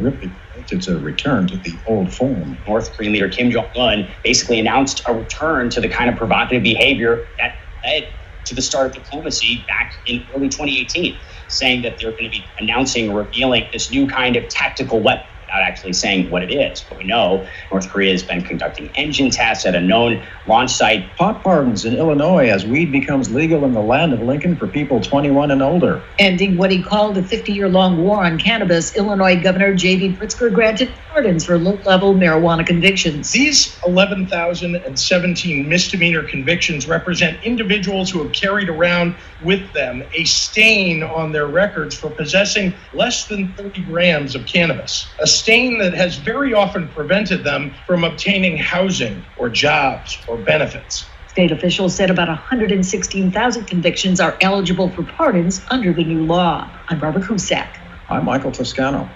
Really, it's a return to the old form. North Korean leader Kim Jong-un basically announced a return to the kind of provocative behavior that led to the start of diplomacy back in early 2018, saying that they're going to be announcing or revealing this new kind of tactical weapon without actually saying what it is. But we know North Korea has been conducting engine tests at a known launch site. Pot pardons in Illinois as weed becomes legal in the land of Lincoln for people 21 and older. Ending what he called a 50-year-long war on cannabis, Illinois Governor J.B. Pritzker granted pardons for low-level marijuana convictions. These 11,017 misdemeanor convictions represent individuals who have carried around with them a stain on their records for possessing less than 30 grams of cannabis, a stain that has very often prevented them from obtaining housing or jobs or benefits. State officials said about 116,000 convictions are eligible for pardons under the new law. I'm Barbara Cusack. I'm Michael Toscano.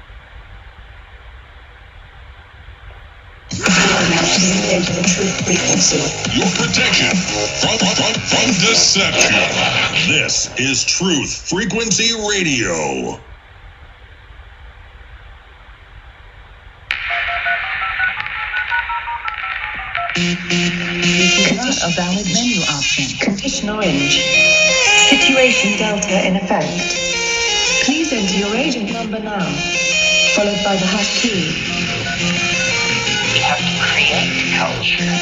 Your protection from deception. This is Truth Frequency Radio. Not a valid menu option. Condition orange. Situation delta in effect. Please enter your agent number now, followed by the hash key. We have to create culture.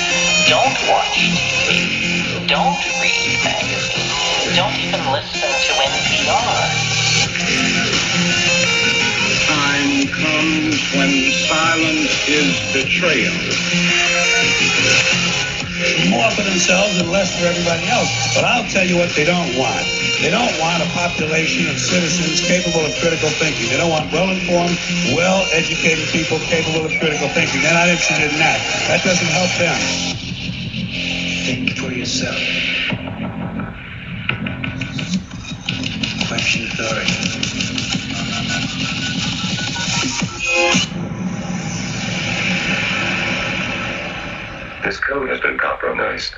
Don't watch TV. Don't read magazines. Don't even listen to NPR. Time comes when silence is betrayal. More for themselves and less for everybody else. But I'll tell you what they don't want. They don't want a population of citizens capable of critical thinking. They don't want well-informed, well-educated people capable of critical thinking. They're not interested in that. That doesn't help them. Think for yourself. Question authority. This code has been compromised.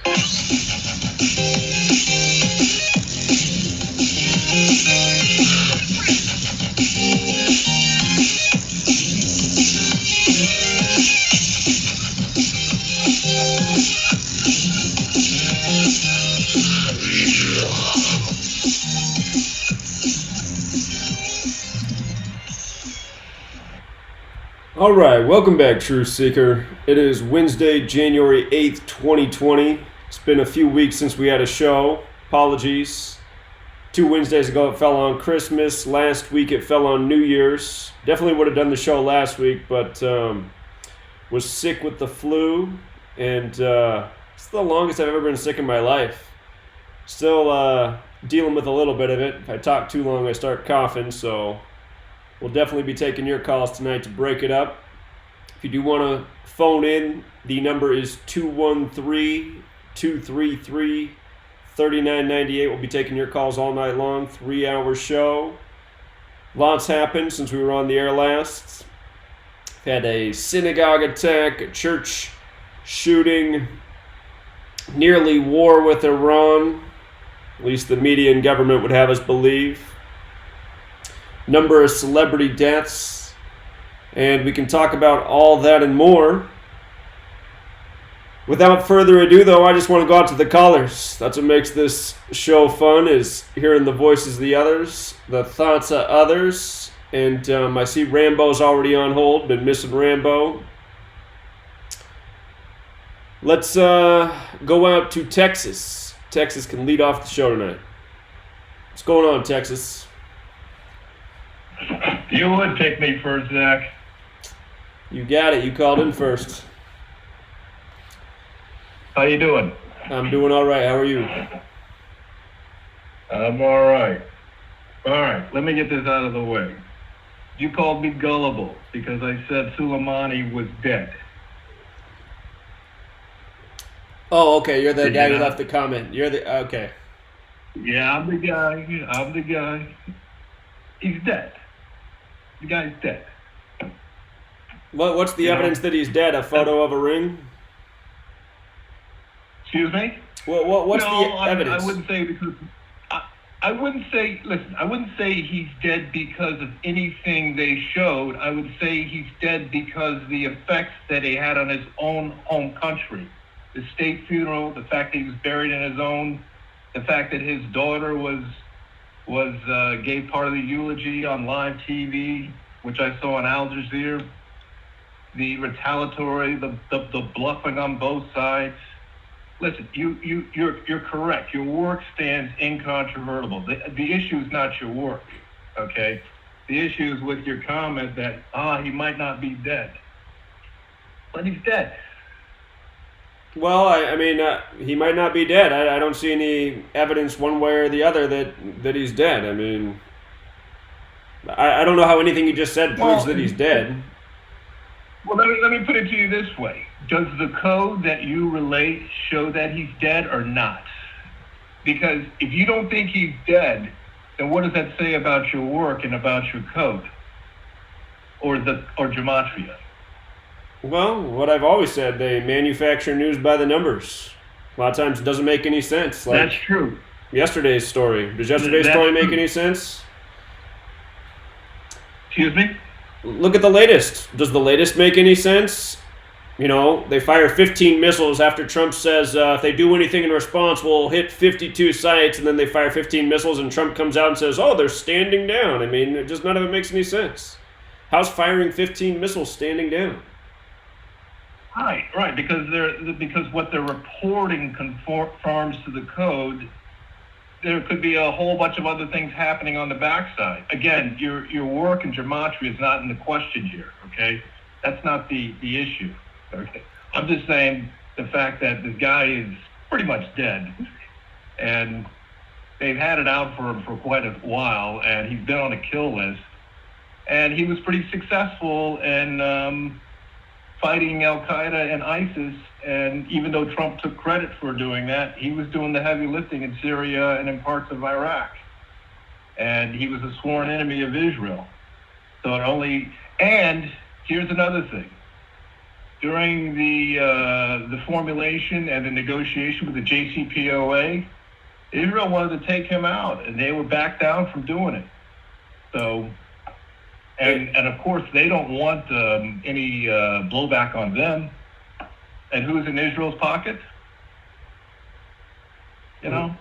All right, welcome back, Truth Seeker. It is Wednesday, January 8th, 2020. It's been a few weeks since we had a show. Apologies. 2 Wednesdays ago, it fell on Christmas. Last week, it fell on New Year's. Definitely would have done the show last week, but was sick with the flu, and it's the longest I've ever been sick in my life. Still dealing with a little bit of it. If I talk too long, I start coughing, so we'll definitely be taking your calls tonight to break it up. If you do want to phone in, the number is 213-233-3998. We'll be taking your calls all night long, 3-hour show. Lots happened since we were on the air last. Had a synagogue attack, a church shooting, nearly war with Iran. At least the media and government would have us believe. Number of celebrity deaths, and we can talk about all that and more. Without further ado, though, I just want to go out to the callers. That's what makes this show fun, is hearing the voices of the others, the thoughts of others. And I see Rambo's already on hold. Been missing Rambo. Let's go out to Texas. Texas can lead off the show tonight. What's going on, Texas? You would pick me first, Zach. You got it. You called in first. How you doing? I'm doing all right. How are you? I'm all right. All right, let me get this out of the way. You called me gullible because I said Soleimani was dead. Oh, okay. You're the guy who left the comment. You're the... Okay. Yeah, I'm the guy. He's dead. The guy's dead. What's the evidence that he's dead? A photo of a ring? Excuse me? What's the evidence? I wouldn't say, because I wouldn't say he's dead because of anything they showed. I would say he's dead because the effects that he had on his own home country. The state funeral, the fact that he was buried in his own, the fact that his daughter gave part of the eulogy on live TV, which I saw on Al Jazeera. The retaliatory, the bluffing on both sides. Listen, you're correct. Your work stands incontrovertible. The issue is not your work, okay? The issue is with your comment that he might not be dead, but he's dead. Well, I mean, he might not be dead. I don't see any evidence one way or the other that he's dead. I mean, I don't know how anything you just said proves that he's dead. Well, let me put it to you this way. Does the code that you relate show that he's dead or not? Because if you don't think he's dead, then what does that say about your work and about your code or gematria? Well, what I've always said, they manufacture news by the numbers. A lot of times it doesn't make any sense. Like that's true. Yesterday's story. Does yesterday's story make any sense? Excuse me? Look at the latest. Does the latest make any sense? You know, they fire 15 missiles after Trump says if they do anything in response, we'll hit 52 sites, and then they fire 15 missiles, and Trump comes out and says, oh, they're standing down. I mean, none of it makes any sense. How's firing 15 missiles standing down? Right, because what they're reporting conforms to the code. There could be a whole bunch of other things happening on the backside. Again, your work and gematria is not in the question here, okay? That's not the issue. Okay. I'm just saying the fact that this guy is pretty much dead, and they've had it out for him for quite a while, and he's been on a kill list, and he was pretty successful in fighting Al-Qaeda and ISIS, and even though Trump took credit for doing that, he was doing the heavy lifting in Syria and in parts of Iraq, and he was a sworn enemy of Israel. And here's another thing. During the formulation and the negotiation with the JCPOA, Israel wanted to take him out, and they were back down from doing it. So, and of course, they don't want any blowback on them. And who's in Israel's pocket? You know?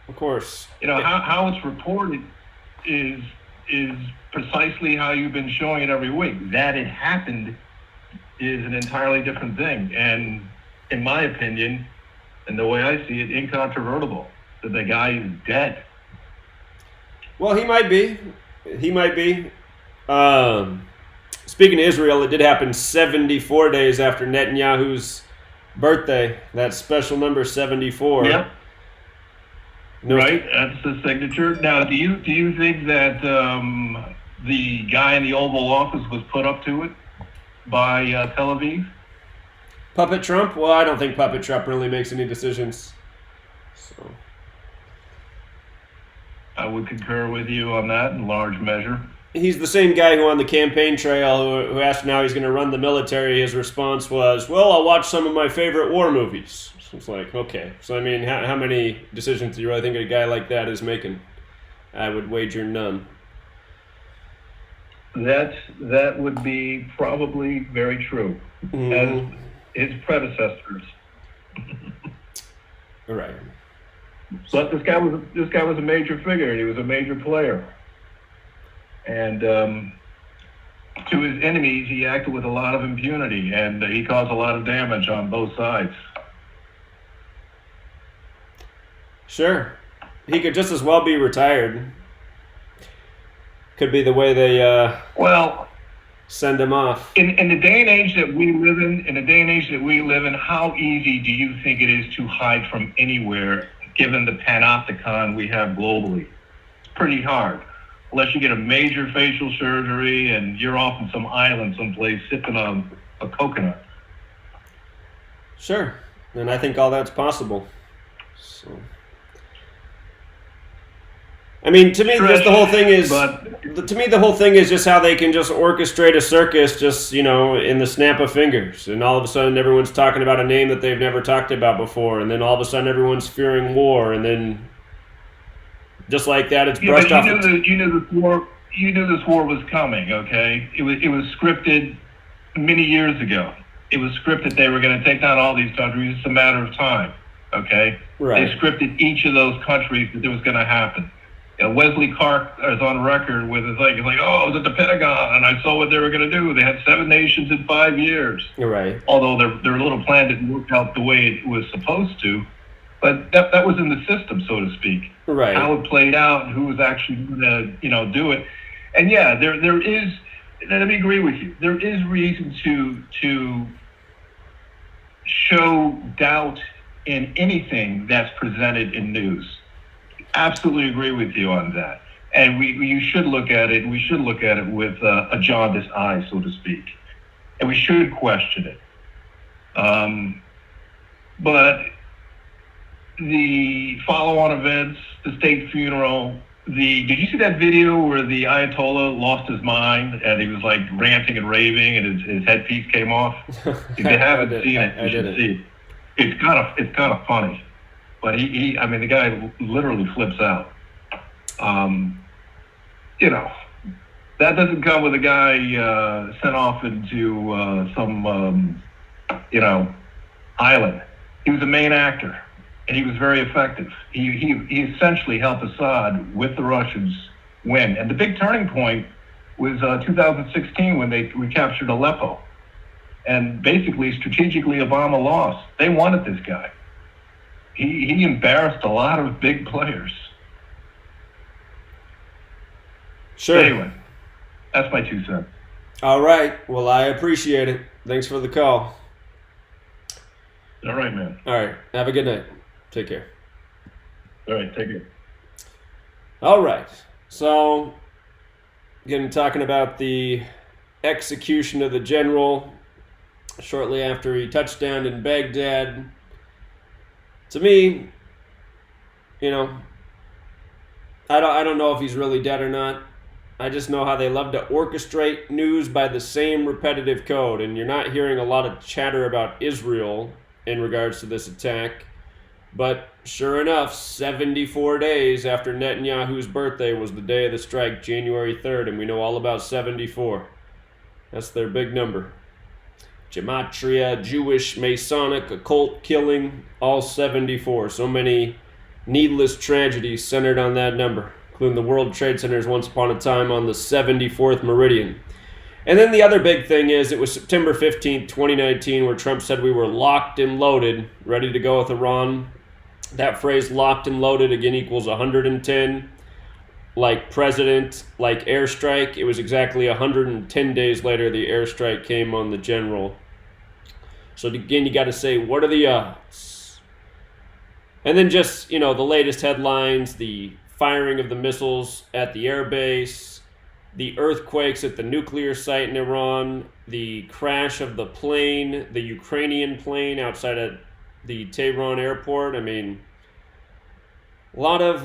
Of course. You know, how it's reported is precisely how you've been showing it every week. That it happened is an entirely different thing. And in my opinion, and the way I see it, incontrovertible, that the guy is dead. Well, he might be. Speaking of Israel, it did happen 74 days after Netanyahu's birthday. That special number 74. Yep. Right, that's the signature. Now, do you think that the guy in the Oval Office was put up to it by Tel Aviv? Puppet Trump? Well, I don't think Puppet Trump really makes any decisions. So I would concur with you on that in large measure. He's the same guy who on the campaign trail who asked him how he's going to run the military. His response was, well, I'll watch some of my favorite war movies. So it's like, okay. So, I mean, how many decisions do you really think a guy like that is making? I would wager none. That would be probably very true, as his predecessors. Right. But this guy was a major figure. He was a major player, and to his enemies, he acted with a lot of impunity, and he caused a lot of damage on both sides. Sure, he could just as well be retired. Could be the way they send him off. In the day and age that we live in, how easy do you think it is to hide from anywhere, given the panopticon we have globally? It's pretty hard, unless you get a major facial surgery and you're off on some island someplace sipping on a coconut. Sure, and I think all that's possible. So, I mean, to me, just the whole thing is. To me, the whole thing is just how they can just orchestrate a circus, just in the snap of fingers, and all of a sudden everyone's talking about a name that they've never talked about before, and then all of a sudden everyone's fearing war, and then Just like that, it's Yeah, brushed but off. you knew this war was coming. Okay, it was scripted many years ago. It was scripted. They were going to take down all these countries. It's a matter of time. Okay, Right. They scripted each of those countries that it was going to happen. Wesley Clark is on record with it's like, oh, I was at the Pentagon and I saw what they were going to do. They had 7 nations in 5 years. Right. Although their little plan didn't work out the way it was supposed to, but that was in the system, so to speak. Right. How it played out and who was actually going to, do it. And yeah, there is. Let me agree with you. There is reason to show doubt in anything that's presented in news. Absolutely agree with you on that. And you should look at it. We should look at it with a jaundiced eye, so to speak, and we should question it. But the follow-on events, the state funeral, did you see that video where the Ayatollah lost his mind and he was like ranting and raving and his headpiece came off? If you haven't seen it, you should see it. It's kind of funny, but the guy literally flips out. That doesn't come with a guy sent off into some island. He was a main actor, and he was very effective. He essentially helped Assad with the Russians win. And the big turning point was 2016 when they recaptured Aleppo. And basically, strategically, Obama lost. They wanted this guy. He embarrassed a lot of big players. Sure. Anyway, that's my 2 cents. All right. Well, I appreciate it. Thanks for the call. All right, man. All right. Have a good night. Take care. All right, take care. All right. So, again, talking about the execution of the general shortly after he touched down in Baghdad. To me, I don't know if he's really dead or not. I just know how they love to orchestrate news by the same repetitive code, and you're not hearing a lot of chatter about Israel in regards to this attack. But sure enough, 74 days after Netanyahu's birthday was the day of the strike, January 3rd, and we know all about 74. That's their big number. Gematria, Jewish, Masonic, occult killing, all 74. So many needless tragedies centered on that number, including the World Trade Centers once upon a time on the 74th meridian. And then the other big thing is it was September 15th, 2019, where Trump said we were locked and loaded, ready to go with Iran. That phrase, locked and loaded, again equals 110. Like president, like airstrike, it was exactly 110 days later the airstrike came on the general. So again, you got to say, what are the odds? And then just, the latest headlines, the firing of the missiles at the airbase, the earthquakes at the nuclear site in Iran, the crash of the plane, the Ukrainian plane outside of the Tehran airport. I mean, a lot of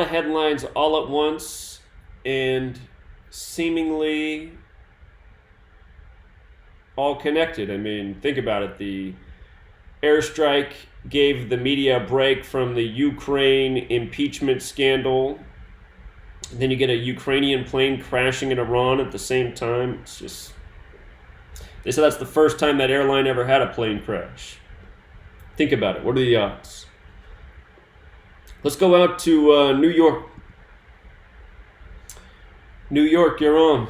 headlines all at once, and seemingly all connected. I mean, think about it. The airstrike gave the media a break from the Ukraine impeachment scandal. Then you get a Ukrainian plane crashing in Iran at the same time. It's just... They said that's the first time that airline ever had a plane crash. Think about it. What are the odds? Let's go out to New York. New York, you're on.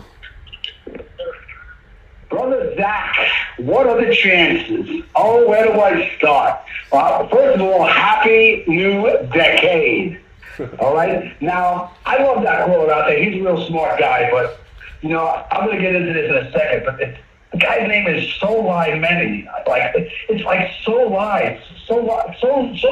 Brother Zach, what are the chances? Oh, where do I start? First of all, happy new decade. All right? Now, I love that quote out there. He's a real smart guy, but, I'm going to get into this in a second, but the guy's name is Solai Many. It's like so lies, so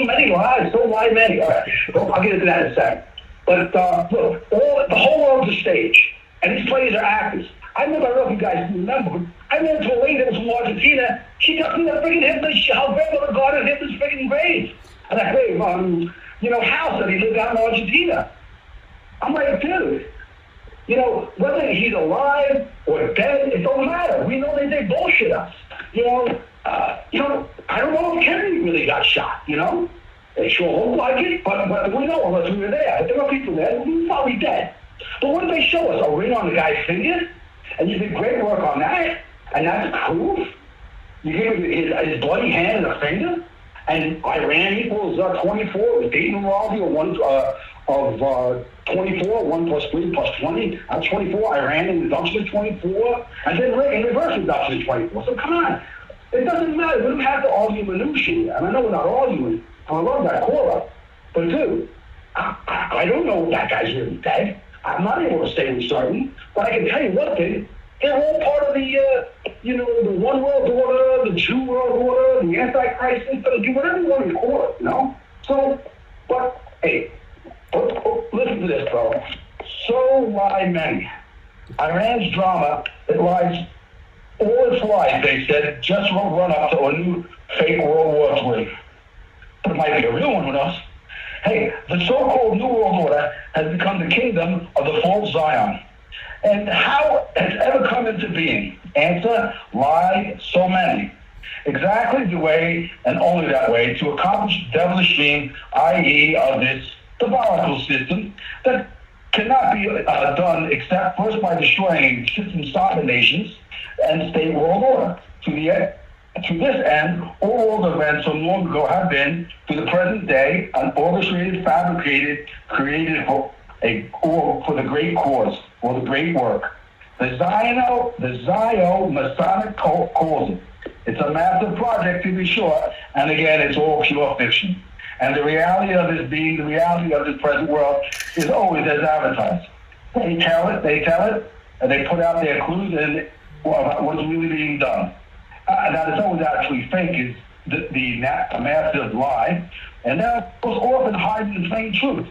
many lies, so lie many. All right, I'll get into that in a second. But look, the whole world's a stage, and these players are actors. I don't know if you guys remember, I ran into a lady that was from Argentina. She got me the freaking Hitler's, how grandmother guarded Hitler's freaking grave. And that grave, house that he lived out in Argentina. I'm like, dude. Whether he's alive or dead, it don't matter. We know they bullshit us. I don't know if Kennedy really got shot, They sure look like it, but we know unless we were there. But there are people there who are probably dead. But what did they show us? A ring on the guy's finger? And you did great work on that? And that's proof? You gave him his bloody hand and a finger? And Iran equals 24. With Dayton Ravi of 24, 1 plus 3 plus 20. That's 24. Iran in the dumpster is 24. And then in reverse the dumpster is 24. So come on. It doesn't matter. We don't have to argue minutiae. And I know we're not arguing. I love that caller. But dude, I don't know if that guy's really dead. I'm not able to say with certain. But I can tell you one thing. They're all part of the, the one world order, the Jew world order, the Antichrist system, do whatever you want to call it, you know? So, but, hey, listen to this, bro. So lie many. Iran's drama, it lies, all its lies, they said, just will run up to a new fake World War III. But it might be a real one with us. Hey, the so-called New World Order has become the kingdom of the false Zion. And how has it ever come into being? Answer, lie so many. Exactly the way, and only that way, to accomplish the devilish dream, i.e. of this diabolical system, that cannot be done except first by destroying existing sovereign nations and state world order. To this end, all world events from long ago have been, to the present day, orchestrated, fabricated, created for the great cause, or the great work. The Zio-Masonic calls it. It's a massive project, to be sure, and again, it's all pure fiction. And the reality of this being the reality of this present world is always as advertised. They tell it, and they put out their clues and what's really being done. Now, it's always actually fake is the massive lie, and that was often hiding in plain truth.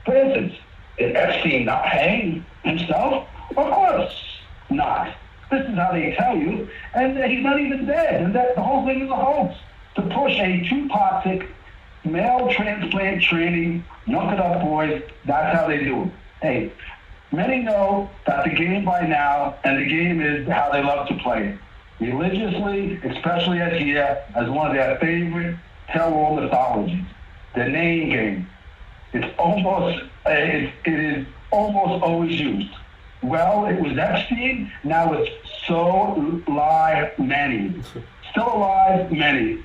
For instance, did Epstein not hang himself? Of course not. This is how they tell you, and he's not even dead, and that the whole thing is a hoax. To push a too toxic male transplant training, young it up boys, that's how they do it. Hey, many know that the game by now, and the game is how they love to play it. Religiously, especially as here, as one of their favorite tell-all mythologies, the name game. It is almost always used. Well, it was Epstein, now it's so lie many. Still alive, many.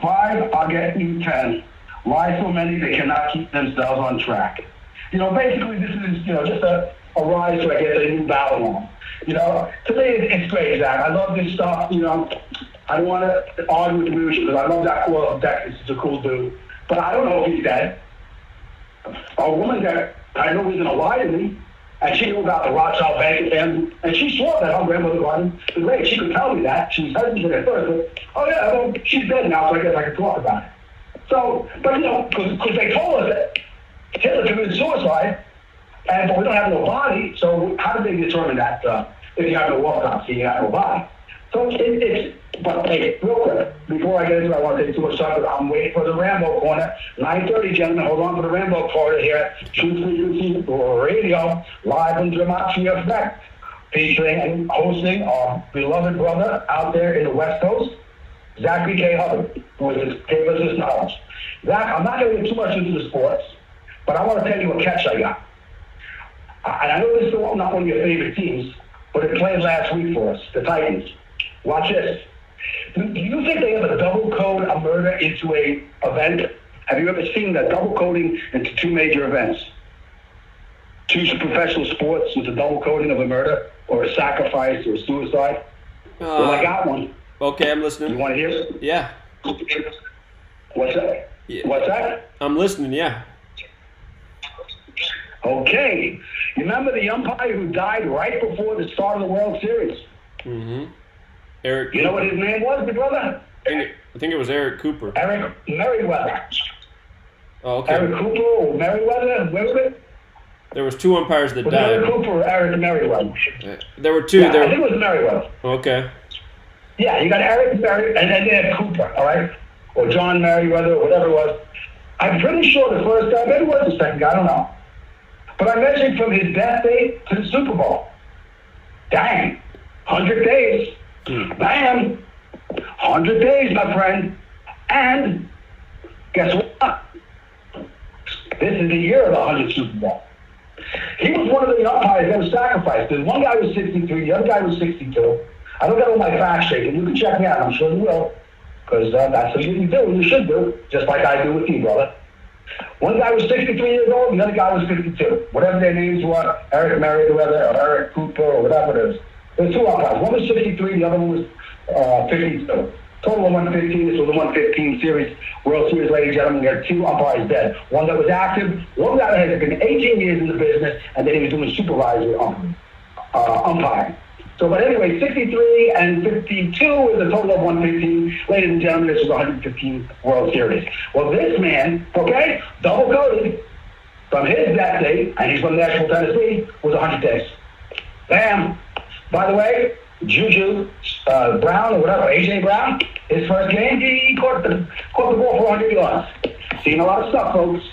5, I'll get you 10. Lie so many they cannot keep themselves on track. Basically this is, just a rise to, I guess, a new Babylon. To me it's great, Zach. I love this stuff, I don't want to argue with the musician because I love that cool Dex. He's a cool dude. But I don't know if he's dead. A woman that I know isn't lie to me, and she knew about the Rothschild bank and she saw that her grandmother Gordon was great. She could tell me that. She was hesitant at first, but she's dead now, so I guess I can talk about it. So, but because they told us that Hitler committed suicide, but we don't have no body, so how did they determine that if you have no autopsy, you have no body? So but hey, real quick, before I get into it, I want to take too much time, I'm waiting for the Rambo corner. 9:30, gentlemen, hold on for the Rambo corner here. Truth Frequency Radio, live in Gematria Effect, featuring and hosting our beloved brother out there in the West Coast, Zachary K. Hubbard, who gave us his knowledge. Zach, I'm not going to get too much into the sports, but I want to tell you a catch I got. And I know this is not one of your favorite teams, but it played last week for us, the Titans. Watch this. Do you think they ever double code a murder into a event? Have you ever seen that double coding into 2 major events? 2 professional sports with the double coding of a murder or a sacrifice or a suicide? Well, I got one. Okay, I'm listening. You want to hear it? Yeah. What's that? Yeah. What's that? I'm listening, yeah. Okay. You remember the umpire who died right before the start of the World Series? Mm-hmm. Eric Cooper. You know what his name was, my brother? I think it was Eric Cooper. Eric Merriweather. Oh, okay. Eric Cooper or Merriweather? Where was it? There was 2 umpires that died. Eric Cooper or Eric Merriweather? There were 2. Yeah, I think it was Merriweather. Okay. Yeah, you got Eric Merriweather and then they had Cooper, all right? Or John Merriweather or whatever it was. I'm pretty sure the first guy, maybe it was the second guy, I don't know. But I mentioned from his death date to the Super Bowl. Dang. 100 days. Bam. 100 days, my friend. And guess what? This is the year of the 100th Super Bowl. He was one of the umpires that was sacrificed. The one guy was 63, the other guy was 62. I don't got all my facts straight, and you can check me out. I'm sure you will, because that's what you do, and you should do, just like I do with you, brother. One guy was 63 years old, the other guy was 52. Whatever their names were, Eric Merriweather or Eric Cooper or whatever it is. There's two umpires. One was 63, the other one was 52. Total of 115. This was the 115 series, World Series, ladies and gentlemen. There are two umpires dead. One that was active, one guy that had been 18 years in the business, and then he was doing supervisory umpiring. So, but anyway, 63 and 52 is a total of 115. Ladies and gentlemen, this is the 115th World Series. Well, this man, okay, double-coded from his death date, and he's from Nashville, Tennessee, was 100 days. Bam. By the way, Juju Brown or whatever, A.J. Brown, his first game, he caught the ball for 100 yards. Seen a lot of stuff, folks.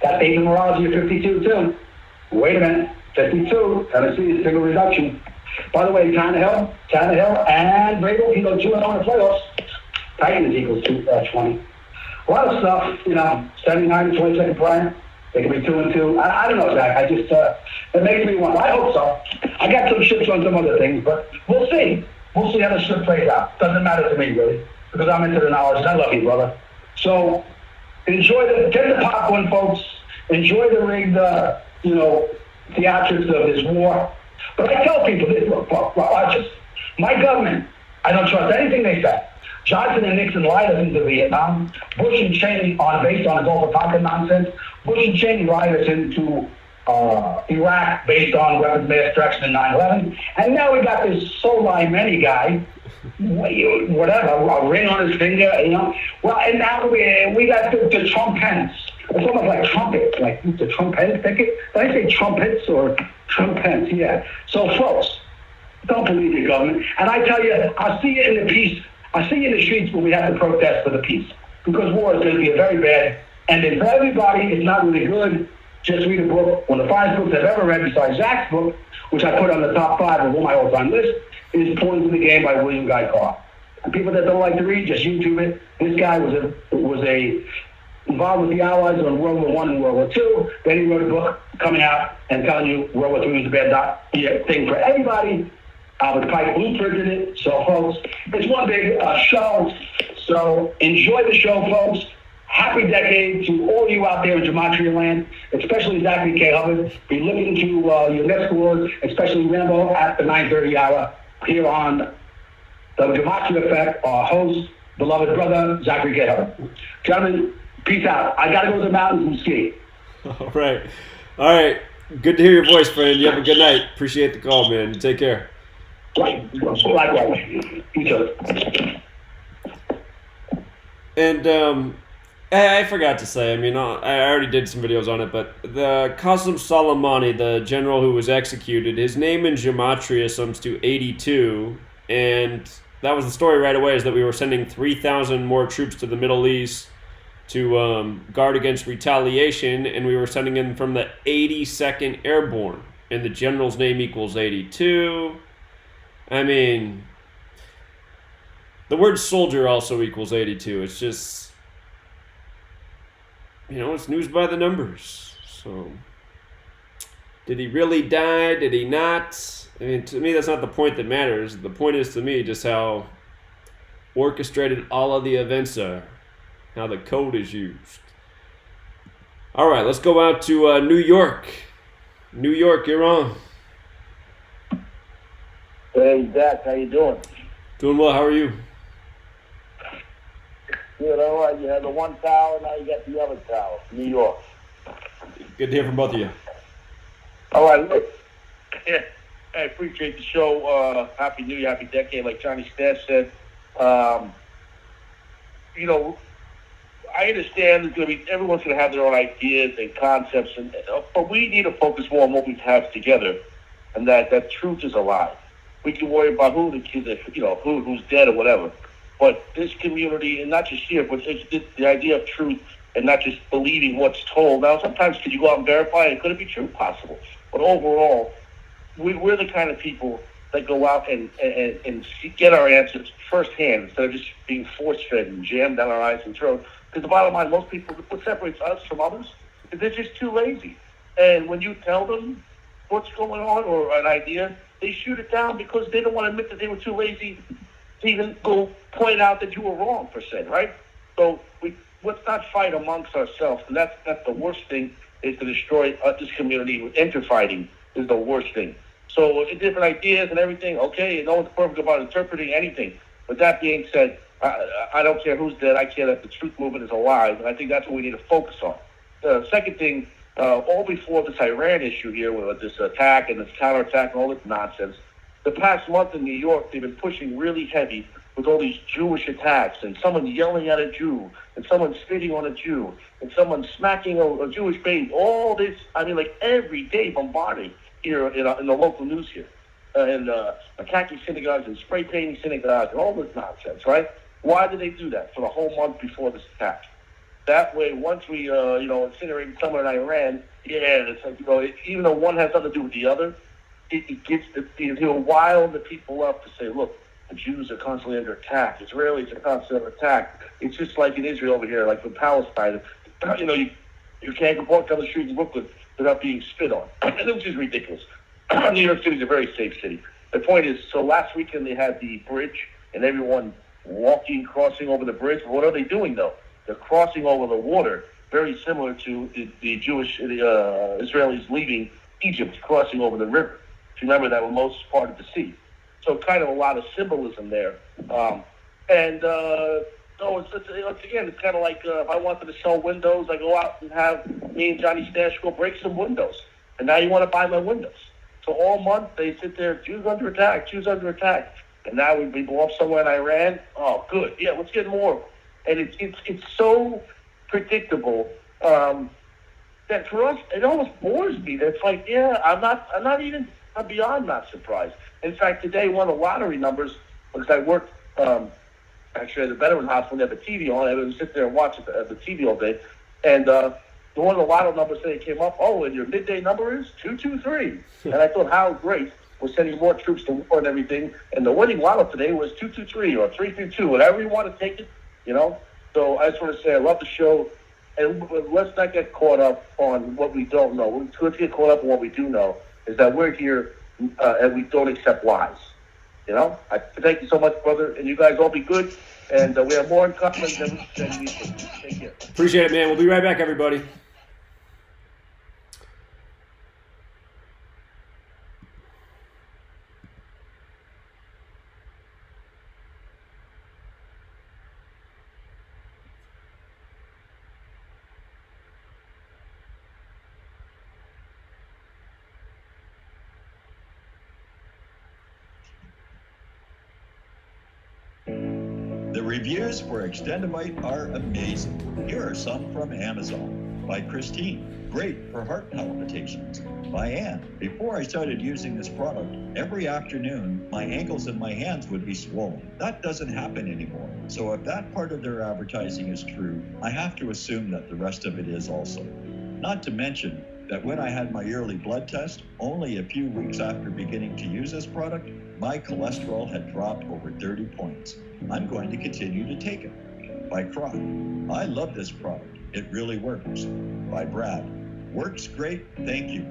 Got the numerology of 52, too. Wait a minute. 52, Tennessee is single reduction. By the way, Tannehill, and Vrabel can go 2-0 in the playoffs. Titans equals 20. A lot of stuff, 79 to 22nd prime. They can be 2-2. I don't know, Zach. I just, it makes me wonder. I hope so. I got some ships on some other things, but we'll see. We'll see how the ship plays out. Doesn't matter to me, really, because I'm into the knowledge, and I love you, brother. So, get the popcorn, folks. Enjoy the rigged, theatrics of this war. But I tell people this, look, watch this. My government, I don't trust anything they say. Johnson and Nixon lied us into Vietnam. Bush and Cheney, based on Gulf of Tonkin nonsense, Bush and Cheney lied us into Iraq based on weapons of mass destruction in 9/11. And now we got this Soleimani guy, whatever, a ring on his finger, Well, and now we got the Trump-Pence. It's almost like trumpets, like the Trump-Pence ticket. Did I say trumpets or Trump-Pence? Yeah. So, folks, don't believe your government. And I tell you, I'll see you in the peace. I'll see you in the streets when we have to protest for the peace. Because war is going to be a very bad ending for everybody. It's not really good. Just read a book. One of the finest books I've ever read, besides Zach's book, which I put on the top 5 of all my all-time list, is Points in the Game by William Guy Carr. And people that don't like to read, just YouTube it. This guy was involved with the Allies on World War I and World War II. Then he wrote a book coming out and telling you World War III was a bad thing for everybody. Albert Pike blueprinted it. So, folks, it's one big show. So enjoy the show, folks. Happy decade to all you out there in Gematria land, especially Zachary K. Hubbard. Be looking to your next awards, especially Rambo at the 9:30 hour here on the Gematria Effect. Our host, beloved brother, Zachary K. Hubbard. Gentlemen, peace out. I got to go to the mountains and ski. All right. Good to hear your voice, friend. You have a good night. Appreciate the call, man. Take care. Likewise. You too. And I forgot to say, I already did some videos on it, but the Qasem Soleimani, the general who was executed, his name in Gematria sums to 82, and that was the story right away, is that we were sending 3,000 more troops to the Middle East to guard against retaliation, and we were sending in from the 82nd Airborne, and the general's name equals 82. The word soldier also equals 82. It's just, it's news by the numbers. So, did he really die? Did he not? To me, that's not the point that matters. The point is, to me, just how orchestrated all of the events are, how the code is used. All right, let's go out to New York. New York, you're on. Hey, Zach, how you doing? Doing well. How are you? Good, all right. You had the one tower, now you got the other tower, New York. Good to hear from both of you. All right, look. Yeah, I appreciate the show. Happy New Year, happy decade, like Johnny Stash said. I understand there's going to be, everyone's going to have their own ideas and concepts, but we need to focus more on what we have together, and that truth is alive. We can worry about who the kids are, who's dead or whatever. But this community, and not just here, but it's the idea of truth and not just believing what's told. Now, sometimes could you go out and verify it? Could it be true? Possible. But overall, we're the kind of people that go out and get our answers firsthand instead of just being force-fed and jammed down our eyes and throats. Because the bottom line, most people, what separates us from others They're just too lazy. And when you tell them what's going on or an idea, they shoot it down because they don't want to admit that they were too lazy to even go point out that you were wrong, per se, right? So let's not fight amongst ourselves. And that's the worst thing, is to destroy this community. Interfighting is the worst thing. So different ideas and everything, okay, no one's perfect about interpreting anything. But that being said, I don't care who's dead. I care that the truth movement is alive, and I think that's what we need to focus on. The second thing, all before this Iran issue here, with this attack and this counterattack and all this nonsense, the past month in New York, they've been pushing really heavy with all these Jewish attacks, and someone yelling at a Jew, and someone spitting on a Jew, and someone smacking a Jewish baby. All this, I mean, like every day bombarding here in the local news here, and attacking synagogues and spray painting synagogues and all this nonsense, right? Why do they do that for the whole month before this attack? That way, once we, incinerate someone in Iran, it's like, even though one has nothing to do with the other, he'll rile the people up to say, look, the Jews are constantly under attack. Israelis are constantly under attack. It's just like in Israel over here, like in Palestine. You can't walk down the streets of Brooklyn without being spit on, which is ridiculous. New York City is a very safe city. The point is, so last weekend they had the bridge and everyone crossing over the bridge. What are they doing, though? They're crossing over the water, very similar to the Jewish Israelis leaving Egypt, crossing over the river. If you remember, that was most part of the sea. So kind of a lot of symbolism there. It's kind of like if I wanted to sell windows, I go out and have me and Johnny Stash go break some windows. And now you want to buy my windows. So all month they sit there, Jews under attack, Jews under attack. And now we blow up somewhere in Iran. Oh, good. Yeah, let's get more. And it's so predictable that for us, it almost bores me. It's like, I'm beyond not surprised. In fact, today, one of the lottery numbers, because I worked actually at the Veteran Hospital, they have the TV on. I would sit there and watch the TV all day. And one of the lotto numbers today came up, and your midday number is 223. And I thought, how great. We're sending more troops to war and everything. And the winning lotto today was 223 or 322, whatever you want to take it, So I just want to say I love the show. And let's not get caught up on what we don't know. Let's get caught up on what we do know, is that we're here and we don't accept lies. I thank you so much, brother. And you guys all be good. And we have more in common than we think. Take care. Appreciate it, man. We'll be right back, everybody. The reviews for Extendivite are amazing. Here are some from Amazon. By Christine, great for heart palpitations. By Anne, before I started using this product, every afternoon my ankles and my hands would be swollen. That doesn't happen anymore. So if that part of their advertising is true, I have to assume that the rest of it is also. Not to mention that when I had my yearly blood test, only a few weeks after beginning to use this product, my cholesterol had dropped over 30 points. I'm going to continue to take it. By Croc, I love this product. It really works. By Brad, works great, thank you.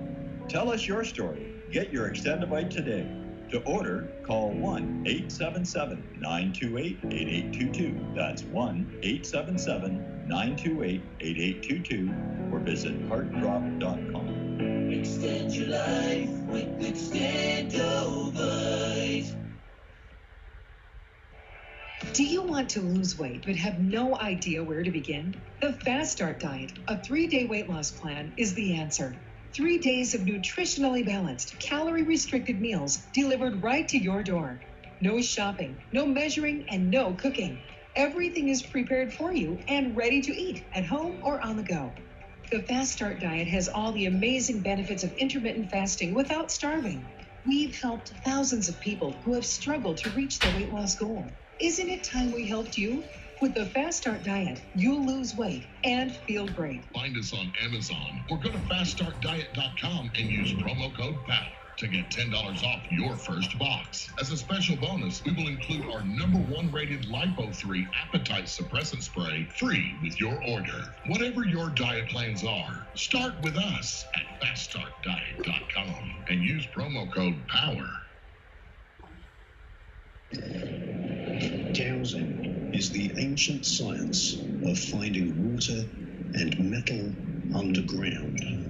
Tell us your story. Get your Extendivite today. To order, call 1-877-928-8822. That's 1-877-928-8822 or visit heartdrop.com. Extend your life with Extendovite. Do you want to lose weight but have no idea where to begin? The Fast Start Diet, a 3-day weight loss plan, is the answer. 3 days of nutritionally balanced, calorie-restricted meals delivered right to your door. No shopping, no measuring, and no cooking. Everything is prepared for you and ready to eat at home or on the go. The Fast Start Diet has all the amazing benefits of intermittent fasting without starving. We've helped thousands of people who have struggled to reach their weight loss goal. Isn't it time we helped you? With the Fast Start Diet, you'll lose weight and feel great. Find us on Amazon or go to faststartdiet.com and use promo code POWER to get $10 off your first box. As a special bonus, we will include our #1 rated Lipo3 appetite suppressant spray free with your order. Whatever your diet plans are, start with us at faststartdiet.com and use promo code POWER. Dowsing is the ancient science of finding water and metal underground.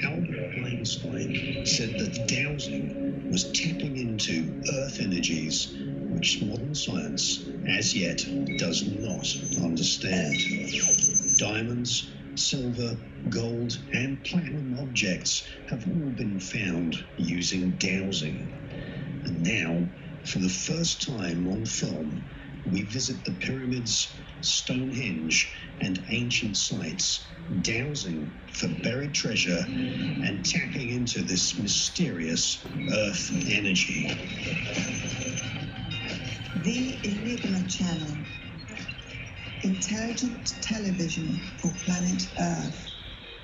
Albert Einstein said that dowsing was tapping into earth energies which modern science as yet does not understand. Diamonds, silver, gold, and platinum objects have all been found using dowsing. And now, for the first time on film, we visit the pyramids, Stonehenge, and ancient sites, dowsing for buried treasure and tapping into this mysterious earth energy. The Enigma Channel. Intelligent television for planet Earth.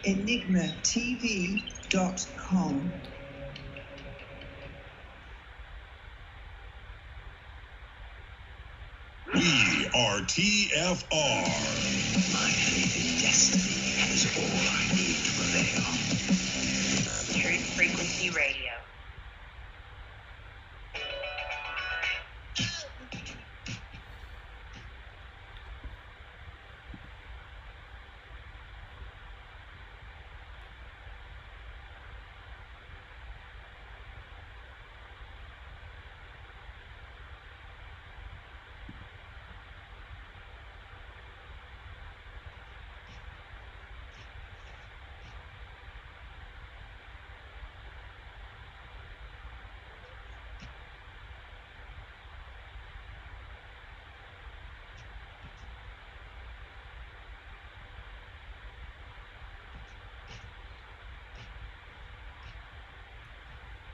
EnigmaTV.com. We are TFR. My faith in destiny is all I need to prevail. Truth Frequency Radio.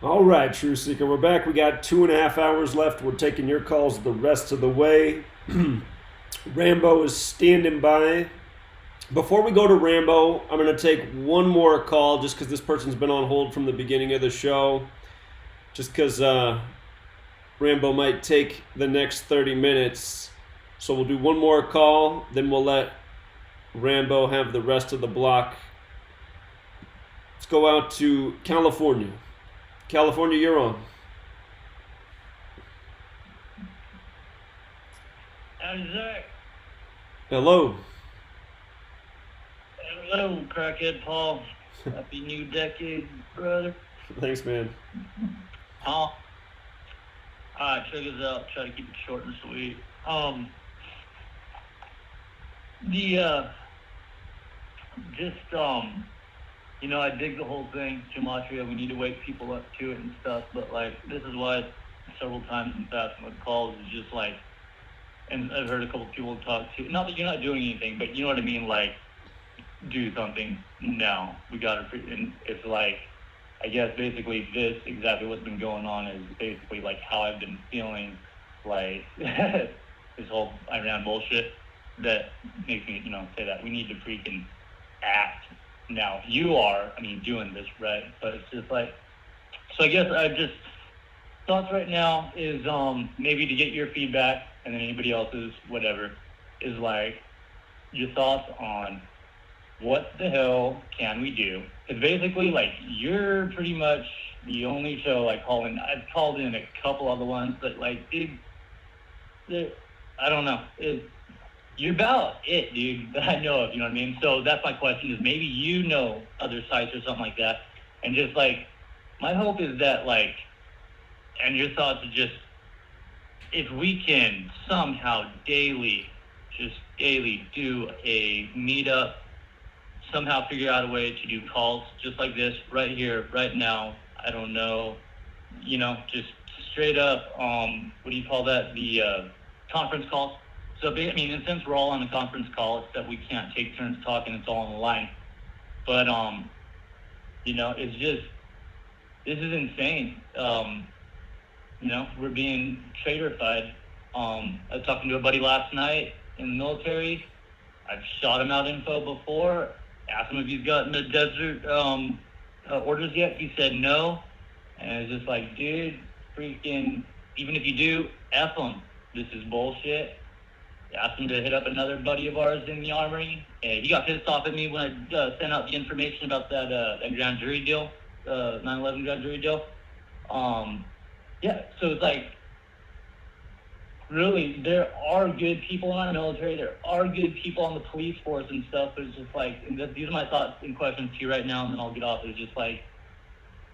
All right, Truth Seeker, we're back. We got 2.5 hours left. We're taking your calls the rest of the way. Rambo is standing by. Before we go to Rambo, I'm going to take one more call just because this person's been on hold from the beginning of the show. Just because Rambo might take the next 30 minutes. So we'll do one more call, then we'll let Rambo have the rest of the block. Let's go out to California. California, you're on. Howdy, Zach. Hello. Hello, crackhead Paul. Happy new decade, brother. Thanks, man. Alright, check this out. Try to keep it short and sweet. I dig the whole thing, gematria. We need to wake people up to it and stuff. But this is why several times in the past with calls is just and I've heard a couple of people talk to. Not that you're not doing anything, but you know what I mean. Do something now. We got to. And it's I guess basically this exactly what's been going on is basically how I've been feeling this whole Iran bullshit that makes me say that we need to freaking act. Now, you are, doing this, right? But it's just so I guess I just, thoughts right now is maybe to get your feedback and then anybody else's, whatever, is your thoughts on what the hell can we do? Because basically, you're pretty much the only show I call in. I've called in a couple other ones, but I don't know. You're about it, dude, that I know of, you know what I mean? So that's my question is maybe other sites or something like that. And just my hope is that and your thoughts are just, if we can somehow daily do a meetup, somehow figure out a way to do calls just like this right here, right now. I don't know, just straight up, what do you call that? The conference calls. So, since we're all on a conference call, it's that we can't take turns talking, it's all on the line. But, it's just, this is insane. We're being traitorified. I was talking to a buddy last night in the military. I've shot him out info before, asked him if he's gotten the desert orders yet. He said no. And it's just like, dude, freaking, even if you do, F them. This is bullshit. Asked him to hit up another buddy of ours in the Armory. And he got pissed off at me when I sent out the information about that grand jury deal, 9/11 grand jury deal. Yeah, so it's like, really, there are good people in our military. There are good people on the police force and stuff. But it's just like, and these are my thoughts and questions to you right now, and then I'll get off. It's just like,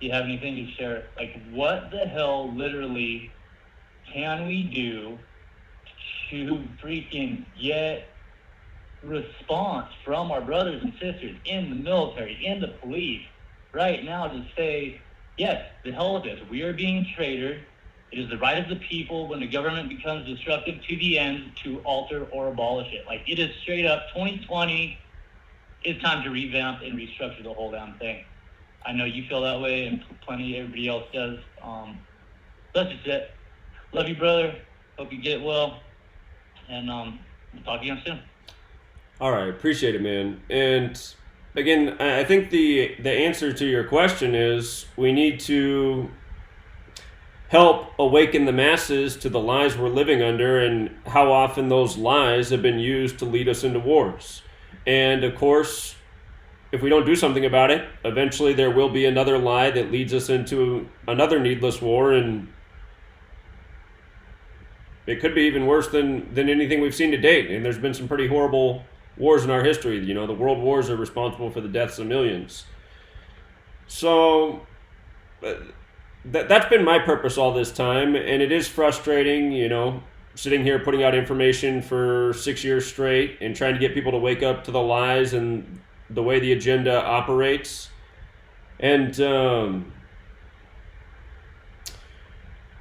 do you have anything to share? Like, what the hell, literally, can we do to freaking get response from our brothers and sisters in the military, in the police, right now to say, yes, the hell with this. We are being traitor. It is the right of the people when the government becomes destructive to the end to alter or abolish it. Like, it is straight up 2020. It's time to revamp and restructure the whole damn thing. I know you feel that way, and plenty everybody else does. That's just it. Love you, brother. Hope you get well. And we'll talk again soon. All right, appreciate it, man. And again, I think the answer to your question is we need to help awaken the masses to the lies we're living under and how often those lies have been used to lead us into wars. And of course, if we don't do something about it, eventually there will be another lie that leads us into another needless war, and it could be even worse than anything we've seen to date. And there's been some pretty horrible wars in our history. You know, the world wars are responsible for the deaths of millions. So that's been my purpose all this time, and it is frustrating, you know, sitting here putting out information for 6 years straight and trying to get people to wake up to the lies and the way the agenda operates. And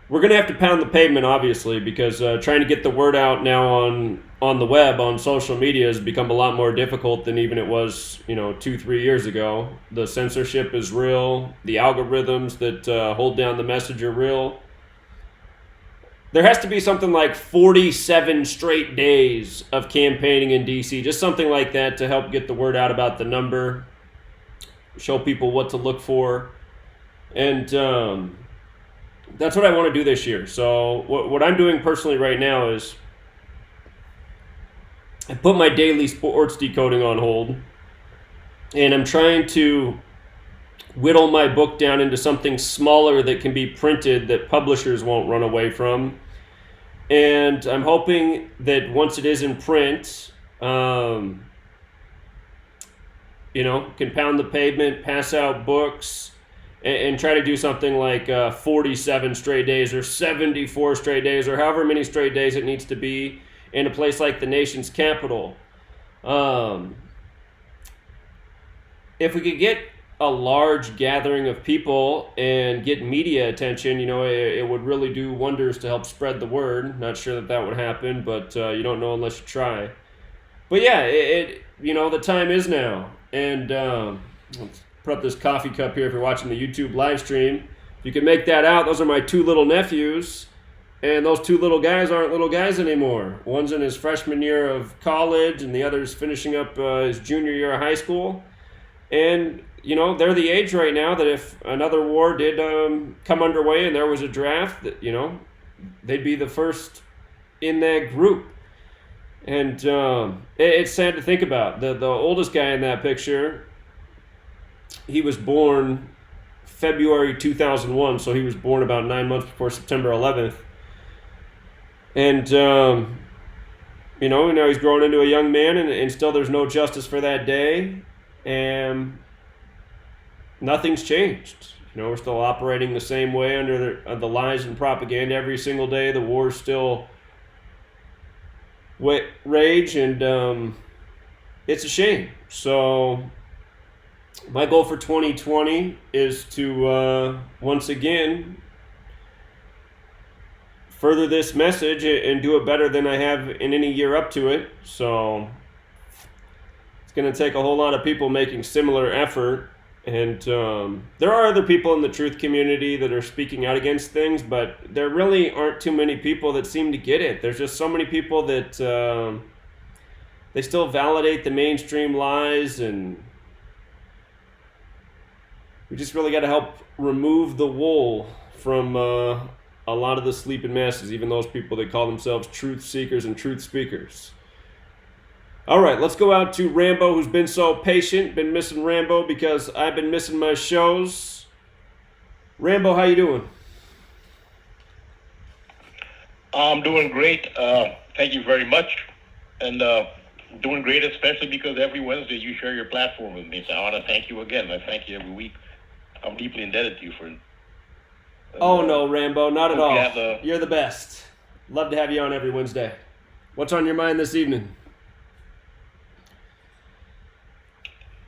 we're going to have to pound the pavement, obviously, because trying to get the word out now on the web, on social media, has become a lot more difficult than even it was, 2-3 years ago. The censorship is real. The algorithms that hold down the message are real. There has to be something like 47 straight days of campaigning in D.C., just something like that to help get the word out about the number, show people what to look for. And that's what I want to do this year. So what I'm doing personally right now is I put my daily sports decoding on hold, and I'm trying to whittle my book down into something smaller that can be printed that publishers won't run away from. And I'm hoping that once it is in print, can pound the pavement, pass out books, and try to do something like 47 straight days or 74 straight days or however many straight days it needs to be in a place like the nation's capital. If we could get a large gathering of people and get media attention, it would really do wonders to help spread the word. Not sure that would happen, but you don't know unless you try. But yeah, the time is now. And let's put up this coffee cup here if you're watching the YouTube live stream. If you can make that out, those are my two little nephews. And those two little guys aren't little guys anymore. One's in his freshman year of college, and the other's finishing up his junior year of high school. And, they're the age right now that if another war did come underway and there was a draft, that, they'd be the first in that group. And it's sad to think about. The oldest guy in that picture, he was born February 2001, so he was born about 9 months before September 11th. And, now he's growing into a young man, and still there's no justice for that day. And nothing's changed. We're still operating the same way under the lies and propaganda every single day. The war's still rage, and it's a shame. So my goal for 2020 is to, once again, further this message and do it better than I have in any year up to it. So it's going to take a whole lot of people making similar effort. And there are other people in the truth community that are speaking out against things, but there really aren't too many people that seem to get it. There's just so many people that they still validate the mainstream lies, and we just really got to help remove the wool from a lot of the sleeping masses, even those people that call themselves truth seekers and truth speakers. All right, let's go out to Rambo, who's been so patient. Been missing Rambo because I've been missing my shows. Rambo, how you doing? I'm doing great. Thank you very much. And doing great, especially because every Wednesday you share your platform with me. So I want to thank you again. I thank you every week. I'm deeply indebted to you for it. Oh, no, Rambo, not at all. You're the best. Love to have you on every Wednesday. What's on your mind this evening?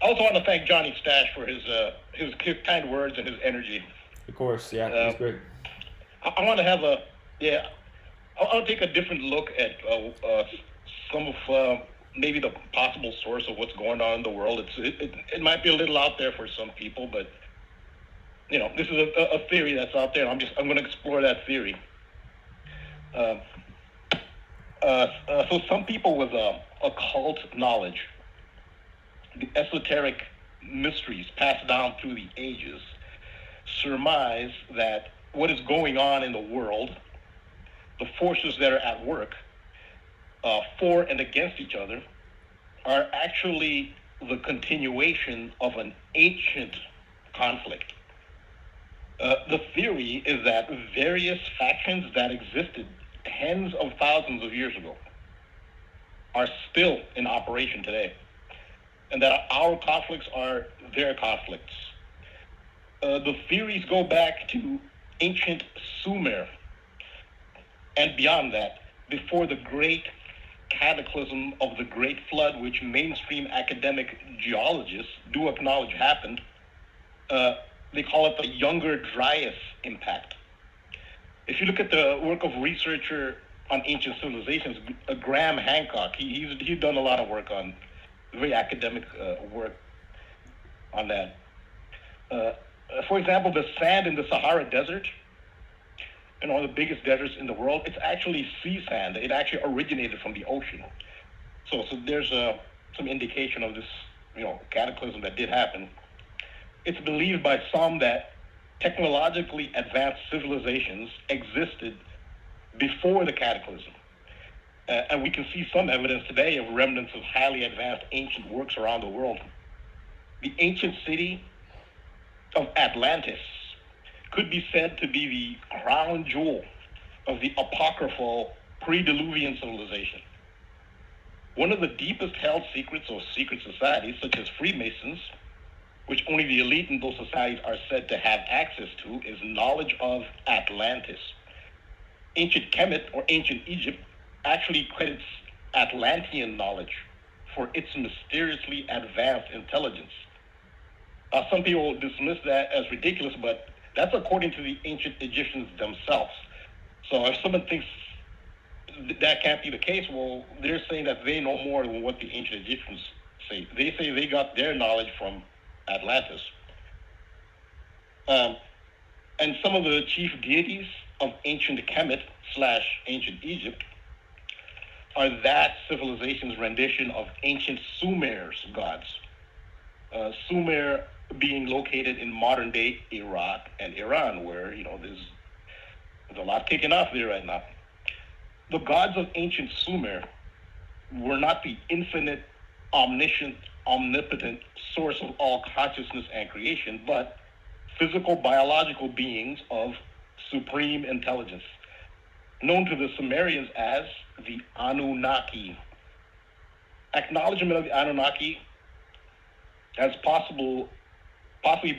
I also want to thank Johnny Stash for his kind words and his energy. Of course, yeah, that's great. I want to have I'll take a different look at some of maybe the possible source of what's going on in the world. It might be a little out there for some people, but you know, this is a theory that's out there. I'm going to explore that theory. So some people with occult knowledge, the esoteric mysteries passed down through the ages, surmise that what is going on in the world, the forces that are at work for and against each other, are actually the continuation of an ancient conflict. The theory is that various factions that existed tens of thousands of years ago are still in operation today, and that our conflicts are their conflicts. The theories go back to ancient Sumer, and beyond that, before the great cataclysm of the Great Flood, which mainstream academic geologists do acknowledge happened. They call it the Younger Dryas impact. If you look at the work of researcher on ancient civilizations, Graham Hancock, he's done a lot of work on, very academic work on that. For example, the sand in the Sahara Desert, and one of the biggest deserts in the world, it's actually sea sand. It actually originated from the ocean. So there's some indication of this, cataclysm that did happen. It's believed by some that technologically advanced civilizations existed before the cataclysm. And we can see some evidence today of remnants of highly advanced ancient works around the world. The ancient city of Atlantis could be said to be the crown jewel of the apocryphal pre-Diluvian civilization. One of the deepest held secrets of secret societies, such as Freemasons, which only the elite in those societies are said to have access to, is knowledge of Atlantis. Ancient Kemet, or ancient Egypt, actually credits Atlantean knowledge for its mysteriously advanced intelligence. Some people dismiss that as ridiculous, but that's according to the ancient Egyptians themselves. So if someone thinks that can't be the case, well, they're saying that they know more than what the ancient Egyptians say. They say they got their knowledge from Atlantis. And some of the chief deities of ancient Kemet / ancient Egypt are that civilization's rendition of ancient Sumer's gods. Sumer being located in modern day Iraq and Iran, where there's a lot kicking off there right now. The gods of ancient Sumer were not the infinite, omniscient, omnipotent source of all consciousness and creation, but physical, biological beings of supreme intelligence, known to the Sumerians as the Anunnaki. Acknowledgement of the Anunnaki as possibly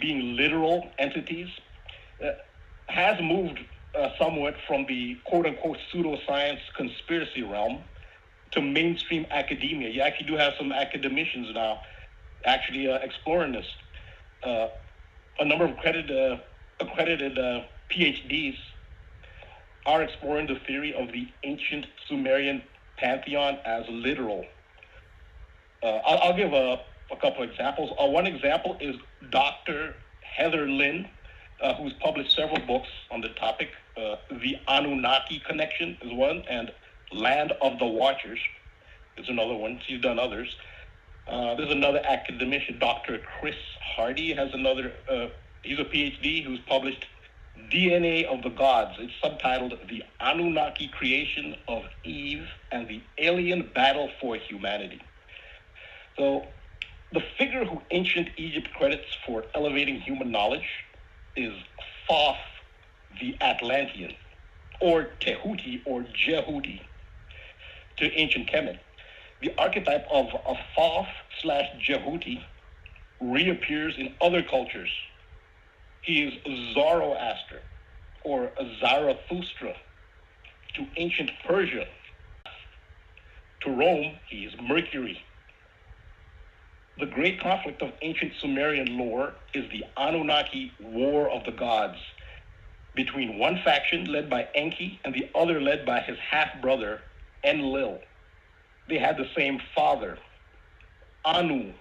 being literal entities has moved somewhat from the quote-unquote pseudoscience conspiracy realm to mainstream academia. You actually do have some academicians now actually exploring this. A number of accredited PhDs are exploring the theory of the ancient Sumerian pantheon as literal. I'll give a couple examples. One example is Dr. Heather Lynn, who's published several books on the topic. The Anunnaki Connection is one, and Land of the Watchers is another one. She's done others. There's another academician, Dr. Chris Hardy, has another He's a PhD who's published DNA of the Gods. It's subtitled The Anunnaki Creation of Eve and the Alien Battle for Humanity. So the figure who ancient Egypt credits for elevating human knowledge is Thoth the Atlantean, or Tehuti or Jehuti to ancient Kemet. The archetype of a Thoth/Jehuti reappears in other cultures. He is Zoroaster or Zarathustra to ancient Persia. To Rome, he is Mercury. The great conflict of ancient Sumerian lore is the Anunnaki War of the Gods, between one faction led by Enki and the other led by his half-brother, Enlil. They had the same father, Anu,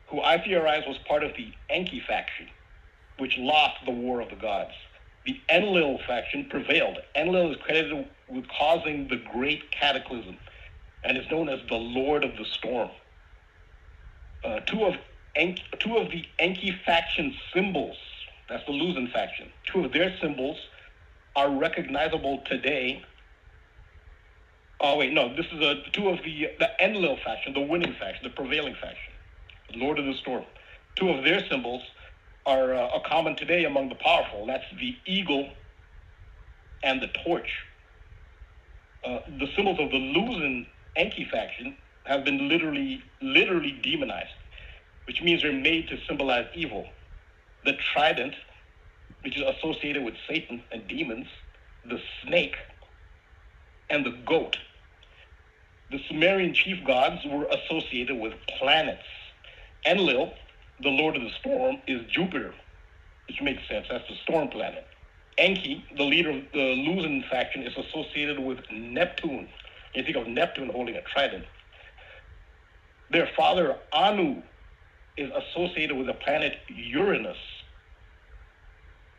who I theorize was part of the Enki faction, which lost the War of the Gods. The Enlil faction prevailed. Enlil is credited with causing the Great Cataclysm and is known as the Lord of the Storm. Two of the Enki faction symbols, that's the Luzon faction, two of their symbols are recognizable today. Oh wait, no, this is two of the Enlil faction, the winning faction, the prevailing faction, Lord of the Storm. Two of their symbols are common today among the powerful. That's the eagle and the torch. The symbols of the Luzon Enki faction have been literally demonized, which means they're made to symbolize evil. The trident, which is associated with Satan and demons, the snake, and the goat. The Sumerian chief gods were associated with planets. Enlil, the Lord of the Storm, is Jupiter, which makes sense. That's the storm planet. Enki, the leader of the Luzon faction, is associated with Neptune. You think of Neptune holding a trident. Their father, Anu, is associated with the planet Uranus.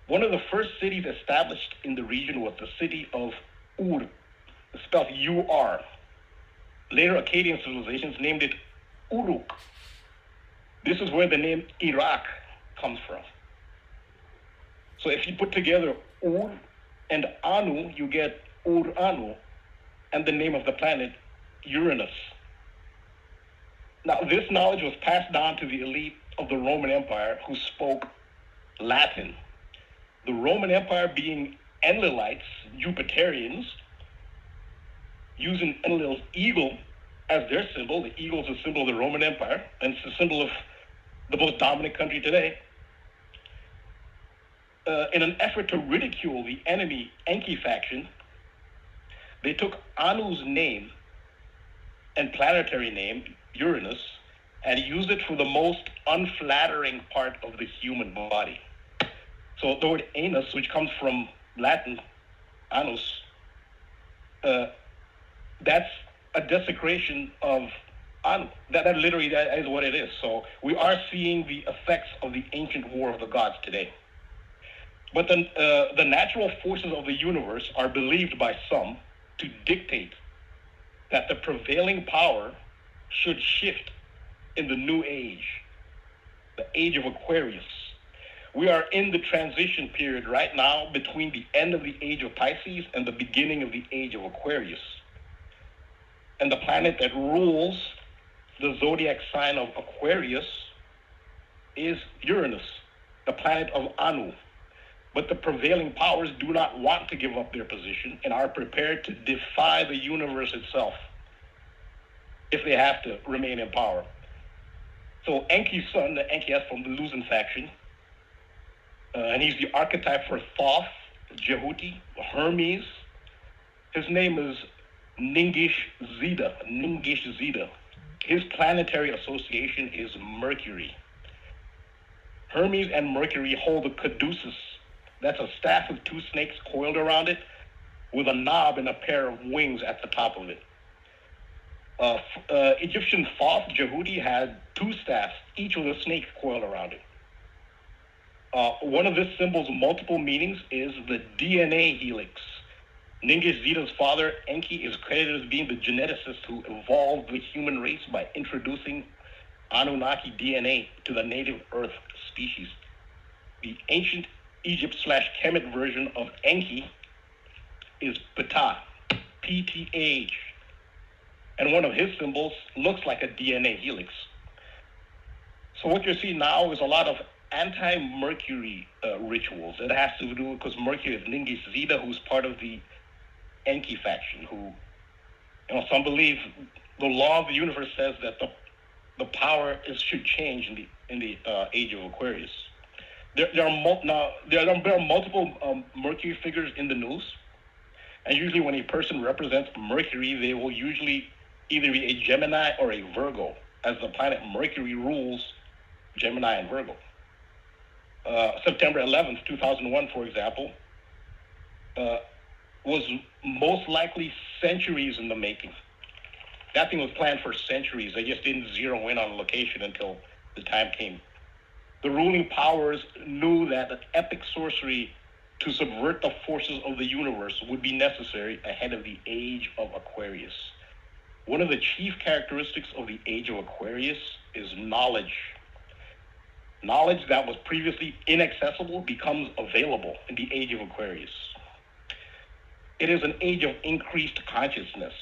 One of the first cities established in the region was the city of Ur, spelled U-R. Later Akkadian civilizations named it Uruk. This is where the name Iraq comes from. So if you put together Ur and Anu, you get Ur-Anu, and the name of the planet, Uranus. Now, this knowledge was passed down to the elite of the Roman Empire who spoke Latin. The Roman Empire being Enlilites, Jupiterians, using Enlil's eagle as their symbol. The eagle is a symbol of the Roman Empire, and it's a symbol of the most dominant country today. In an effort to ridicule the enemy Enki faction, they took Anu's name and planetary name, Uranus, and used it for the most unflattering part of the human body. So the word anus, which comes from Latin, anus, that's a desecration of Anu. That literally that is what it is. So we are seeing the effects of the ancient war of the gods today. But the natural forces of the universe are believed by some to dictate that the prevailing power should shift in the new age, the age of Aquarius. We are in the transition period right now between the end of the age of Pisces and the beginning of the age of Aquarius. And the planet that rules the zodiac sign of Aquarius is Uranus, the planet of Anu. But the prevailing powers do not want to give up their position and are prepared to defy the universe itself if they have to remain in power. So Enki's son, the Enki from the Luzon faction, and he's the archetype for Thoth, Jehuti, Hermes. His name is Ningish Zida. His planetary association is Mercury. Hermes and Mercury hold a caduceus. That's a staff with two snakes coiled around it with a knob and a pair of wings at the top of it. Egyptian Thoth, Jehuti, had two staffs, each with a snake coiled around it. One of this symbol's multiple meanings is the DNA helix. Ningish Zida's father, Enki, is credited as being the geneticist who evolved the human race by introducing Anunnaki DNA to the native Earth species. the ancient Egypt/Kemet version of Enki is Ptah, Pth. And one of his symbols looks like a DNA helix. So what you're seeing now is a lot of anti-Mercury rituals. It has to do because Mercury is Ningis Zeta, who's part of the Enki faction, who, some believe the law of the universe says that the power should change in the age of Aquarius. There are multiple Mercury figures in the news, and usually when a person represents Mercury, they will usually either be a Gemini or a Virgo, as the planet Mercury rules Gemini and Virgo. September 11th, 2001, for example, was most likely centuries in the making. That thing was planned for centuries. They just didn't zero in on a location until the time came. The ruling powers knew that an epic sorcery to subvert the forces of the universe would be necessary ahead of the age of Aquarius. One of the chief characteristics of the age of Aquarius is knowledge. Knowledge that was previously inaccessible becomes available in the age of Aquarius. It is an age of increased consciousness.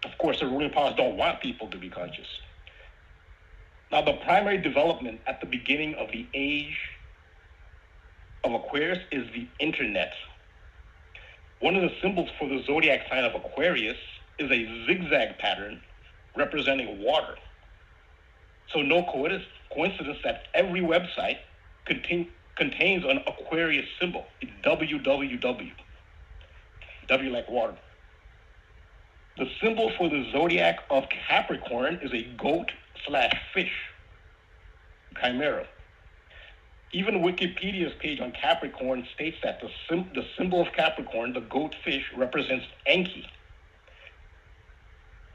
Of course, the ruling powers don't want people to be conscious. Now, the primary development at the beginning of the age of Aquarius is the internet. One of the symbols for the zodiac sign of Aquarius is a zigzag pattern representing water. So no coincidence that every website contains an Aquarius symbol, www. W like water. The symbol for the zodiac of Capricorn is a goat/fish, chimera. Even Wikipedia's page on Capricorn states that the symbol of Capricorn, the goatfish, represents Enki.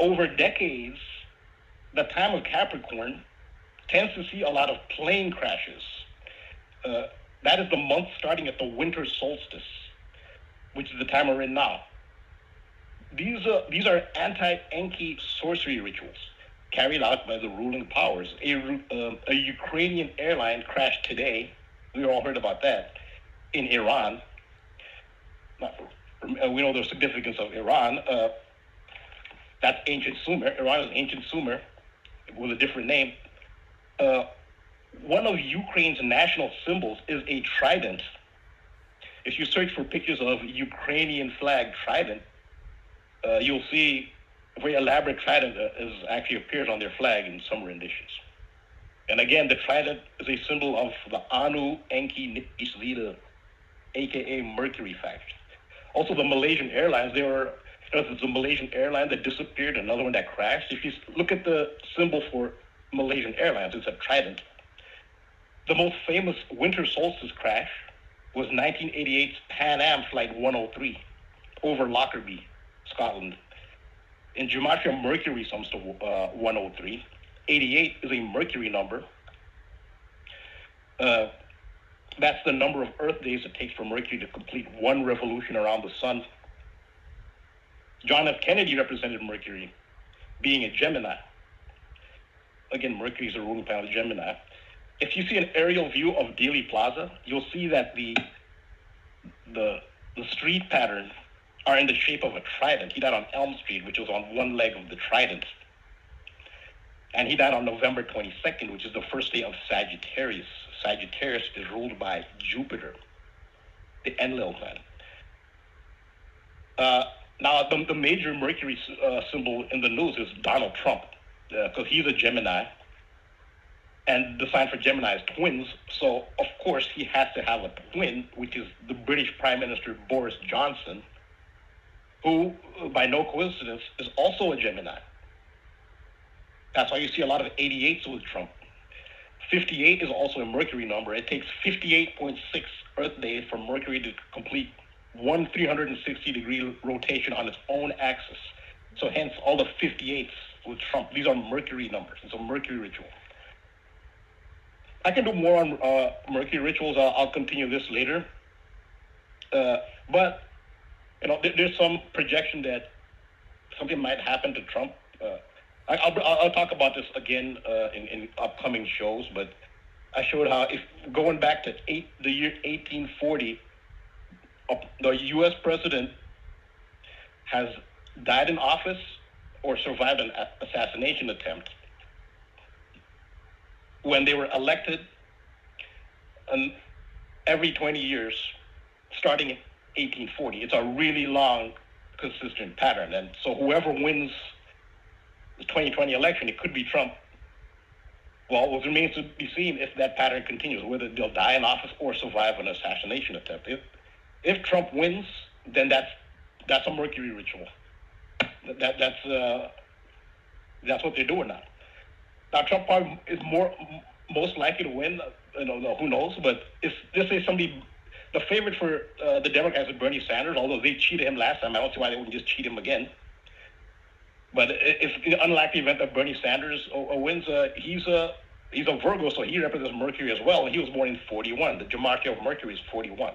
Over decades, the time of Capricorn tends to see a lot of plane crashes. That is the month starting at the winter solstice, which is the time we're in now. These are anti-Enki sorcery rituals carried out by the ruling powers. A Ukrainian airline crashed today. We all heard about that in Iran. We know the significance of Iran. That's ancient Sumer. Iran is ancient Sumer with a different name. One of Ukraine's national symbols is a trident. If you search for pictures of Ukrainian flag trident, you'll see a very elaborate trident actually appears on their flag in some renditions. And again, the trident is a symbol of the Anu Enki Ningis Zeta, aka Mercury faction. Also, the Malaysian Airlines, there's a Malaysian airline that disappeared, another one that crashed. If you look at the symbol for Malaysian Airlines, it's a trident. The most famous winter solstice crash was 1988's Pan Am Flight 103 over Lockerbie, Scotland. In Gematria, Mercury sums to 103. 88 is a Mercury number. That's the number of Earth days it takes for Mercury to complete one revolution around the sun. John F. Kennedy represented Mercury, being a Gemini. Again, Mercury is a ruling planet of Gemini. If you see an aerial view of Dealey Plaza, you'll see that the street patterns are in the shape of a trident. He died on Elm Street, which was on one leg of the trident. And he died on November 22nd, which is the first day of Sagittarius. Sagittarius is ruled by Jupiter, the Enlil planet. Now, the major Mercury symbol in the news is Donald Trump, because he's a Gemini. And the sign for Gemini is twins. So, of course, he has to have a twin, which is the British Prime Minister Boris Johnson, who, by no coincidence, is also a Gemini. That's why you see a lot of 88s with Trump. 58 is also a Mercury number. It takes 58.6 Earth days for Mercury to complete one 360-degree rotation on its own axis. So hence all the 58s with Trump. These are Mercury numbers. It's a Mercury ritual. I can do more on Mercury rituals. I'll continue this later. But there's some projection that something might happen to Trump. I'll talk about this again in upcoming shows, but I showed how if going back to the year 1840, the U.S. president has died in office or survived an assassination attempt when they were elected every 20 years, starting in 1840. It's a really long, consistent pattern. And so whoever wins the 2020 election, it could be Trump. Well, it remains to be seen if that pattern continues, whether they'll die in office or survive an assassination attempt. If Trump wins, then that's a Mercury ritual. That's what they're doing now. Now Trump probably is most likely to win. Who knows? But if this is somebody, the favorite for the Democrats is Bernie Sanders. Although they cheated him last time, I don't see why they wouldn't just cheat him again. But if in the unlikely event that Bernie Sanders wins, he's a Virgo, so he represents Mercury as well. And he was born in 41. The gematria of Mercury is 41.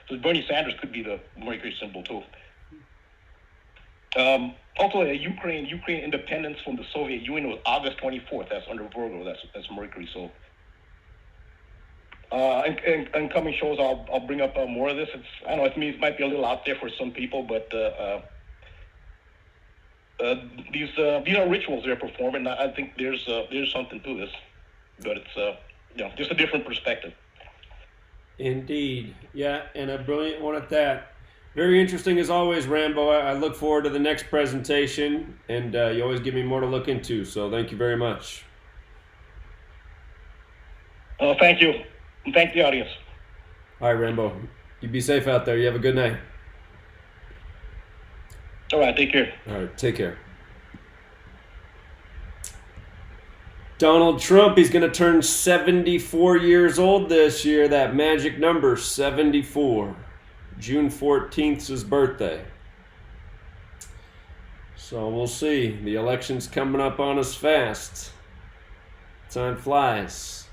So Bernie Sanders could be the Mercury symbol too. Also, Ukraine independence from the Soviet Union was August 24th. That's under Virgo. That's Mercury. So, in coming shows, I'll bring up more of this. I know it might be a little out there for some people, but these are rituals they're performing. I think there's something to this, but it's just a different perspective. Indeed, yeah, and a brilliant one at that. Very interesting as always, Rambo. I look forward to the next presentation, and you always give me more to look into, so thank you very much. Oh, thank you. And thank the audience. All right, Rambo. You be safe out there. You have a good night. All right, take care. All right, take care. Donald Trump, he's going to turn 74 years old this year. That magic number, 74. June 14th is his birthday. So we'll see. The election's coming up on us fast. Time flies.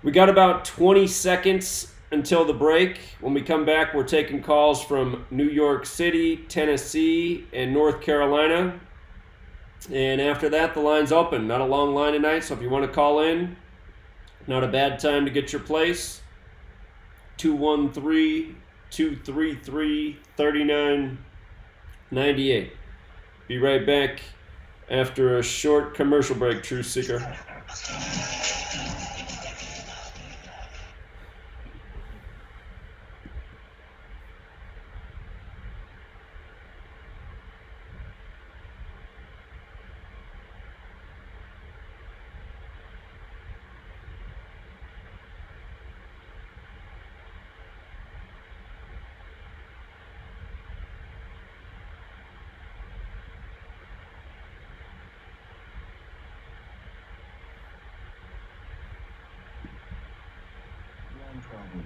We got about 20 seconds until the break. When we come back, we're taking calls from New York City, Tennessee, and North Carolina. And after that, the line's open. Not a long line tonight, so if you want to call in, not a bad time to get your place. 213-233-3998. Be right back after a short commercial break, Truth Seeker.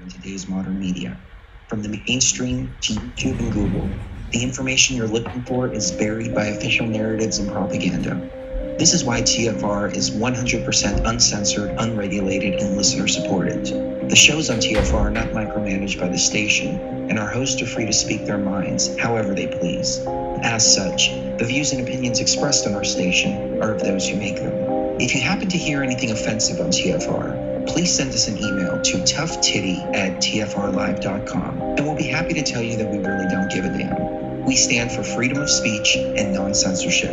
In today's modern media, from the mainstream to YouTube and Google, the information you're looking for is buried by official narratives and propaganda. This is why TFR is 100% uncensored, unregulated, and listener-supported. The shows on TFR are not micromanaged by the station, and our hosts are free to speak their minds however they please. As such, the views and opinions expressed on our station are of those who make them. If you happen to hear anything offensive on TFR, please send us an email to toughtitty@tfrlive.com, and we'll be happy to tell you that we really don't give a damn. We stand for freedom of speech and non-censorship.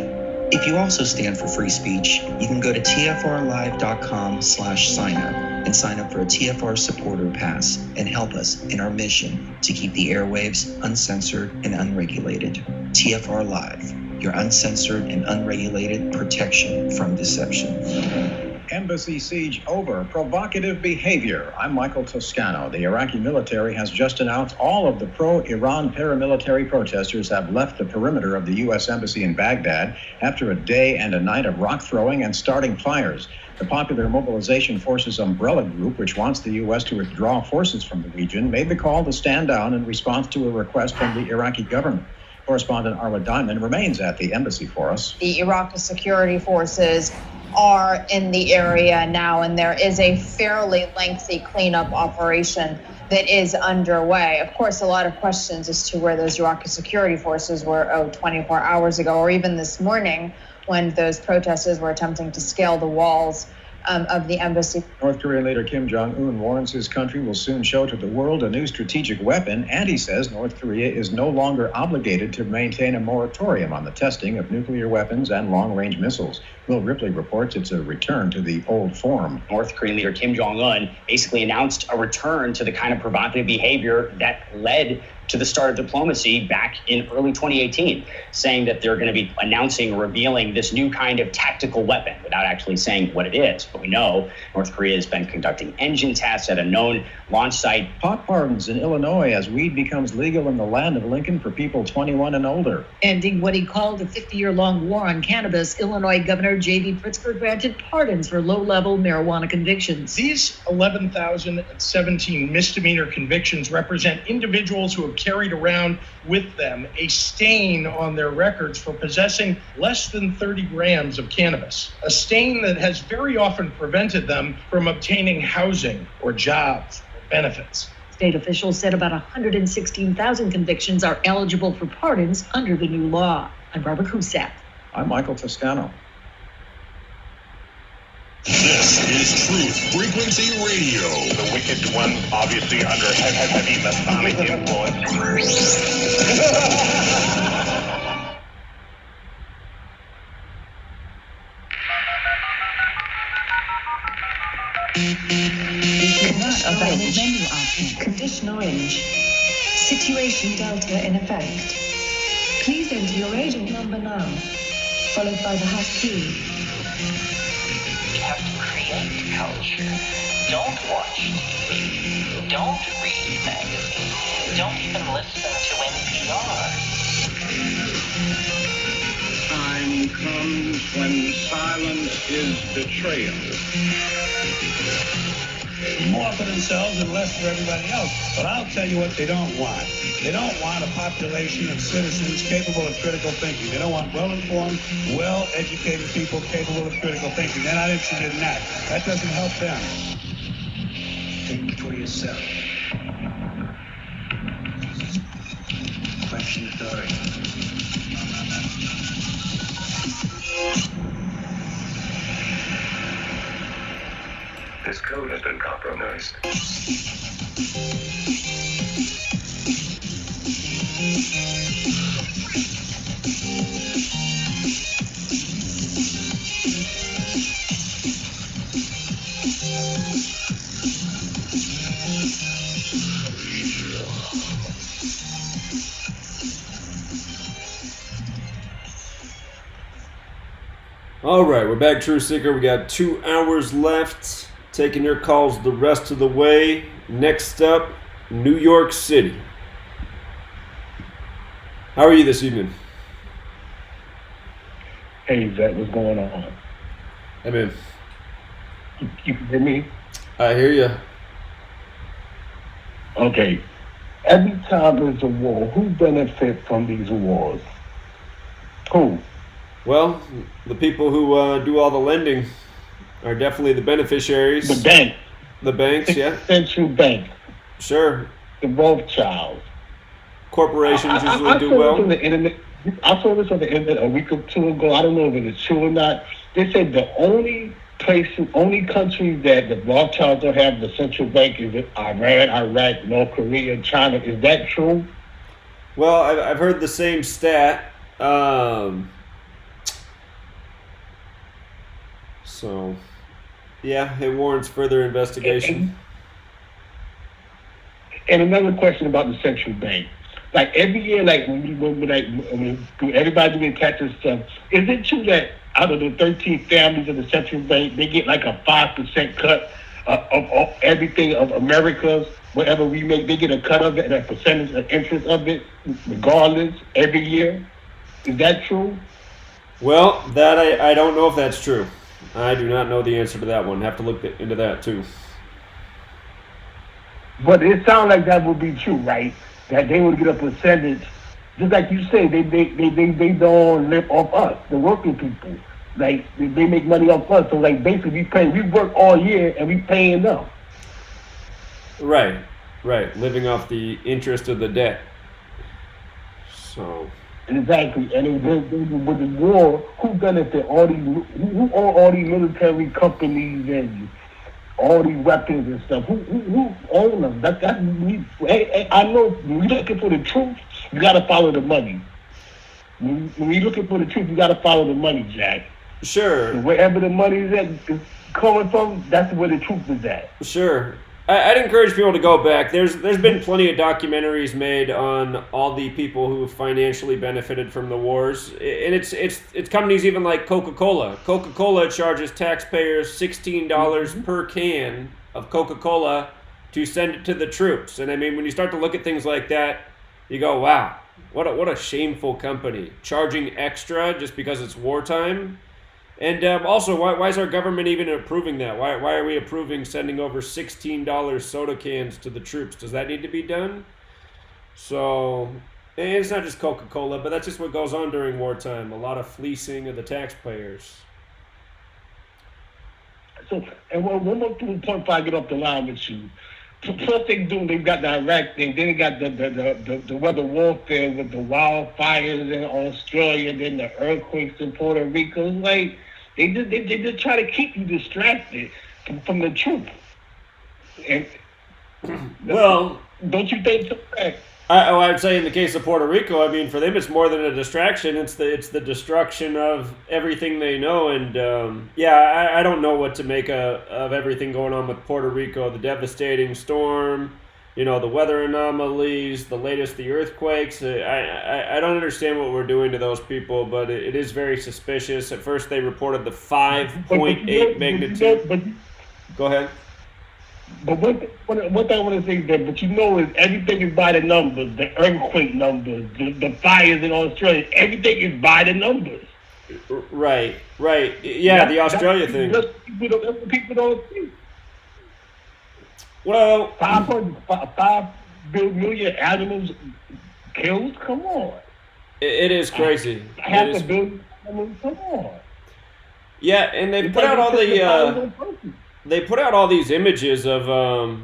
If you also stand for free speech, you can go to tfrlive.com/sign-up and sign up for a TFR supporter pass and help us in our mission to keep the airwaves uncensored and unregulated. TFR Live, your uncensored and unregulated protection from deception. Embassy siege over. Provocative behavior. I'm Michael Toscano. The Iraqi military has just announced all of the pro-Iran paramilitary protesters have left the perimeter of the U.S. Embassy in Baghdad after a day and a night of rock throwing and starting fires. The Popular Mobilization Forces umbrella group, which wants the U.S. to withdraw forces from the region, made the call to stand down in response to a request from the Iraqi government. Correspondent Arla Diamond remains at the embassy for us. The Iraqi security forces are in the area now, and there is a fairly lengthy cleanup operation that is underway. Of course, a lot of questions as to where those Iraqi security forces were 24 hours ago, or even this morning when those protesters were attempting to scale the walls of the embassy. North Korean leader Kim Jong-un warns his country will soon show to the world a new strategic weapon, and he says North Korea is no longer obligated to maintain a moratorium on the testing of nuclear weapons and long-range missiles. Will Ripley reports it's a return to the old form. North Korean leader Kim Jong-un basically announced a return to the kind of provocative behavior that led to the start of diplomacy back in early 2018, saying that they're going to be announcing, revealing this new kind of tactical weapon without actually saying what it is. But we know North Korea has been conducting engine tests at a known launch site. Pot pardons in Illinois as weed becomes legal in the land of Lincoln for people 21 and older. Ending what he called a 50-year-long war on cannabis, Illinois Governor J.B. Pritzker granted pardons for low-level marijuana convictions. These 11,017 misdemeanor convictions represent individuals who have carried around with them a stain on their records for possessing less than 30 grams of cannabis, a stain that has very often prevented them from obtaining housing or jobs or benefits. State officials said about 116,000 convictions are eligible for pardons under the new law. I'm Barbara Cusack. I'm Michael Toscano. This is Truth Frequency Radio. The wicked one, obviously under heavy Masonic influence. This is not a valid menu option. Condition orange. Situation Delta in effect. Please enter your agent number now, followed by the hash key. You have to create culture. Don't watch TV. Don't read magazines. Don't even listen to NPR. Time comes when silence is betrayal. More for themselves and less for everybody else. But I'll tell you what they don't want. They don't want a population of citizens capable of critical thinking. They don't want well-informed, well-educated people capable of critical thinking. They're not interested in that. That doesn't help them. Think for yourself. Question authority. This code has been compromised. All right, we're back, Truth Seeker. We got 2 hours left. Taking your calls the rest of the way. Next up, New York City. How are you this evening? Hey, Zach, what's going on? Hey, man. You can hear me? I hear you. Okay. Every time there's a war, who benefits from these wars? Who? Well, the people who do all the lending are definitely the beneficiaries. The bank. The banks, yeah. Central Bank. Sure. The Rothschilds. Corporations usually do saw well. This on the internet. I saw this on the internet a week or two ago. I don't know if it's true or not. They said the only country that the Rothschilds don't have the central bank is Iran, Iraq, North Korea, China. Is that true? Well, I've heard the same stat. So, yeah, it warrants further investigation. And another question about the central bank. Like every year, when everybody doing taxes stuff, is it true that out of the 13 families of the central bank, they get like a 5% cut of everything of America's, whatever we make, they get a cut of it and a percentage of interest of it, regardless, every year? Is that true? Well, that I don't know if that's true. I do not know the answer to that one. Have to look into that too. But it sounds like that would be true, right? That they would get a percentage, just like you say, they don't live off us, the working people. Like they make money off us. So like basically we work all year and we paying them. Right. Living off the interest of the debt. So Exactly. And with the war, who benefit all these? Who own all these military companies and all these weapons and stuff? Who own them? That's me. Hey, I know when you're looking for the truth, you got to follow the money. When you're looking for the truth, you got to follow the money, Jack. Sure. So wherever the money is coming from, that's where the truth is at. Sure. I'd encourage people to go back. There's been plenty of documentaries made on all the people who financially benefited from the wars, and it's companies even like Coca-Cola. Coca-Cola charges taxpayers $16 per can of Coca-Cola to send it to the troops. And I mean, when you start to look at things like that, you go, wow, what a shameful company charging extra just because it's wartime. And also, why is our government even approving that? Why are we approving sending over $16 soda cans to the troops? Does that need to be done? So, and it's not just Coca-Cola, but that's just what goes on during wartime. A lot of fleecing of the taxpayers. So, and one more point before I get off the line with you. First they've got the Iraq thing, then they got the weather warfare with the wildfires in Australia, then the earthquakes in Puerto Rico. It's like they just try to keep you distracted from the truth. And well, don't you think so? I'd say in the case of Puerto Rico, I mean, for them it's more than a distraction. It's the destruction of everything they know. And I don't know what to make of everything going on with Puerto Rico. The devastating storm, the weather anomalies, the earthquakes. I don't understand what we're doing to those people, but it is very suspicious. At first they reported the 5.8 magnitude. Go ahead. But what I want to say is that, is everything is by the numbers. The earthquake numbers, the fires in Australia, everything is by the numbers. Right. Yeah, the Australia thing. That's what people don't see. Well, 5 million animals killed? Come on. It is crazy. Half a billion animals? Come on. Yeah, and they put out all they put out all these images of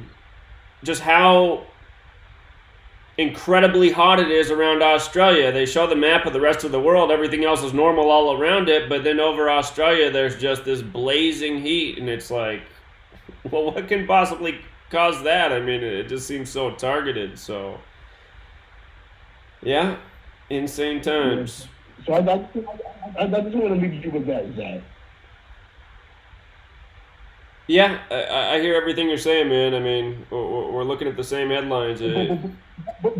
just how incredibly hot it is around Australia. They show the map of the rest of the world. Everything else is normal all around it. But then over Australia, there's just this blazing heat. And it's like, well, what can possibly cause that? I mean, it just seems so targeted. So, yeah, insane times. So I just want to leave you with that, Zach. Yeah, I hear everything you're saying, man. I mean, we're looking at the same headlines. But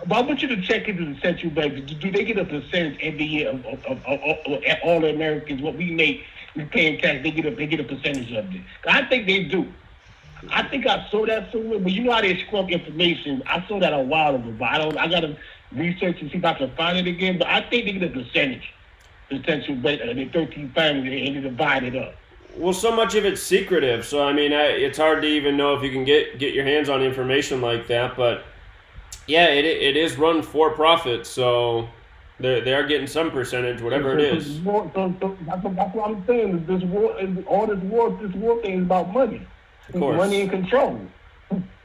I want you to check into the central bank. Do they get a percentage every year of all the Americans? What we make, we pay in tax. They get a percentage of it. I think they do. I think I saw that somewhere. But you know how they scrub information. I saw that a while ago. But I got to research and see if I can find it again. But I think they get a percentage. The central bank, the 13 families, and they divide it up. Well, so much of it's secretive, so I mean, it's hard to even know if you can get your hands on information like that. But yeah, it is run for profit, so they are getting some percentage, whatever it is. So that's what I'm saying. This war thing is about money. Of course, money and control.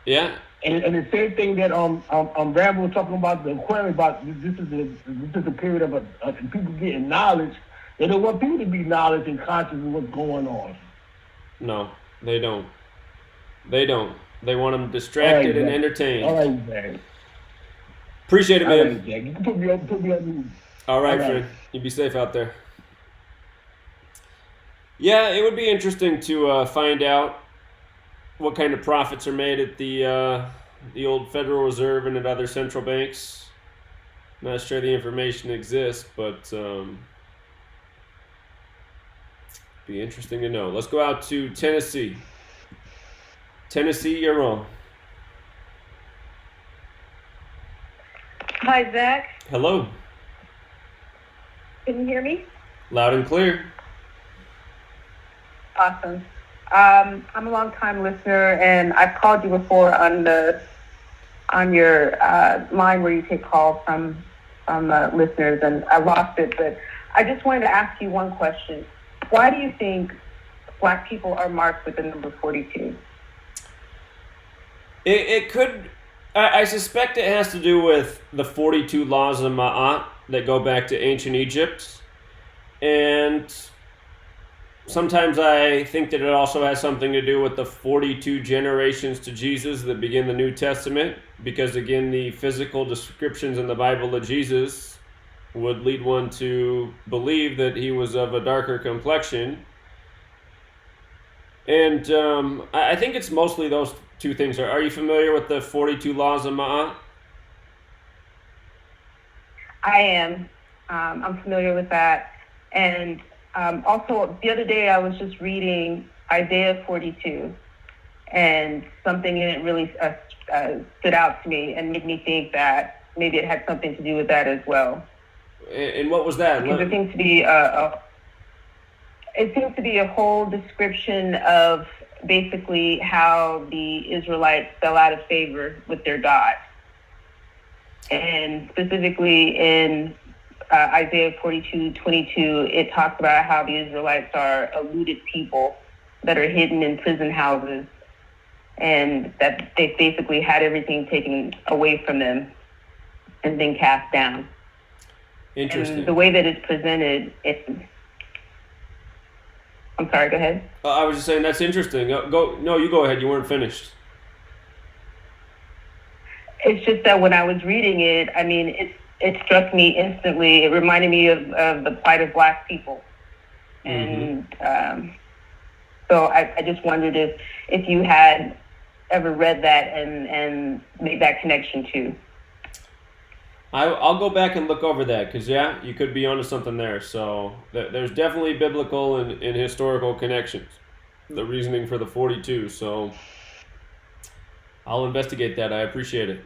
Yeah. And the same thing that Rambo was talking about, the aquarium, about this is a period of people getting knowledge. They don't want people to be knowledge and conscious of what's going on. No, they don't. They want them distracted and entertained. All right, man. Appreciate it, man. All right, Jack. You can put me on. All right, friend. You be safe out there. Yeah, it would be interesting to find out what kind of profits are made at the old Federal Reserve and at other central banks. Not sure the information exists, but be interesting to know. Let's go out to Tennessee. Tennessee, you're on. Hi, Zach. Hello. Can you hear me? Loud and clear. Awesome. I'm a long-time listener, and I've called you before on your line where you take calls from listeners, and I lost it. But I just wanted to ask you one question. Why do you think Black people are marked with the number 42? It could. I suspect it has to do with the 42 laws of Ma'at that go back to ancient Egypt. And sometimes I think that it also has something to do with the 42 generations to Jesus that begin the New Testament, because again, the physical descriptions in the Bible of Jesus would lead one to believe that he was of a darker complexion. And I think it's mostly those two things. Are you familiar with the 42 laws of Ma'at? I am. I'm familiar with that. And also, the other day I was just reading Isaiah 42, and something in it really stood out to me and made me think that maybe it had something to do with that as well. And what was that? Because it seems to be a whole description of basically how the Israelites fell out of favor with their God. And specifically in Isaiah 42:22, it talks about how the Israelites are a looted people that are hidden in prison houses, and that they basically had everything taken away from them and then cast down. Interesting. And the way that it's presented, I'm sorry, go ahead. I was just saying that's interesting. No, you go ahead. You weren't finished. It's just that when I was reading it, I mean, it struck me instantly. It reminded me of the plight of Black people. And so I just wondered if you had ever read that and made that connection too. I'll go back and look over that, because yeah, you could be onto something there. So there's definitely biblical and historical connections, the reasoning for the 42. So I'll investigate that. I appreciate it.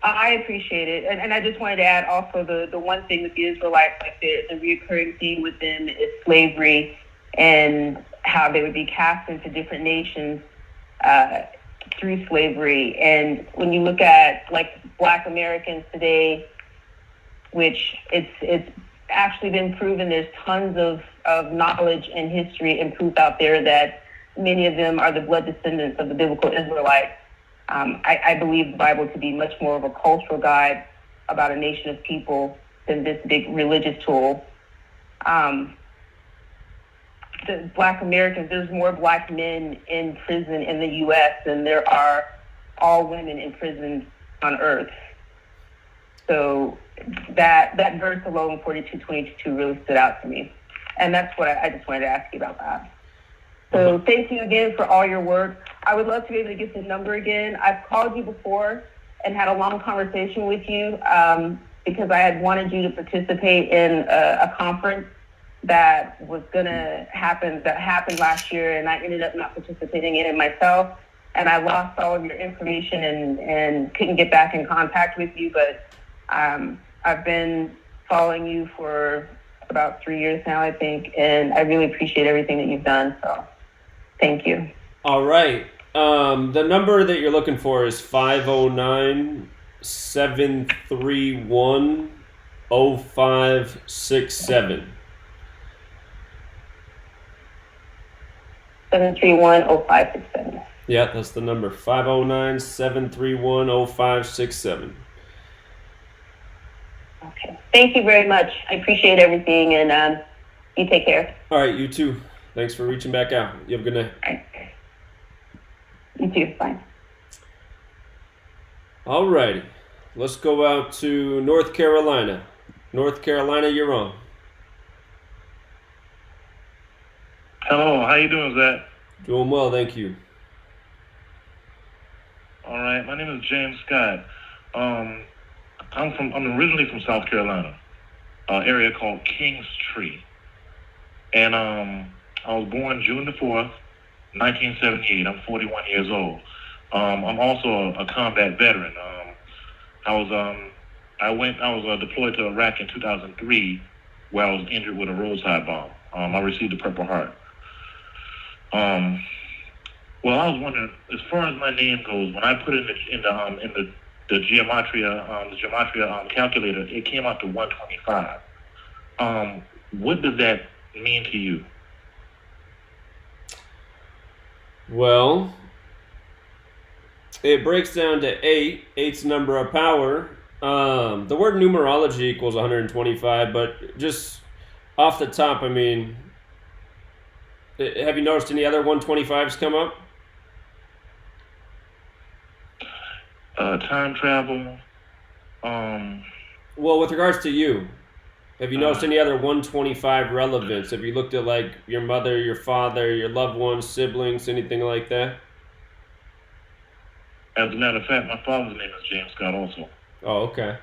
I appreciate it. And I just wanted to add also the one thing with the Israelites, like the recurring theme with them is slavery, and how they would be cast into different nations through slavery. And when you look at like Black Americans today, which it's actually been proven, there's tons of knowledge and history and proof out there that many of them are the blood descendants of the biblical Israelites. I believe the Bible to be much more of a cultural guide about a nation of people than this big religious tool. The Black Americans, there's more Black men in prison in the U.S. than there are all women in prison on earth. So that verse alone, 42:22, really stood out to me. And that's what I just wanted to ask you about that. So thank you again for all your work. I would love to be able to get the number again. I've called you before and had a long conversation with you because I had wanted you to participate in a conference that was going to happen, that happened last year, and I ended up not participating in it myself. And I lost all of your information and couldn't get back in contact with you. But I've been following you for about 3 years now, I think, and I really appreciate everything that you've done. So thank you. All right. The number that you're looking for is 509-731-0567. 731-0567. Yeah, that's the number. 509-731-0567. Okay. Thank you very much. I appreciate everything, and you take care. All right, you too. Thanks for reaching back out. You have a good night. All right. You too. Bye. All righty. Let's go out to North Carolina. North Carolina, you're on. Hello, how you doing, Zach? Doing well, thank you. All right, my name is James Scott. I'm originally from South Carolina, an area called Kingstree, and I was born June the 4th, 1978. I'm 41 years old. I'm also a combat veteran. I was deployed to Iraq in 2003, where I was injured with a roadside bomb. I received a Purple Heart. Well, I was wondering, as far as my name goes, when I put it in the gematria calculator, it came out to 125. What does that mean to you? Well, it breaks down to 8. 8's number of power, The word numerology equals 125, but just off the top, I mean, have you noticed any other 125s come up? Time travel. Well, with regards to you, have you noticed any other 125 relevance? Have you looked at like your mother, your father, your loved ones, siblings, anything like that? As a matter of fact, my father's name is James Scott also. Oh, okay.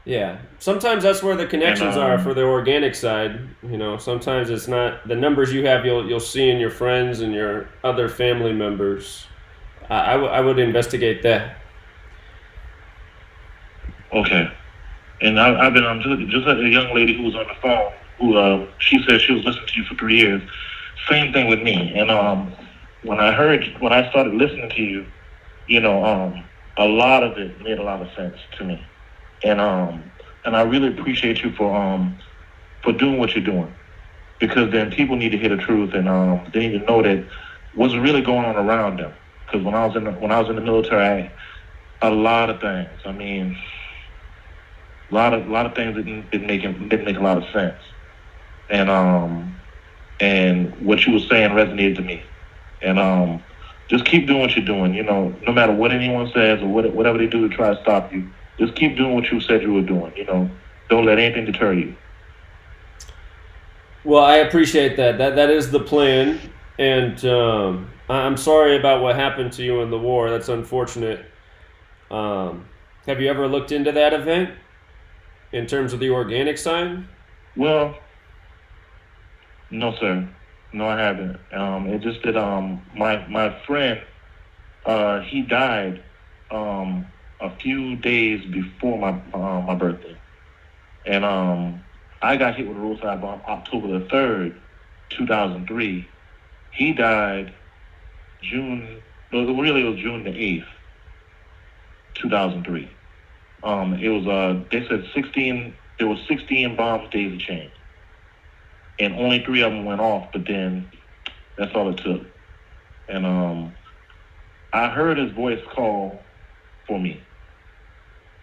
Yeah. Sometimes that's where the connections are for the organic side. You know, sometimes it's not the numbers you have. You'll see in your friends and your other family members. I would investigate that. Okay. And I've been just like a young lady who was on the phone who she said she was listening to you for 3 years. Same thing with me. And when I started listening to you, you know, a lot of it made a lot of sense to me. And I really appreciate you for doing what you're doing, because then people need to hear the truth, and they need to know that what's really going on around them. Because when I was in the military, a lot of things. I mean, a lot of things didn't make a lot of sense. And what you were saying resonated to me. And just keep doing what you're doing. You know, no matter what anyone says or whatever they do to try to stop you, just keep doing what you said you were doing. You know, don't let anything deter you. Well, I appreciate that. That is the plan. And I'm sorry about what happened to you in the war. That's unfortunate. Have you ever looked into that event in terms of the organic side? Well, no, sir. No, I haven't. It just that my friend, he died a few days before my birthday, and I got hit with a roadside bomb October the 3rd, 2003. He died June the 8th, 2003. It was they said 16. There was 16 bombs daisy chained, and only 3 of them went off. But then that's all it took. And I heard his voice call for me.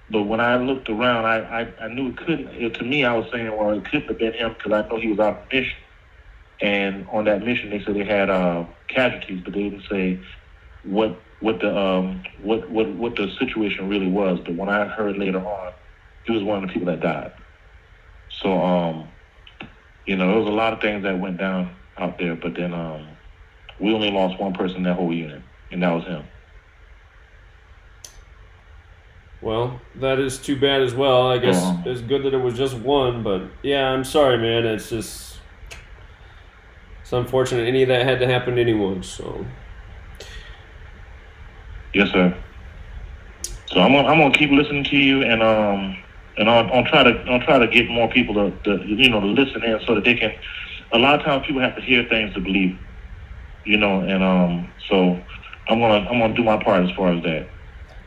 But when I looked around, I knew it couldn't. To me, I was saying, well, it couldn't have been him, because I know he was on a mission. And on that mission, they said they had casualties, but they didn't say what the situation really was. But when I heard later on, he was one of the people that died. So you know, there was a lot of things that went down out there. But then we only lost one person in that whole unit, and that was him. Well, that is too bad as well. I guess it's good that it was just one, but yeah, I'm sorry, man. It's unfortunate any of that had to happen to anyone. So. Yes, sir. So I'm gonna keep listening to you, and I'll try to get more people to listen in, so that they can. A lot of times people have to hear things to believe, you know, and so I'm gonna do my part as far as that.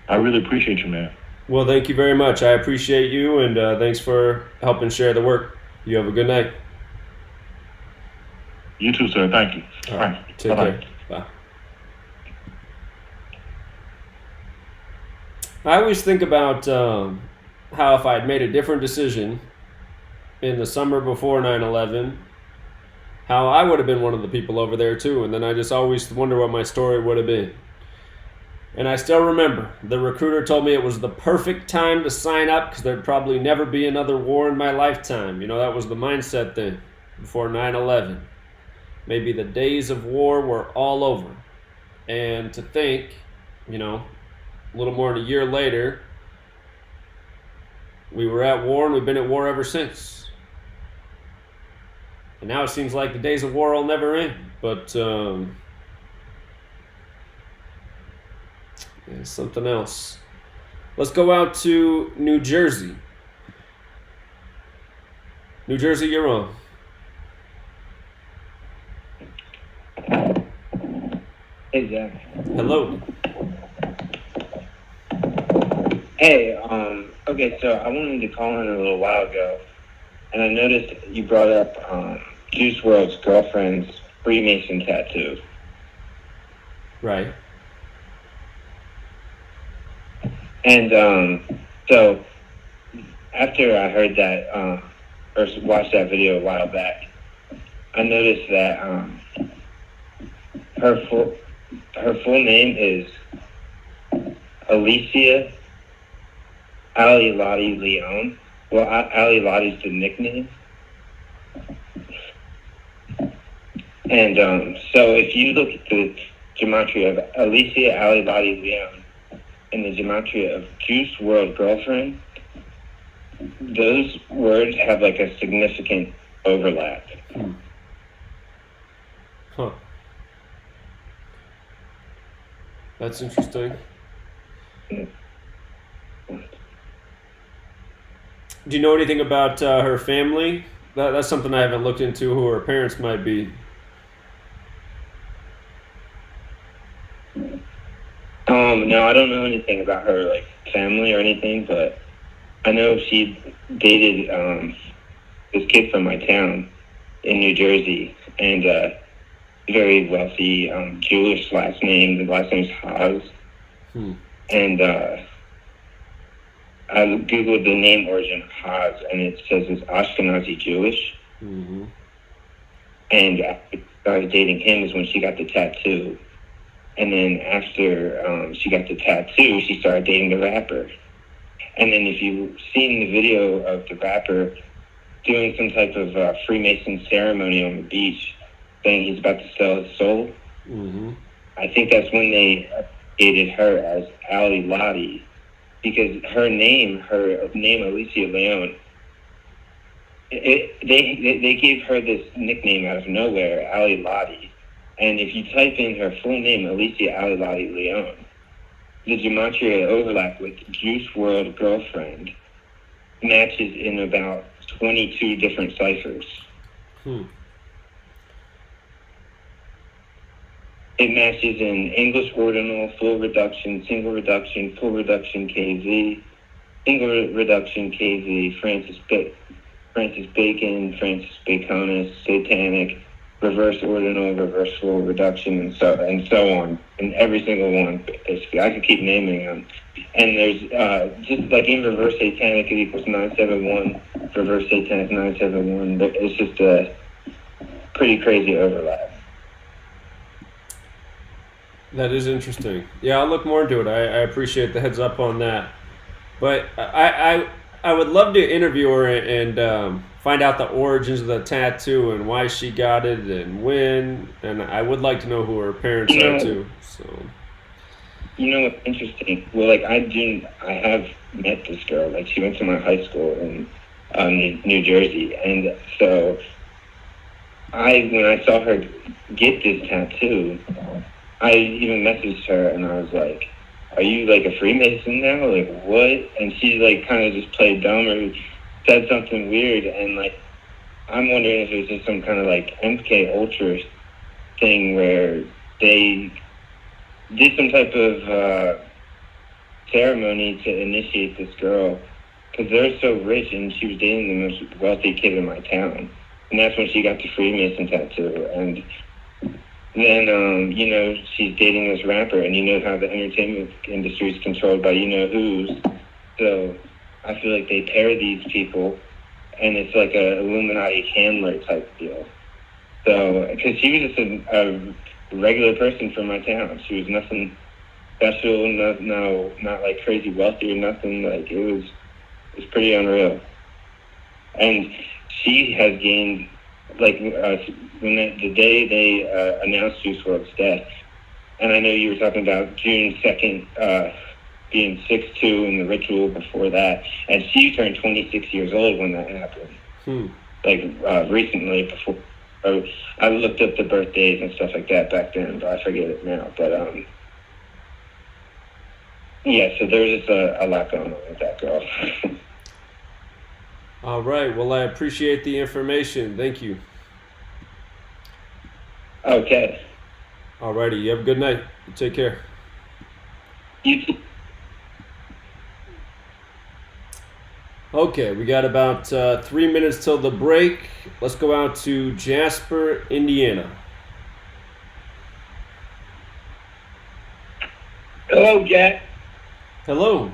I really appreciate you, man. Well, thank you very much. I appreciate you, and thanks for helping share the work. You have a good night. You too, sir. Thank you. All right. Take Bye-bye. care. Bye. I always think about how if I had made a different decision in the summer before 9/11, how I would have been one of the people over there too. And then I just always wonder what my story would have been. And I still remember the recruiter told me it was the perfect time to sign up because there'd probably never be another war in my lifetime. You know, that was the mindset then before 9/11. Maybe the days of war were all over. And to think, you know, a little more than a year later, we were at war and we've been at war ever since. And now it seems like the days of war will never end. But it's something else. Let's go out to New Jersey. New Jersey, you're on. Hey, Jack. Hello. Hey, okay, so I wanted to call in a little while ago, and I noticed you brought up Juice WRLD's girlfriend's Freemason tattoo. Right. And So after I heard that, or watched that video a while back, I noticed that her full name is Alicia Ali Lottie Leon. Well, Ali Lottie's the nickname. And so if you look at the gematria of Alicia Ali Lottie Leon and the gematria of Juice WRLD Girlfriend, those words have like a significant overlap. Huh. That's interesting. Do you know anything about her family? That's something I haven't looked into, who her parents might be. No, I don't know anything about her like family or anything, but I know she dated this kid from my town in New Jersey, and very wealthy Jewish last name. The last name's Haas. And I googled the name origin of Haas, and it says it's Ashkenazi Jewish. Mm-hmm. And after I started dating him is when she got the tattoo. And then after she got the tattoo, she started dating the rapper. And then if you've seen the video of the rapper doing some type of Freemason ceremony on the beach, saying he's about to sell his soul, I think that's when they updated her as Ali Lottie, because her name Alicia Leon, they gave her this nickname out of nowhere, Ali Lottie. And if you type in her full name, Alicia Ali Lottie Leon, the gematria overlap with Juice WRLD Girlfriend matches in about 22 different ciphers. It matches in English ordinal, full reduction, single reduction, full reduction KV, single reduction KV, Francis Bacon, Francis Baconus, Satanic, reverse ordinal, reverse full reduction, and so on, and every single one. Basically, I could keep naming them. And there's just like in reverse Satanic, it equals 971. Reverse Satanic 971. It's just a pretty crazy overlap. That is interesting. Yeah, I'll look more into it. I appreciate the heads up on that. But I would love to interview her and find out the origins of the tattoo and why she got it and when. And I would like to know who her parents are too. So. You know what's interesting? Well, like I have met this girl. Like she went to my high school in New Jersey, and so when I saw her get this tattoo, I even messaged her and I was like, "Are you like a Freemason now? Like what?" And she like kind of just played dumb or said something weird, and like I'm wondering if it was just some kind of like MK Ultra thing where they did some type of ceremony to initiate this girl, because they're so rich, and she was dating the most wealthy kid in my town, and that's when she got the Freemason tattoo. And then she's dating this rapper, and you know how the entertainment industry is controlled by who's. So I feel like they pair these people, and it's like a Illuminati handler type deal. So because she was just a regular person from my town. She was nothing special, not like crazy wealthy or nothing. Like it was pretty unreal. And she has gained, like when the day they announced Juice WRLD's death, and I know you were talking about June 2nd being 6'2", and the ritual before that, and she turned 26 years old when that happened. Like recently, before. I looked up the birthdays and stuff like that back then, but I forget it now. But yeah, so there's just a lot going on with that girl. All right. Well, I appreciate the information. Thank you. Okay. All righty. You have a good night. Take care. You too. Okay, we got about 3 minutes till the break. Let's go out to Jasper, Indiana. Hello, Jack. Hello.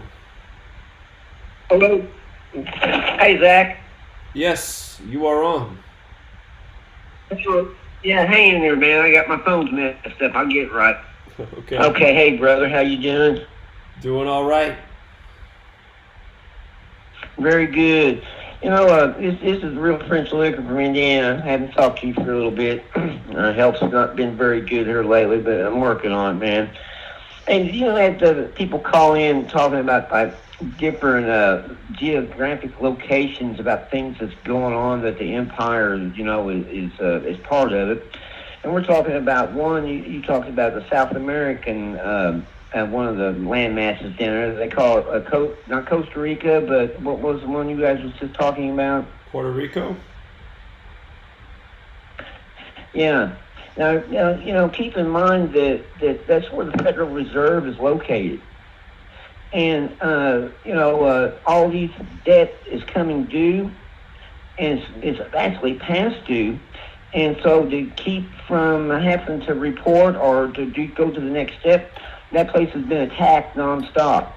Hello. Hey, Zach. Yes, you are on. Yeah, hang in there, man. I got my phone's messed up. I'll get it right. Okay. Okay, hey, brother. How you doing? Doing all right. Very good. You know, this is real French liquor from Indiana. I haven't talked to you for a little bit. Health's not been very good here lately, but I'm working on it, man. And you know that people call in talking about like different geographic locations about things that's going on that the empire, you know, is part of it. And we're talking about one. You talked about the South American. One of the land masses down there. They call it not Costa Rica, but what was the one you guys was just talking about? Puerto Rico. Yeah. Now, you know, keep in mind that that's where the Federal Reserve is located, and you know, all these debt is coming due, and it's actually past due. And so to keep from having to report or to go to the next step, that place has been attacked nonstop.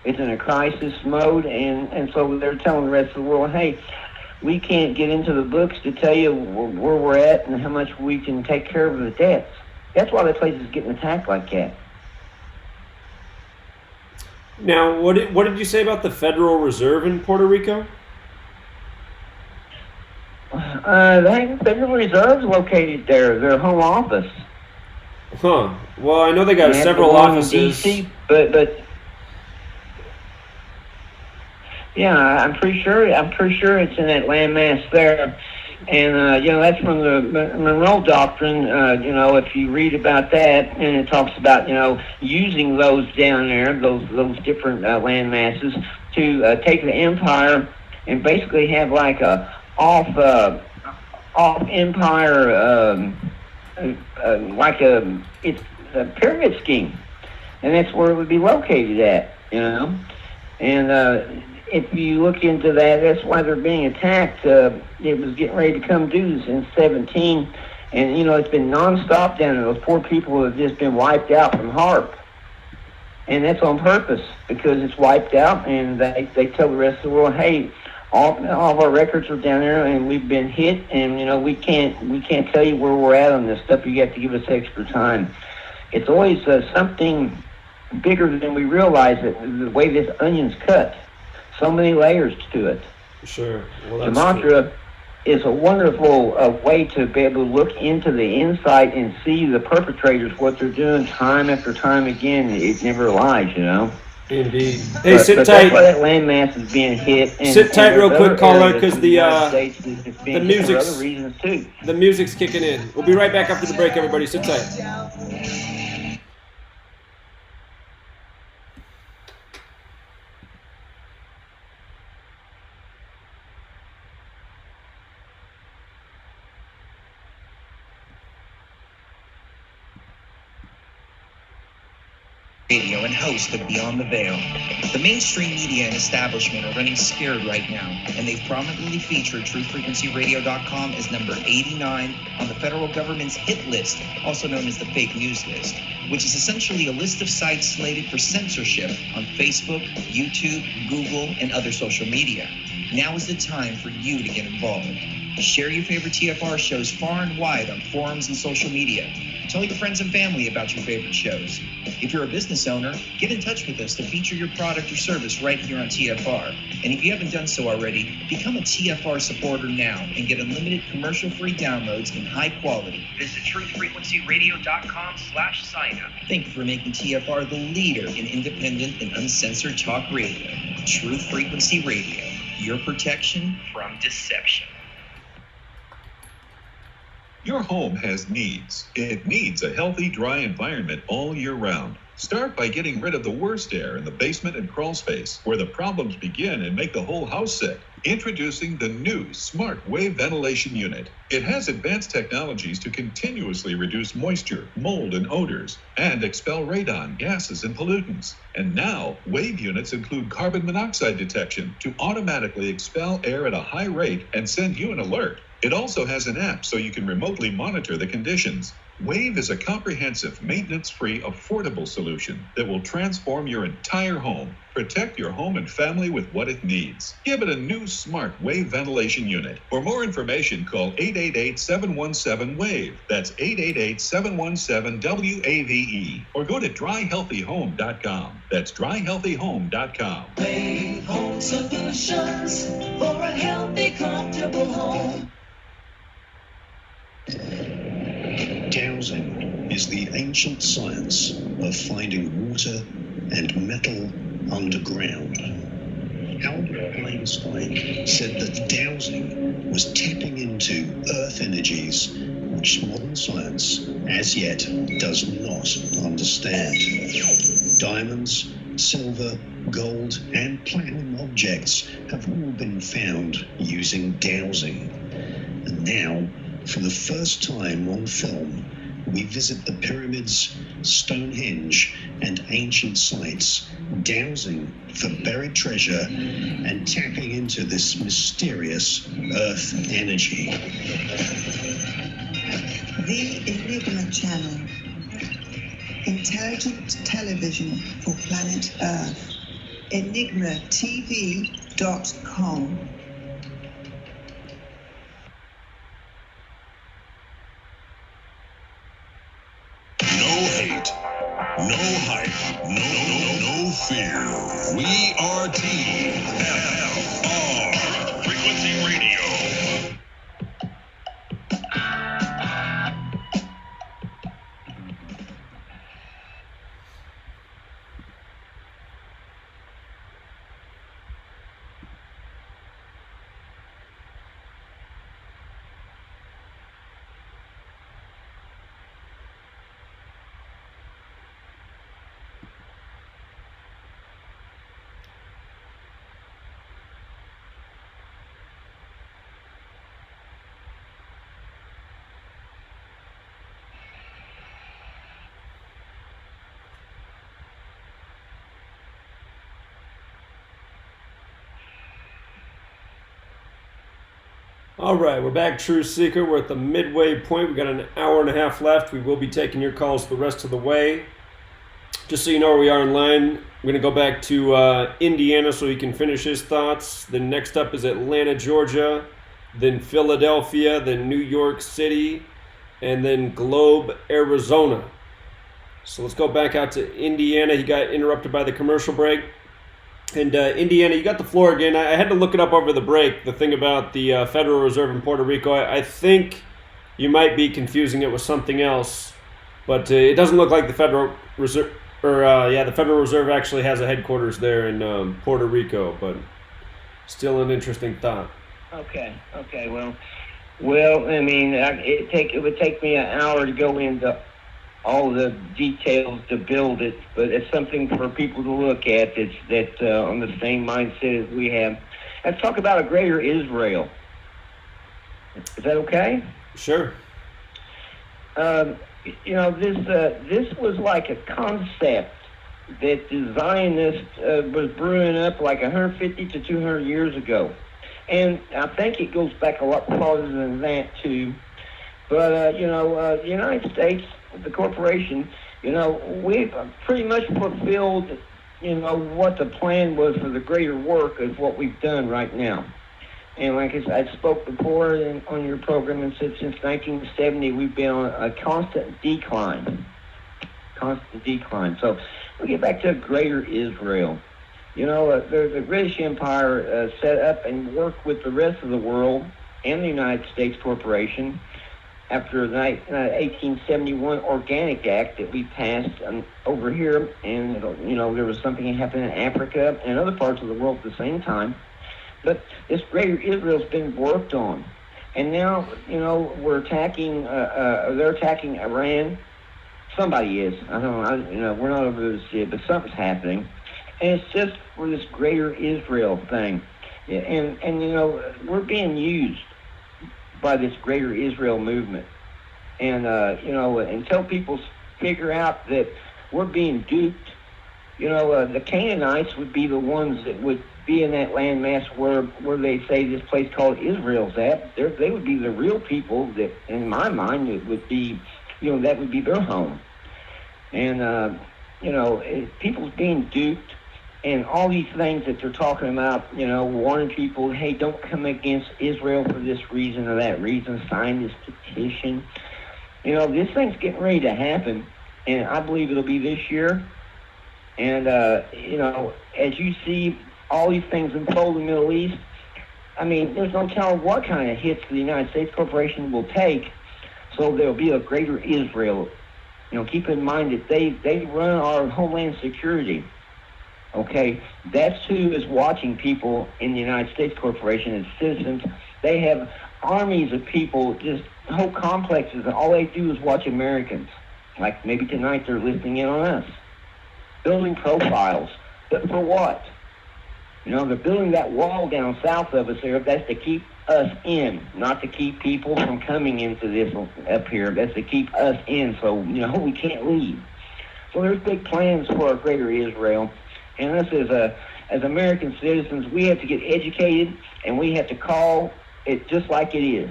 It's in a crisis mode, and so they're telling the rest of the world, hey, we can't get into the books to tell you where we're at and how much we can take care of the debts. That's why that place is getting attacked like that. Now, what did you say about the Federal Reserve in Puerto Rico? The Federal Reserve is located there. Their home office. Huh. Well, I know they got several offices. DC, but yeah, I'm pretty sure it's in that landmass there. And you know, that's from the Monroe Doctrine. You know, if you read about that, and it talks about, you know, using those down there, those different land masses to take the empire and basically have like a off empire. It's a pyramid scheme, and that's where it would be located at, you know. And if you look into that, that's why they're being attacked. It was getting ready to come due in 17, and you know, it's been nonstop down there. Those poor people have just been wiped out from HARP, and that's on purpose because it's wiped out, and they tell the rest of the world, hey, all of our records are down there, and we've been hit, and you know, we can't tell you where we're at on this stuff. You have to give us extra time. It's always something bigger than we realize. It the way this onion's cut, so many layers to it. Sure. Well, Sumatra is a wonderful way to be able to look into the insight and see the perpetrators, what they're doing time after time again. It never lies, you know. Indeed. Hey, sit tight. That's why that landmass is being hit. Sit tight, real quick, caller, because the music's for other reasons too. The music's kicking in. We'll be right back after the break, everybody. Sit tight. Radio and host of Beyond the Veil. The mainstream media and establishment are running scared right now, and they've prominently featured TrueFrequencyRadio.com as number 89 on the federal government's hit list, also known as the fake news list, which is essentially a list of sites slated for censorship on Facebook, YouTube, Google, and other social media. Now is the time for you to get involved. Share your favorite TFR shows far and wide on forums and social media. Tell your friends and family about your favorite shows. If you're a business owner, get in touch with us to feature your product or service right here on TFR. And if you haven't done so already, become a TFR supporter now and get unlimited commercial-free downloads in high quality. Visit truthfrequencyradio.com/sign-up. Thank you for making TFR the leader in independent and uncensored talk radio. Truth Frequency Radio, your protection from deception. Your home has needs. It needs a healthy, dry environment all year round. Start by getting rid of the worst air in the basement and crawl space, where the problems begin and make the whole house sick. Introducing the new Smart Wave Ventilation Unit. It has advanced technologies to continuously reduce moisture, mold, and odors, and expel radon, gases, and pollutants. And now, Wave units include carbon monoxide detection to automatically expel air at a high rate and send you an alert. It also has an app so you can remotely monitor the conditions. Wave is a comprehensive, maintenance-free, affordable solution that will transform your entire home. Protect your home and family with what it needs. Give it a new smart Wave ventilation unit. For more information, call 888-717-WAVE. That's 888-717-WAVE. Or go to dryhealthyhome.com. That's dryhealthyhome.com. Wave Home Solutions for a healthy, comfortable home. Dowsing is the ancient science of finding water and metal underground. Albert Einstein said that dowsing was tapping into earth energies which modern science as yet does not understand. Diamonds, silver, gold, and platinum objects have all been found using dowsing. And now, for the first time on film, we visit the pyramids, Stonehenge, and ancient sites, dowsing for buried treasure and tapping into this mysterious earth energy. The Enigma Channel. Intelligent television for planet Earth. EnigmaTV.com. No hate, no hype, no fear. We are TFR Frequency Radio. All right, we're back, True Seeker. We're at the midway point. We've got an hour and a half left. We will be taking your calls the rest of the way. Just so you know where we are in line, we're going to go back to Indiana so he can finish his thoughts. Then next up is Atlanta, Georgia, then Philadelphia, then New York City, and then Globe, Arizona. So let's go back out to Indiana. He got interrupted by the commercial break. And Indiana, you got the floor again. I had to look it up over the break, the thing about the Federal Reserve in Puerto Rico. I think you might be confusing it with something else, but it doesn't look like the Federal Reserve, the Federal Reserve actually has a headquarters there in Puerto Rico, but still an interesting thought. Okay. Well, I mean, it would take me an hour to go into all the details to build it, but it's something for people to look at that's on the same mindset as we have. Let's talk about a greater Israel. Is that okay? Sure. This was like a concept that the Zionists was brewing up like 150 to 200 years ago. And I think it goes back a lot farther than that, too. But, the United States, the corporation, we've pretty much fulfilled, what the plan was for the greater work of what we've done right now. And like I spoke before on your program and said since 1970, we've been on a constant decline. So we get back to greater Israel. The British Empire set up and worked with the rest of the world and the United States corporation after the 1871 Organic Act that we passed over here, and there was something that happened in Africa and other parts of the world at the same time. But this greater Israel's been worked on, and now we're attacking. They're attacking Iran. Somebody is. I don't know. We're not over this yet, but something's happening, and it's just for this greater Israel thing, and we're being used by this greater Israel movement. And, until people figure out that we're being duped, the Canaanites would be the ones that would be in that landmass where they say this place called Israel's at. They would be the real people that, in my mind, it would be that would be their home. And, people's being duped and all these things that they're talking about, warning people, hey, don't come against Israel for this reason or that reason, sign this petition. This thing's getting ready to happen, and I believe it'll be this year. And, as you see all these things unfold in the Middle East, there's no telling what kind of hits the United States corporation will take, so there'll be a greater Israel. Keep in mind that they run our homeland security. Okay, that's who is watching people in the United States corporation as citizens. They have armies of people, just whole complexes, and all they do is watch Americans. Like maybe tonight they're listening in on us, building profiles. But for what? They're building that wall down south of us there. That's to keep us in, not to keep people from coming into this up here. That's to keep us in, so we can't leave. So there's big plans for a greater Israel. And us as American citizens, we have to get educated, and we have to call it just like it is.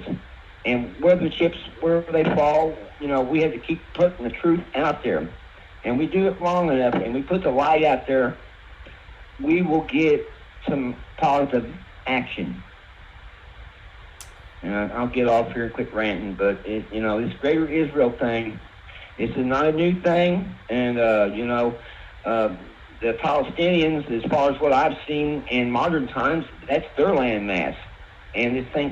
And where the chips, where they fall, we have to keep putting the truth out there. And we do it long enough, and we put the light out there, we will get some positive action. And I'll get off here and quit ranting, but this greater Israel thing, it's not a new thing, and the Palestinians, as far as what I've seen in modern times, that's their landmass. And this thing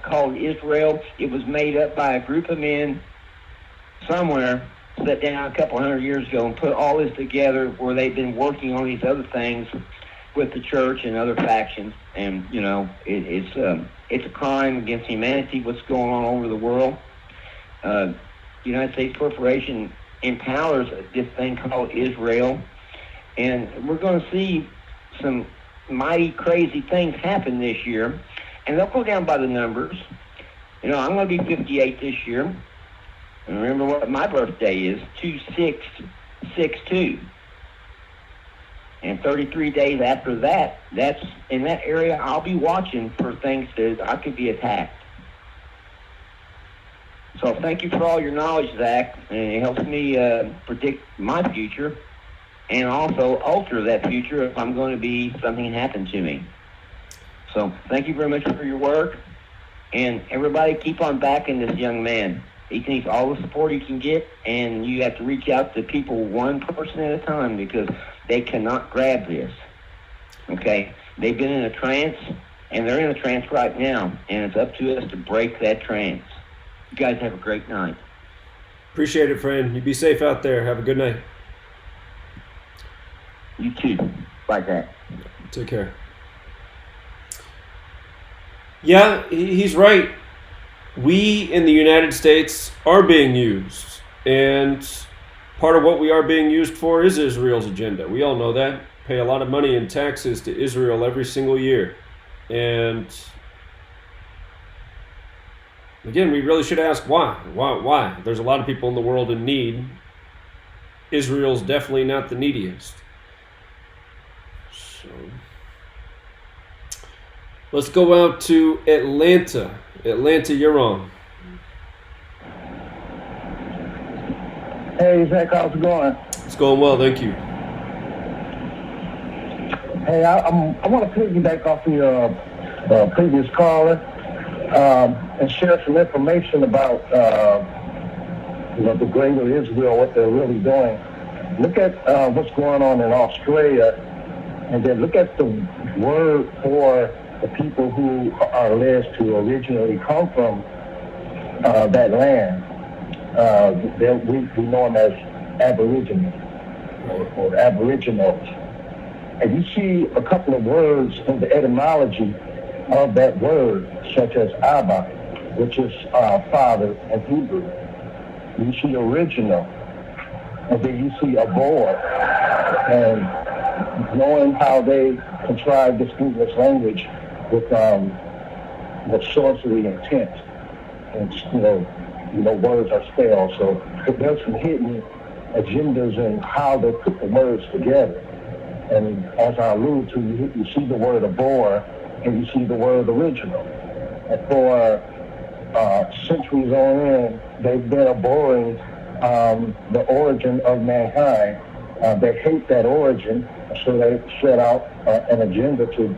called Israel, it was made up by a group of men somewhere, sat down a couple hundred years ago and put all this together, where they've been working on these other things with the church and other factions. And, it's a crime against humanity what's going on over the world. The United States Corporation empowers this thing called Israel. And we're going to see some mighty crazy things happen this year. And they'll go down by the numbers. I'm going to be 58 this year. And remember what my birthday is, 2662. And 33 days after that, that's in that area, I'll be watching for things that I could be attacked. So thank you for all your knowledge, Zach. And it helps me predict my future, and also alter that future if I'm going to be something happen to me. So thank you very much for your work, and everybody keep on backing this young man. He needs all the support he can get, and you have to reach out to people one person at a time, because they cannot grab this. Okay? They've been in a trance, and they're in a trance right now, and it's up to us to break that trance. You guys have a great night. Appreciate it, friend. You be safe out there. Have a good night. You too. Bye, Zach. Take care. Yeah, he's right. We in the United States are being used. And part of what we are being used for is Israel's agenda. We all know that. Pay a lot of money in taxes to Israel every single year. And again, we really should ask why. Why? There's a lot of people in the world in need. Israel's definitely not the neediest. So let's go out to Atlanta. Atlanta, you're on. Hey, Zach, how's it going? It's going well, thank you. Hey, I want to piggyback off of your previous caller and share some information about the greater Israel, what they're really doing. Look at what's going on in Australia, and then look at the word for the people who are alleged to originally come from that land. We know them as Aborigines or Aboriginals. And you see a couple of words in the etymology of that word, such as Abba, which is father in Hebrew. You see original, and then you see abor. And knowing how they contrived this English language with sorcery intent, and words are spelled. So there's some hidden agendas in how they put the words together. And as I alluded to, you see the word abor and you see the word original. And for centuries on in, they've been abhorring the origin of mankind. They hate that origin, so they set out an agenda to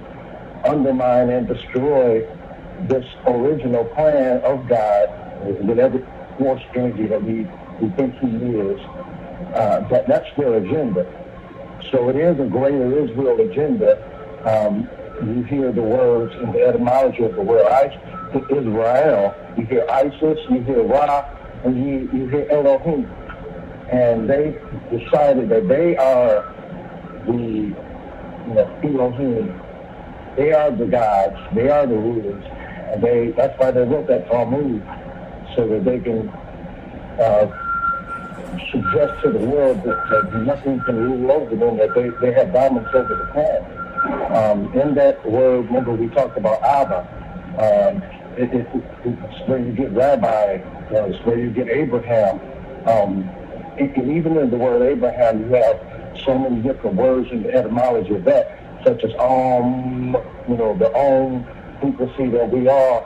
undermine and destroy this original plan of God with every force energy that we think He is. That's their agenda. So it is a greater Israel agenda. You hear the words in the etymology of the word Israel. You hear ISIS, you hear Ra, and you hear Elohim. And they decided that they are the Elohim. They are the gods. They are the rulers. And that's why they wrote that Talmud, so that they can suggest to the world that nothing can rule over them, that they have dominance over the planet. In that word, remember we talked about Abba. It's where you get Rabbi. It's where you get Abraham. And even in the word Abraham, you have so many different words in the etymology of that, such as the frequency that we are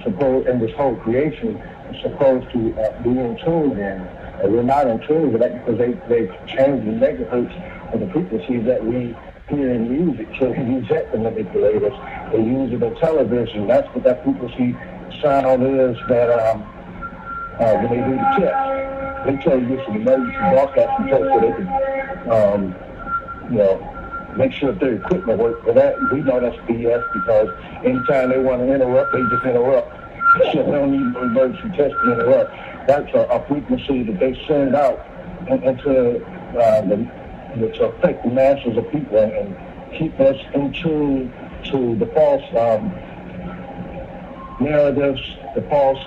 supposed in this whole creation is supposed to be in tune in. And we're not in tune with that because they've changed the megahertz of the frequencies that we hear in music. So they use that to manipulate us. They use it in television. That's what that frequency sound is that when they do the test, they tell you this is emergency broadcasting test so they can, make sure that their equipment works. But that, we know that's BS because anytime they want to interrupt, they just interrupt. So they don't need no emergency test to interrupt. That's a frequency that they send out into to affect the masses of people and keep us in tune to the false narratives, the false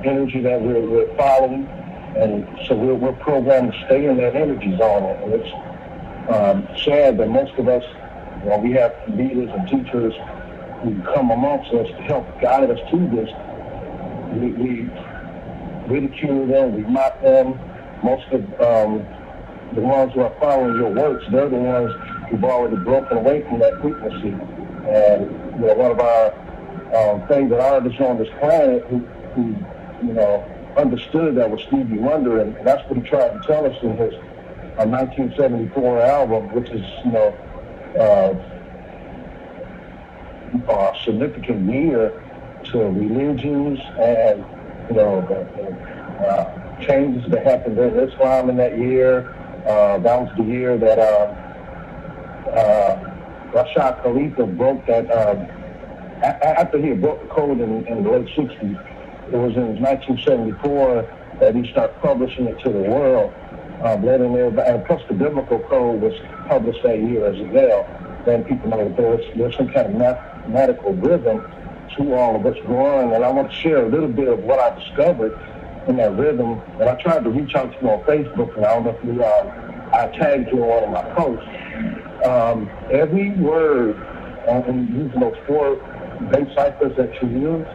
energy that we're following. And so we're programmed to stay in that energy zone. And it's sad that most of us, we have leaders and teachers who come amongst us to help guide us to this. We ridicule them, we mock them. Most of the ones who are following your works, they're the ones who've already broken away from that frequency. And one of our favorite artists on this planet who understood that was Stevie Wonder, and that's what he tried to tell us in his 1974 album, which is, a significant year to religions and, the changes that happened in Islam in that year. That was the year that Rashad Khalifa broke that, after he broke the code in the late 60s, it was in 1974 that he started publishing it to the world. Letting everybody, and plus the biblical code was published that year as well. Then people know that there's some kind of mathematical rhythm to all of what's going on. And I want to share a little bit of what I discovered in that rhythm. And I tried to reach out to you on Facebook, and I don't know if I tagged you in one of my posts. Every word, and using those 4 base ciphers that you use,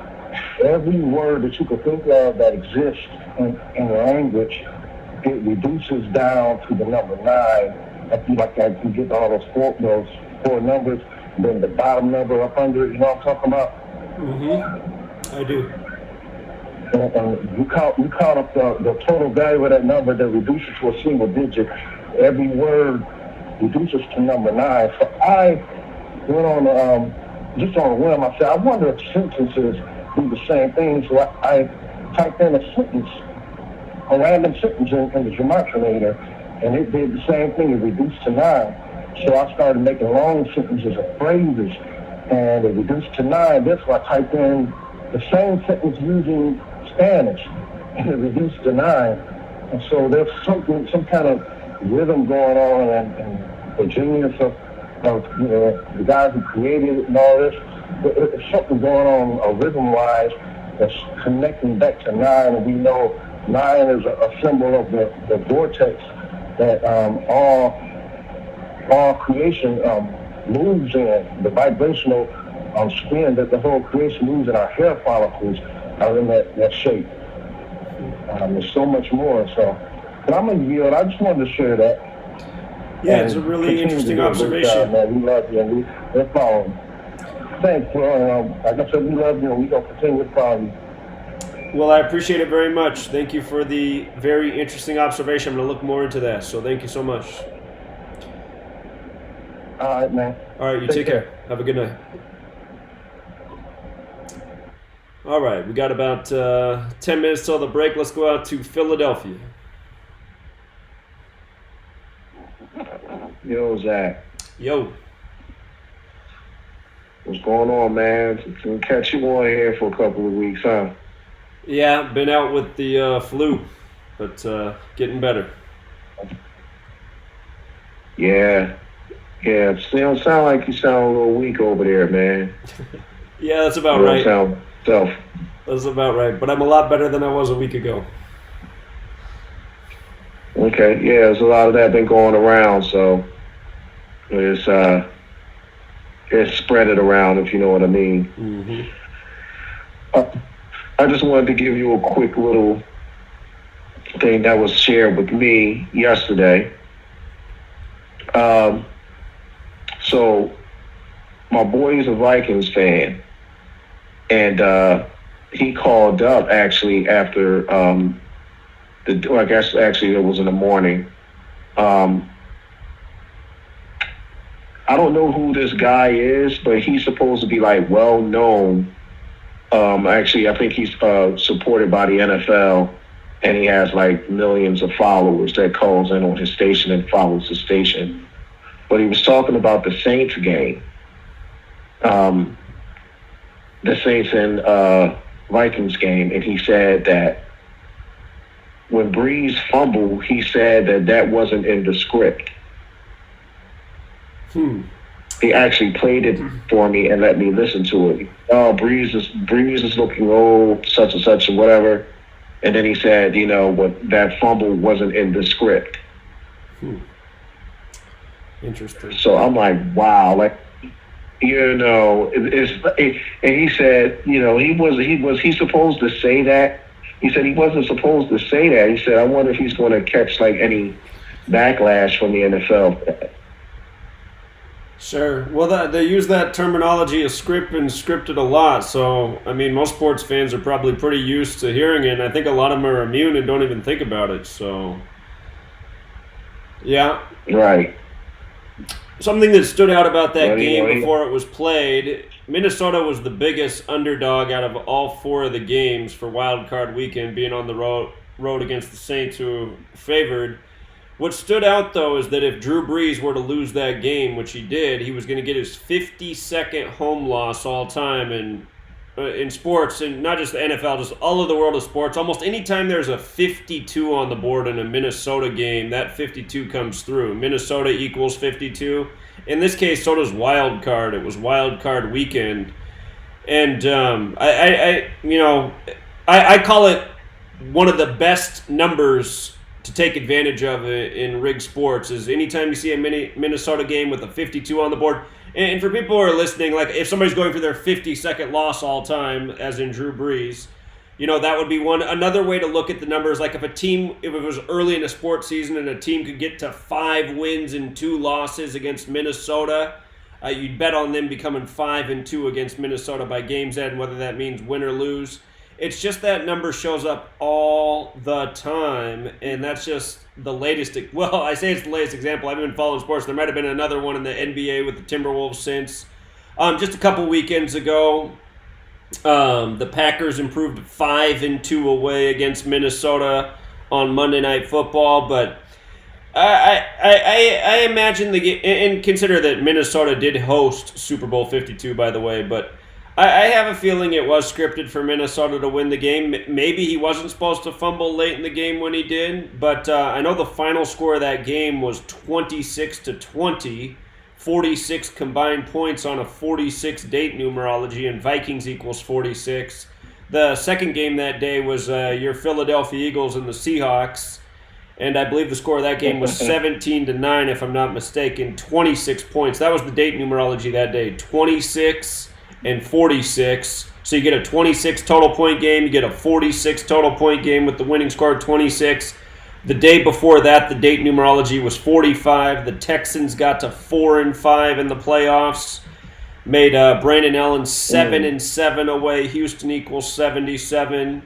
every word that you could think of that exists in language, it reduces down to the number 9. I feel like I can get all those four numbers, and then the bottom number up under it. You know what I'm talking about? Mm-hmm. I do. And you count up the total value of that number that reduces to a single digit. Every word reduces to number 9. So I went on just on a whim. I said, I wonder if sentences do the same thing. So I typed in a sentence. A random sentence in the Gematria, and it did the same thing. It reduced to 9. So I started making long sentences of phrases, and it reduced to 9. That's why I typed in the same sentence using Spanish, and it reduced to 9. And so there's some kind of rhythm going on, and the genius of the guys who created it and all this. There's something going on rhythm-wise that's connecting back to 9, and we know 9 is a symbol of the vortex that all creation moves in, the vibrational spin that the whole creation moves in. Our hair follicles are in that shape. There's so much more. So, but I'm going to yield. I just wanted to share that. Yeah, it's a really interesting observation. Man. We love you, and we're following. Thanks. Like I said, we love you, and we're going to continue to follow you. Well, I appreciate it very much. Thank you for the very interesting observation. I'm going to look more into that, so thank you so much. All right, man. All right, you take care. Have a good night. All right, we got about 10 minutes till the break. Let's go out to Philadelphia. Yo, Zach. Yo. What's going on, man? Can catch you on here for a couple of weeks, huh? Yeah, been out with the flu, but getting better. Yeah. Yeah, you sound like you sound a little weak over there, man. Yeah, that's about right. That's about right, but I'm a lot better than I was a week ago. Okay, yeah, there's a lot of that been going around, so it's spread it around, if you know what I mean. Mm-hmm. I just wanted to give you a quick little thing that was shared with me yesterday. So my boy is a Vikings fan, and he called up actually after I guess actually it was in the morning. I don't know who this guy is, but he's supposed to be like well known. Actually, I think he's supported by the NFL, and he has like millions of followers that calls in on his station and follows the station. But he was talking about the Saints game, the Saints and Vikings game, and he said that when Breeze fumbled, he said that wasn't in the script. He actually played it for me and let me listen to it. Oh, Breeze is looking old, such and such and whatever. And then he said, that fumble wasn't in the script. Interesting. So I'm like, wow, and he said, he's supposed to say that. He said he wasn't supposed to say that. He said, I wonder if he's going to catch like any backlash from the NFL. Sure. Well, they use that terminology of script and scripted a lot. So, I mean, most sports fans are probably pretty used to hearing it. And I think a lot of them are immune and don't even think about it. So, yeah. Right. Something that stood out about that game before it was played, Minnesota was the biggest underdog out of all four of the games for Wild Card Weekend, being on the road against the Saints, who favored. What stood out, though, is that if Drew Brees were to lose that game, which he did, he was going to get his 52nd home loss all time. And in sports, and not just the NFL, just all of the world of sports, almost any time there's a 52 on the board in a Minnesota game, that 52 comes through. Minnesota equals 52. In this case, so does Wild Card. It was Wild Card Weekend. And I call it one of the best numbers to take advantage of in rigged sports is anytime you see a Minnesota game with a 52 on the board. And for people who are listening, like if somebody's going for their 52nd loss all time, as in Drew Brees, that would be another way to look at the numbers. Like if it was early in a sports season and a team could get to 5 wins and 2 losses against Minnesota, you'd bet on them becoming 5-2 against Minnesota by game's end, whether that means win or lose. It's just that number shows up all the time, and that's just the latest. Well, I say it's the latest example. I've been following sports. There might have been another one in the NBA with the Timberwolves since. Just a couple weekends ago, the Packers improved 5-2 away against Minnesota on Monday Night Football, but I imagine and consider that Minnesota did host Super Bowl 52, by the way, but I have a feeling it was scripted for Minnesota to win the game. Maybe he wasn't supposed to fumble late in the game when he did, but I know the final score of that game was 26-20, 46 combined points on a 46 date numerology, and Vikings equals 46. The second game that day was your Philadelphia Eagles and the Seahawks, and I believe the score of that game was 17-9, if I'm not mistaken, 26 points. That was the date numerology that day, 26 and 46. So you get a 26 total point game, you get a 46 total point game with the winning score 26. The day before that, the date numerology was 45. The Texans got to 4-5 in the playoffs. made Brandon Allen 7-7 away. Houston equals 77.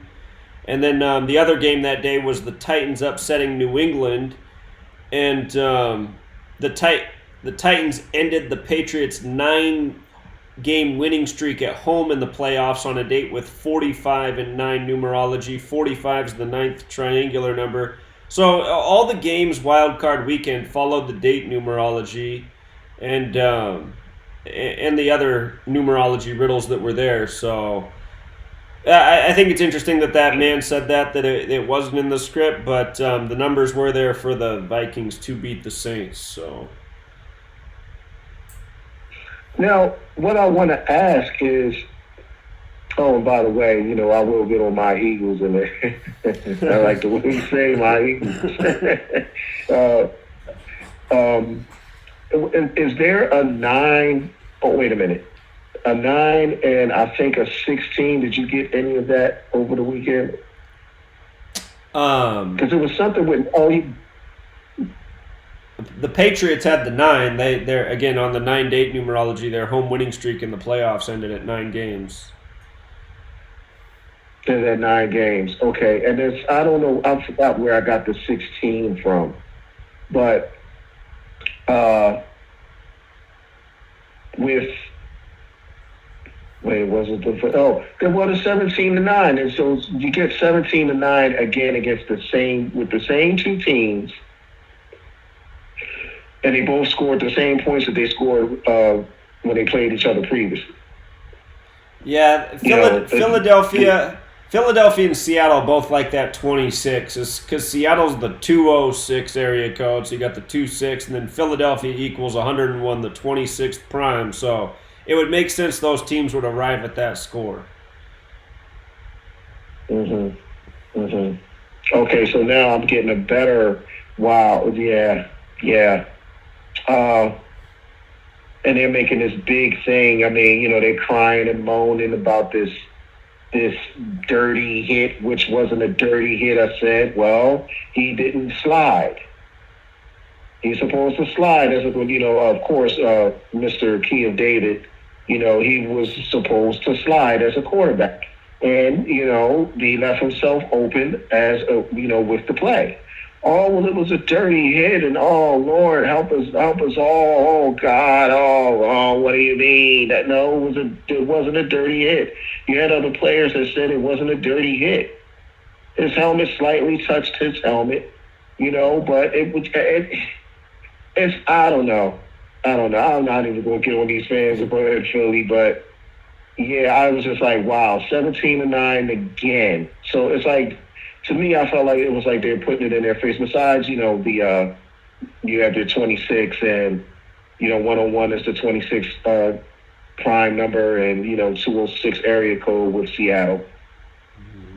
And then the other game that day was the Titans upsetting New England, and the Titans ended the Patriots' 9-game winning streak at home in the playoffs on a date with 45-9 numerology. 45 is the 9th triangular number. So all the games wild card weekend followed the date numerology, and the other numerology riddles that were there. So I think it's interesting that man said that it wasn't in the script, but the numbers were there for the Vikings to beat the Saints. So now, what I want to ask is, oh, and by the way, you know, I will get on my Eagles, and I like the way you say my Eagles. Is there a 9? Oh, wait a minute. A 9 and I think a 16. Did you get any of that over the weekend? Because it was something with the Patriots had the 9. They're again on the 9-date numerology. Their home winning streak in the playoffs ended at 9 games. In that 9 games, okay. And there's, I don't know, I forgot where I got the 16 from, but there was a 17-9, and so you get 17-9 again against the same 2 teams, and they both scored the same points that they scored when they played each other previously. Yeah, Philadelphia and Seattle both like that 26, because Seattle's the 206 area code, so you got the 26, and then Philadelphia equals 101, the 26th prime. So it would make sense those teams would arrive at that score. Okay, so now I'm getting a better. Wow, yeah. And they're making this big thing. I mean, you know, they're crying and moaning about this dirty hit, which wasn't a dirty hit. I said, well, he didn't slide. He's supposed to slide. As you know, of course, Mr. Key of David, you know, he was supposed to slide as a quarterback. And, you know, he left himself open as, you know, with the play. Oh, well, it was a dirty hit, and oh, Lord, help us all. Oh, God, oh, what do you mean? No, it wasn't a dirty hit. You had other players that said it wasn't a dirty hit. His helmet slightly touched his helmet, you know, but it's I don't know. I'm not even going to get on these fans in Philly, but, yeah, I was just like, wow, 17-9 again. So it's like, to me, I felt like it was like they were putting it in their face. Besides, you know, you have their 26, and, you know, 101 is the 26 prime number, and, you know, 206 area code with Seattle.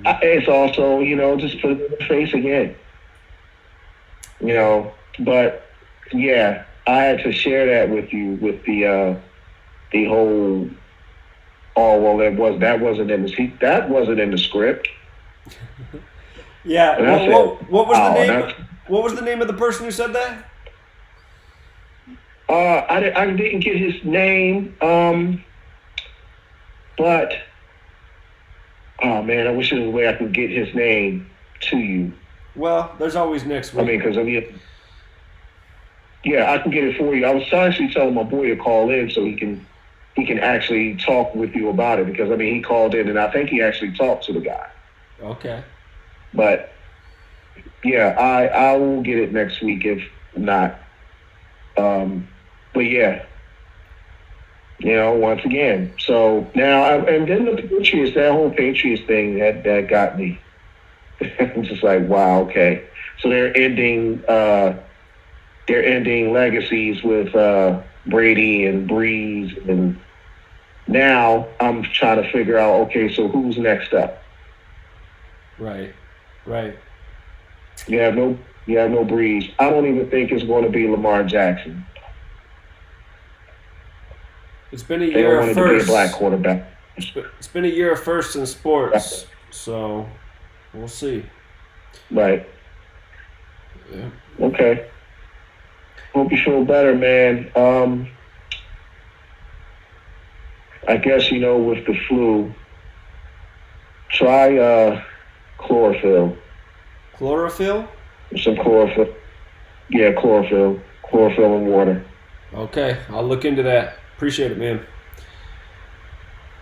It's also, you know, just put it in their face again. You know, but, yeah, I had to share that with you with the whole, oh, well, that wasn't in the script. Yeah, what was the name? What was the name of the person who said that? I didn't get his name, but oh man, I wish there was a way I could get his name to you. Well, there's always next week. Yeah, I can get it for you. I was actually telling my boy to call in so he can actually talk with you about it, because I mean he called in and I think he actually talked to the guy. Okay. But yeah, I will get it next week if not. But yeah, you know, once again. So now, and then the Patriots, that whole Patriots thing that got me. I'm just like, wow, okay. So they're ending legacies with Brady and Breeze, and now I'm trying to figure out, okay, so who's next up? Right. You have no Breeze. I don't even think it's going to be Lamar Jackson. It's been a they year don't of want it to be a first. black quarterback. It's been a year of first in sports, so we'll see. Right. Yeah. Okay. Hope you feel better, man. I guess, with the flu, try chlorophyll. Chlorophyll? Some chlorophyll. Yeah, chlorophyll. Chlorophyll and water. Okay, I'll look into that. Appreciate it, man.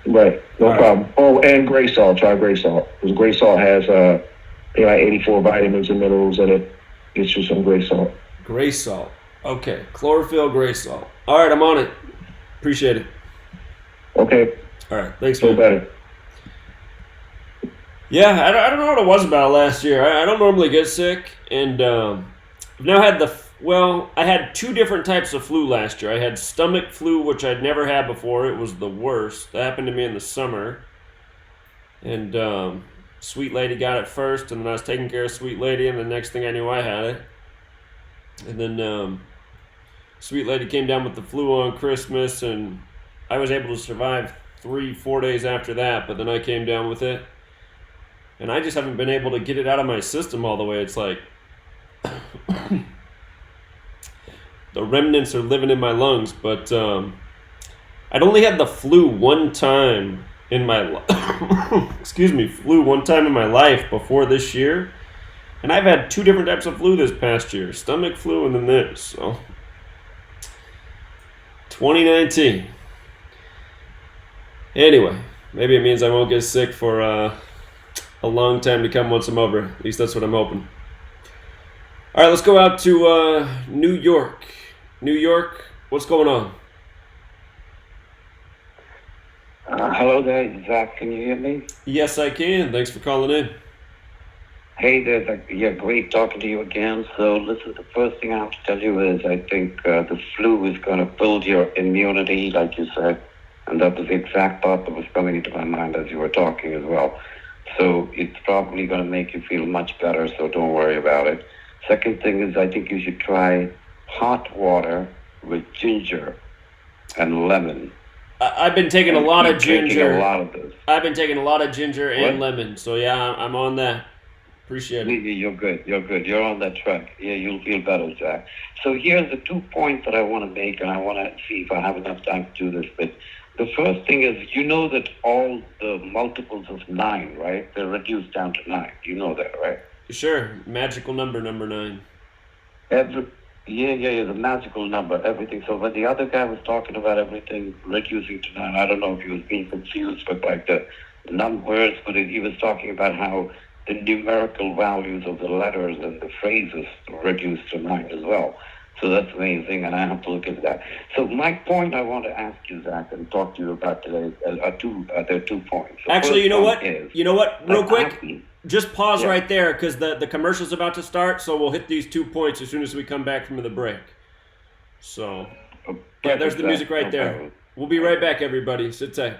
Right, no problem. Oh, and gray salt. Try gray salt. Because gray salt has like 84 vitamins and minerals in it. Get you some gray salt. Gray salt. Okay, chlorophyll, gray salt. All right, I'm on it. Appreciate it. Okay. All right, thanks, Feel man. better. Yeah, I don't know what it was about last year. I don't normally get sick, and I've now had I had two different types of flu last year. I had stomach flu, which I'd never had before. It was the worst. That happened to me in the summer, and Sweet Lady got it first, and then I was taking care of Sweet Lady, and the next thing I knew, I had it. And then Sweet Lady came down with the flu on Christmas, and I was able to survive 3-4 days after that, but then I came down with it. And I just haven't been able to get it out of my system all the way. It's like the remnants are living in my lungs. But I'd only had the flu one time in my flu one time in my life before this year. And I've had two different types of flu this past year. Stomach flu and then this. So 2019. Anyway, maybe it means I won't get sick for a long time to come once I'm over. At least that's what I'm hoping. All right, let's go out to New York. New York, what's going on? Hello there, Zach. Can you hear me? Yes, I can. Thanks for calling in. Hey there, yeah, great talking to you again. So listen, the first thing I have to tell you is I think the flu is going to build your immunity, like you said. And that was the exact thought that was coming into my mind as you were talking as well. So it's probably going to make you feel much better, so don't worry about it. Second thing is I think you should try hot water with ginger and lemon. I've been taking a lot of ginger. A lot of this. I've been taking a lot of ginger and What? lemon. So yeah, I'm on that. Appreciate it. You're good. You're on that track. Yeah, you'll feel better, Jack. So here's the 2 points that I want to make, and I want to see if I have enough time to do this. But the first thing is, you know that all the multiples of 9, right? They're reduced down to 9. You know that, right? Sure. Magical number 9. Yeah, the magical number, everything. So when the other guy was talking about everything reducing to 9, I don't know if he was being confused with like the numbers, but he was talking about how the numerical values of the letters and the phrases reduced to 9 as well. So that's amazing, and I have to look into that. So my point I want to ask you, Zach, and talk to you about today there are 2 points. The Actually, you know first what? one is, You know what? Real quick, just pause Yeah. right there because the commercial's about to start. So we'll hit these 2 points as soon as we come back from the break. So yeah, there's the music right there. problem. We'll be right back, everybody. Sit tight.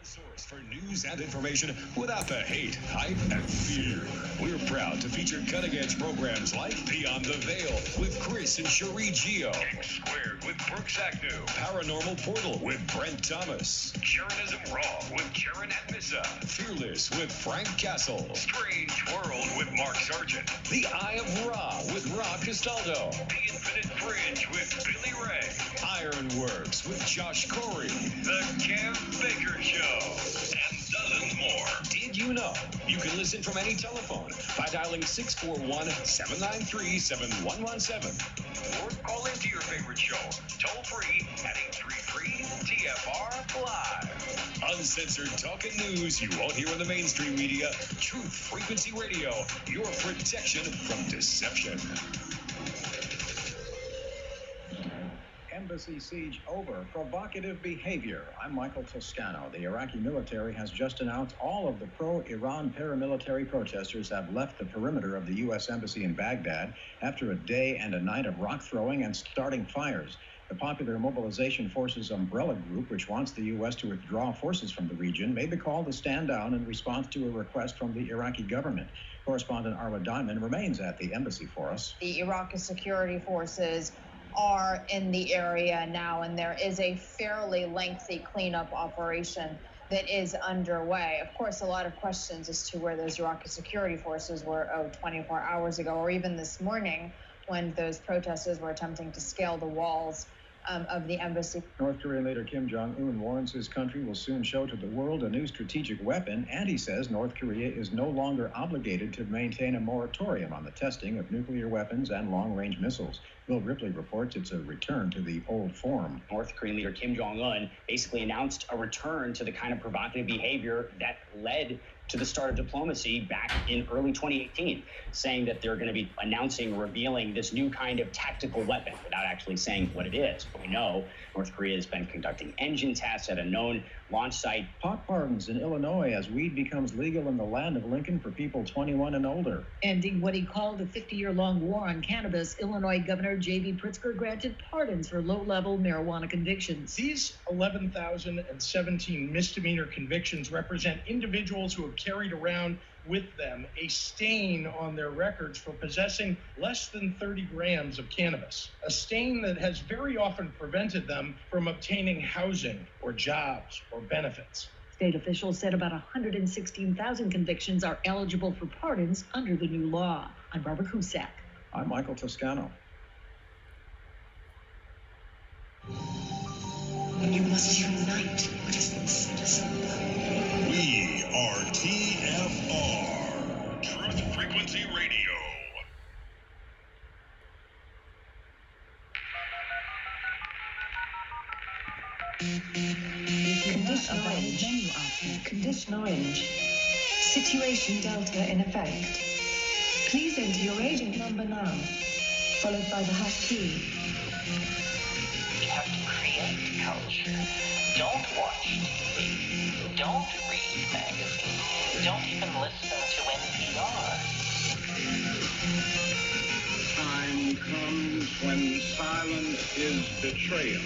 Source for news and information without the hate, hype, and fear. We're proud to feature cutting-edge programs like Beyond the Veil with Chris and Cherie Geo, X Squared with Brooks Agnew, Paranormal Portal with Brent Thomas, Karenism Raw with Karen Atmissa, Fearless with Frank Castle, Strange World with Mark Sargent, The Eye of Ra with Rob Castaldo, The Infinite Fringe with Billy Ray, Ironworks with Josh Corey, The Kev Baker Show, and dozens more. Did you know you can listen from any telephone by dialing 641-793-7117 or call into your favorite show toll free at 833-TFR-LIVE. Uncensored talk and news you won't hear in the mainstream media. Truth Frequency Radio, your protection from deception. Embassy siege over. Provocative behavior. I'm Michael Toscano. The Iraqi military has just announced all of the pro-Iran paramilitary protesters have left the perimeter of the U.S. Embassy in Baghdad after a day and a night of rock throwing and starting fires. The Popular Mobilization Forces umbrella group, which wants the U.S. to withdraw forces from the region, made the call to stand down in response to a request from the Iraqi government. Correspondent Arla Diamond remains at the embassy for us. The Iraqi security forces are in the area now, and there is a fairly lengthy cleanup operation that is underway. Of course, a lot of questions as to where those Iraqi security forces were 24 hours ago, or even this morning when those protesters were attempting to scale the walls of the embassy. North Korean leader Kim Jong-un warns his country will soon show to the world a new strategic weapon, and he says North Korea is no longer obligated to maintain a moratorium on the testing of nuclear weapons and long-range missiles. Bill Ripley reports it's a return to the old form. North Korean leader Kim Jong-un basically announced a return to the kind of provocative behavior that led to the start of diplomacy back in early 2018, saying that they're going to be revealing this new kind of tactical weapon without actually saying what it is. But we know North Korea has been conducting engine tests at a known launch site. Pot pardons in Illinois as weed becomes legal in the land of Lincoln for people 21 and older. Ending what he called a 50-year-long war on cannabis, Illinois Governor J.B. Pritzker granted pardons for low-level marijuana convictions. These 11,017 misdemeanor convictions represent individuals who have carried around with them a stain on their records for possessing less than 30 grams of cannabis, a stain that has very often prevented them from obtaining housing or jobs or benefits. State officials said about 116,000 convictions are eligible for pardons under the new law. I'm Barbara Cusack. I'm Michael Toscano. You must unite with citizens. We are TFR, Truth Frequency Radio. Condition orange. Condition orange. Situation Delta in effect. Please enter your agent number now, followed by the hash key. We have to create culture. Don't watch TV. Don't read magazines. Don't even listen to NPR. Time comes when silence is betrayal.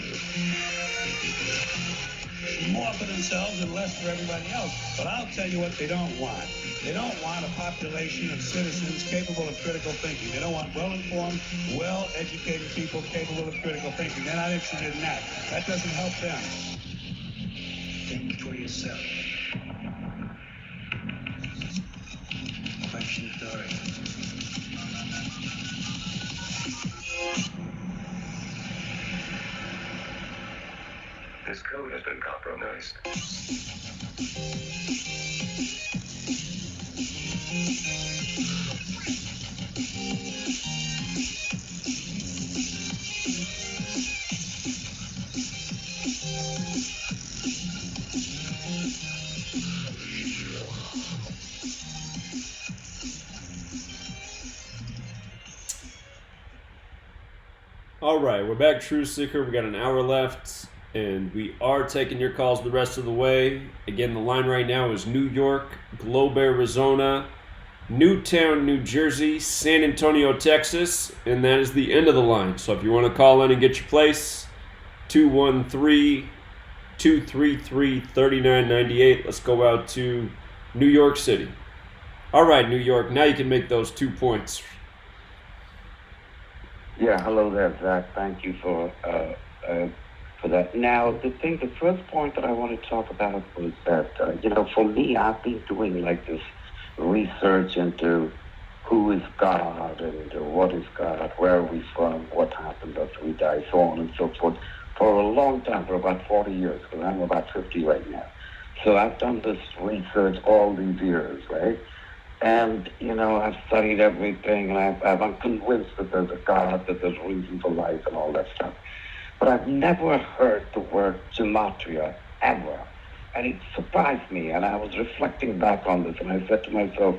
More for themselves and less for everybody else. But I'll tell you what they don't want. They don't want a population of citizens capable of critical thinking. They don't want well-informed, well-educated people capable of critical thinking. They're not interested in that. That doesn't help them. Think for yourself. Question 3. This code has been compromised. All right, we're back, Truth Seeker. We got an hour left, and we are taking your calls the rest of the way. Again, the line right now is New York, Globe, Arizona, Newtown, New Jersey, San Antonio, Texas, and that is the end of the line. So if you want to call in and get your place, 213-233-3998. Let's go out to New York City. All right, New York, now you can make those 2 points. Yeah, hello there, Zach. Thank you for that. Now, the first point that I want to talk about was that, for me, I've been doing like this research into who is God and what is God, where are we from, what happened after we die, so on and so forth, for a long time, for about 40 years, because I'm about 50 right now. So I've done this research all these years, right? And, I've studied everything, and I'm convinced that there's a God, that there's reason for life and all that stuff. But I've never heard the word gematria, ever. And it surprised me, and I was reflecting back on this, and I said to myself,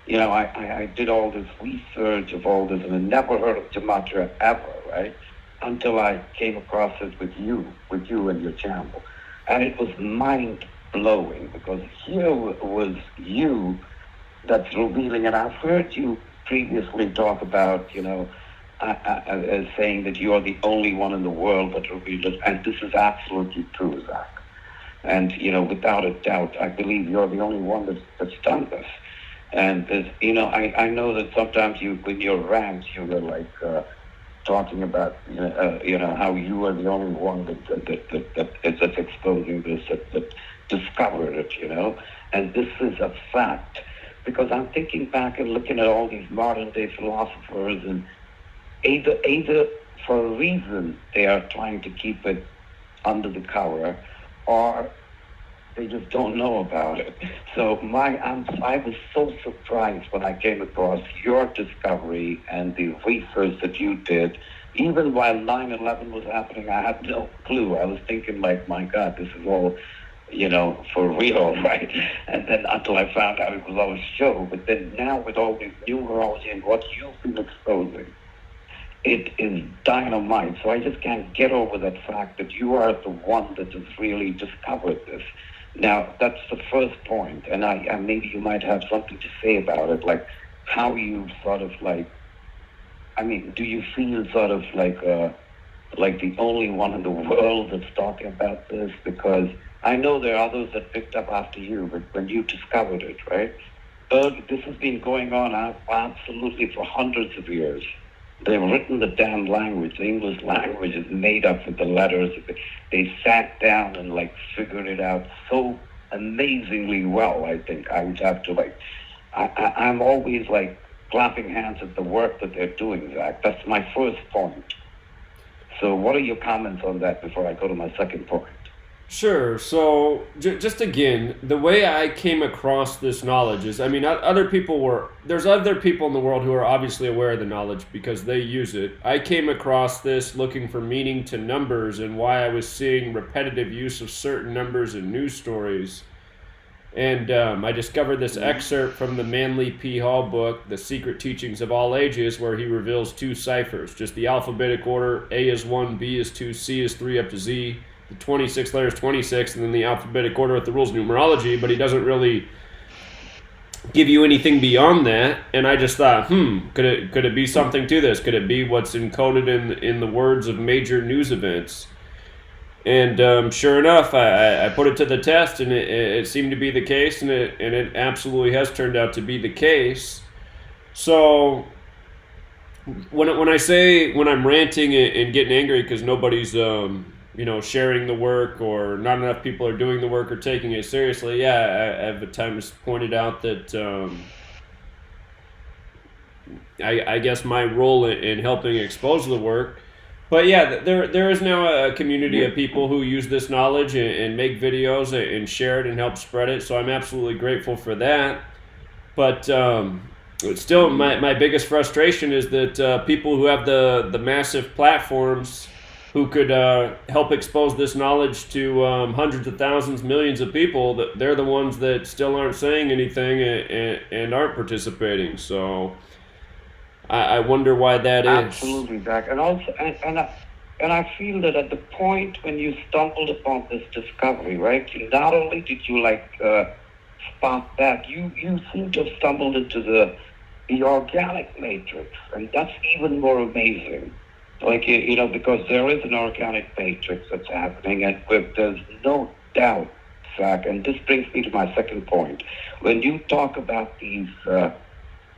I did all this research of all this, and I never heard of gematria ever, right? Until I came across it with you and your channel. And it was mind-blowing, because here was you that's revealing, and I've heard you previously talk about, as saying that you are the only one in the world that revealed it, and this is absolutely true, Zach. And, without a doubt, I believe you're the only one that's done this. And, I know that sometimes when you're rants, you were like talking about, how you are the only one that's exposing this, that discovered it, And this is a fact. Because I'm thinking back and looking at all these modern-day philosophers, and either for a reason they are trying to keep it under the cover, or they just don't know about it. So I was so surprised when I came across your discovery and the research that you did. Even while 9/11 was happening, I had no clue. I was thinking like, my God, this is all, for real, right? And then until I found out it was all a show. But then now with all this numerology and what you've been exposing, it is dynamite. So I just can't get over that fact that you are the one that has really discovered this. Now, that's the first point, and maybe you might have something to say about it, like how you sort of do you feel sort of like the only one in the world that's talking about this? Because I know there are others that picked up after you, but when you discovered it, right? This has been going on absolutely for hundreds of years. They've written the damn language. The English language is made up with the letters. They sat down and figured it out so amazingly well. I think I would have to I'm always clapping hands at the work that they're doing, Zach. That's my first point. So what are your comments on that before I go to my second point? Sure. So just again, the way I came across this knowledge is, there's other people in the world who are obviously aware of the knowledge because they use it. I came across this looking for meaning to numbers and why I was seeing repetitive use of certain numbers in news stories. And I discovered this excerpt from the Manly P. Hall book, The Secret Teachings of All Ages, where he reveals two ciphers, just the alphabetic order. A is 1, B is 2, C is 3 up to Z. The 26th letter is 26, and then the alphabetic order with the rules of numerology, but he doesn't really give you anything beyond that. And I just thought, could it be something to this? Could it be what's encoded in the words of major news events? And sure enough, I put it to the test, and it seemed to be the case, and it absolutely has turned out to be the case. So when I'm ranting and getting angry because nobody's sharing the work, or not enough people are doing the work or taking it seriously, I have at times pointed out that I guess my role in helping expose the work. But yeah, there is now a community of people who use this knowledge and make videos and share it and help spread it, so I'm absolutely grateful for that. But still, my biggest frustration is that people who have the massive platforms who could help expose this knowledge to hundreds of thousands, millions of people, they're the ones that still aren't saying anything and aren't participating. So I wonder why that is. Absolutely, Zach. And also, and I feel that at the point when you stumbled upon this discovery, right? Not only did you spot that, you seem to have stumbled into the organic matrix, and that's even more amazing. Because there is an organic matrix that's happening, and there's no doubt, Zach, and this brings me to my second point. When you talk about these,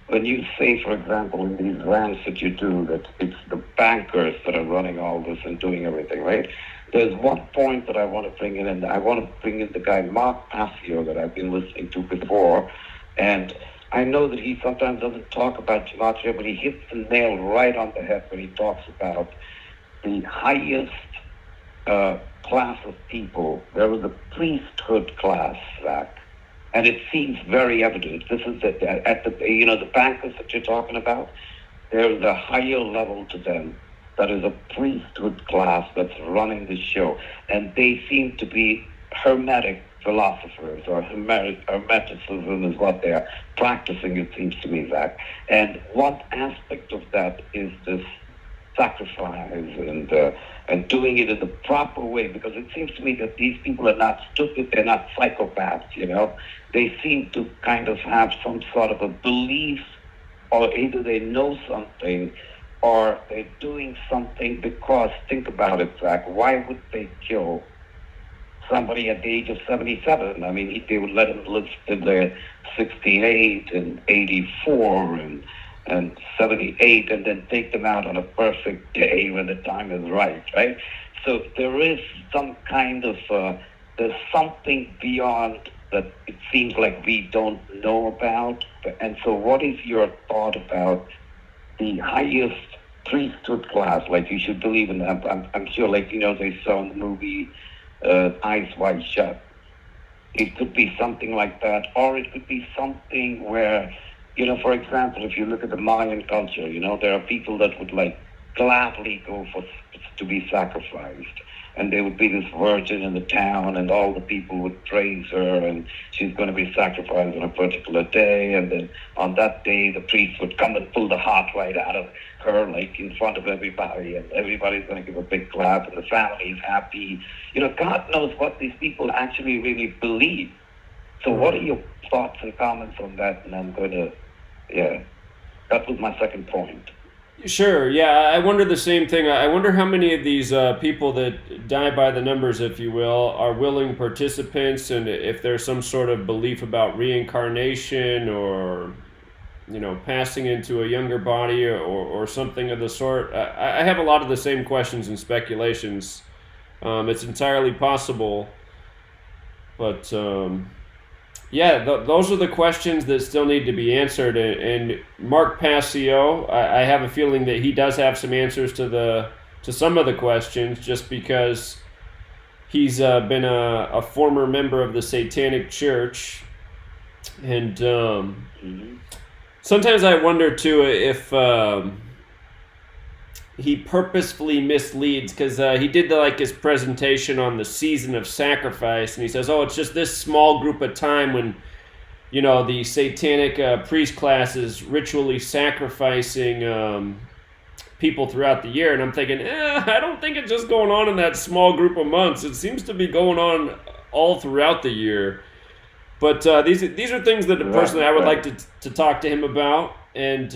when you say, for example, in these rants that you do, that it's the bankers that are running all this and doing everything, right? There's one point that I want to bring in, and I want to bring in the guy Mark Passio that I've been listening to before, and I know that he sometimes doesn't talk about gematria, but he hits the nail right on the head when he talks about the highest class of people. There was a priesthood class, Zach, and it seems very evident. This is the bankers that you're talking about. There's a higher level to them. That is a priesthood class that's running the show, and they seem to be hermetic philosophers, or hermeticism is what they're practicing, it seems to me, Zach. And one aspect of that is this sacrifice and doing it in the proper way, because it seems to me that these people are not stupid, they're not psychopaths, They seem to kind of have some sort of a belief, or either they know something or they're doing something because, think about it, Zach, why would they kill somebody at the age of 77? I mean, they would let them live till they're 68 and 84 and 78 and then take them out on a perfect day when the time is right? So there is some kind of, there's something beyond that it seems like we don't know about. And so what is your thought about the highest priesthood class? Like, you should believe in that. I'm sure, like, they saw in the movie Eyes Wide Shut. It could be something like that, or it could be something where, for example, if you look at the Mayan culture, there are people that would like gladly go to be sacrificed. And there would be this virgin in the town, and all the people would praise her, and she's going to be sacrificed on a particular day. And then on that day, the priest would come and pull the heart right out of her, like in front of everybody, and everybody's going to give a big clap, and the family is happy. God knows what these people actually really believe. So what are your thoughts and comments on that? And I'm going to, that was my second point. Sure, yeah, I wonder the same thing. I wonder how many of these people that die by the numbers, if you will, are willing participants, and if there's some sort of belief about reincarnation or, passing into a younger body or something of the sort. I have a lot of the same questions and speculations. It's entirely possible, but... those are the questions that still need to be answered. And Mark Passio, I have a feeling that he does have some answers to some of the questions, just because he's been a former member of the Satanic Church. And sometimes I wonder too if he purposefully misleads, because he did his presentation on the season of sacrifice, and he says, it's just this small group of time when, the satanic priest class is ritually sacrificing people throughout the year. And I'm thinking, I don't think it's just going on in that small group of months. It seems to be going on all throughout the year. But these are things that personally I would like to talk to him about. And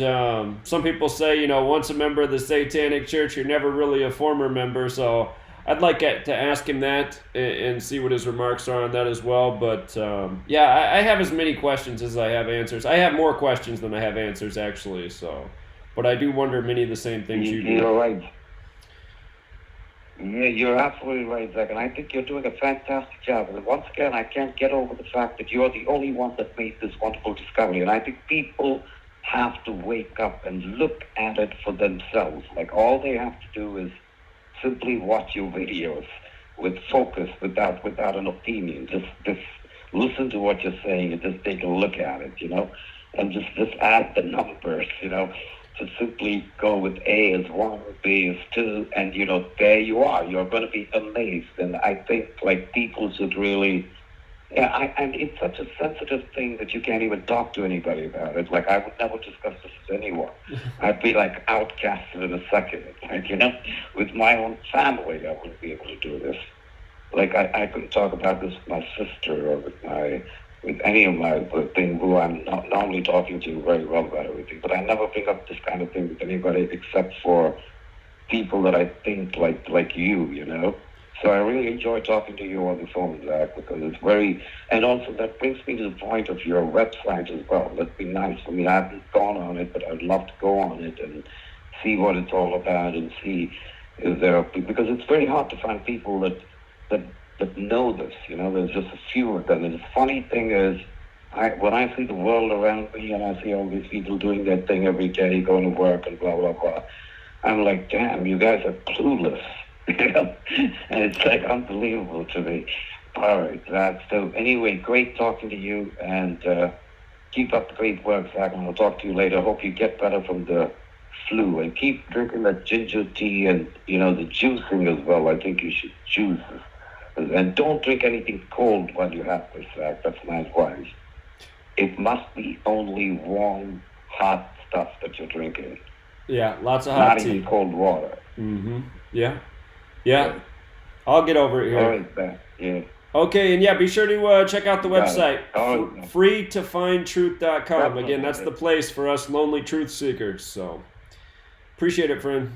some people say, once a member of the Satanic Church, you're never really a former member. So I'd like to ask him that and see what his remarks are on that as well. But I have as many questions as I have answers. I have more questions than I have answers, actually. So, but I do wonder many of the same things you do. You're right. Yeah, you're absolutely right, Zach. And I think you're doing a fantastic job. And once again, I can't get over the fact that you're the only one that made this wonderful discovery. And I think people have to wake up and look at it for themselves. Like, all they have to do is simply watch your videos with focus, without an opinion. Just listen to what you're saying and just take a look at it, and just add the numbers, to simply go with A as 1, B as 2, and there you are. You're going to be amazed. And I think people should really, and it's such a sensitive thing that you can't even talk to anybody about it. Like, I would never discuss this with anyone. I'd be outcasted in a second. With my own family, I wouldn't be able to do this. Like, I couldn't talk about this with my sister or with any of my thing who I'm not normally talking to very well about everything. But I never bring up this kind of thing with anybody except for people that I think like you, So I really enjoy talking to you on the phone, Zach, because it's very, and also that brings me to the point of your website as well. That'd be nice for me. I haven't gone on it, but I'd love to go on it and see what it's all about and see if there are people, because it's very hard to find people that know this, there's just a few of them. And the funny thing is, when I see the world around me and I see all these people doing their thing every day, going to work and blah, blah, blah, I'm like, damn, you guys are clueless. And it's unbelievable to me. All right, so anyway, great talking to you, and keep up the great work, Zach, and I'll talk to you later. Hope you get better from the flu, and keep drinking that ginger tea and, the juicing as well. I think you should juice. And don't drink anything cold while you have this, Zach. That's my advice. It must be only warm, hot stuff that you're drinking. Yeah, lots of hot tea. Not even cold water. Mm-hmm. Yeah. I'll get over it here. All right, man. Yeah. Okay, and be sure to check out the website, freetofindtruth.com. Again, that's the place for us lonely truth seekers. So, Appreciate it, friend.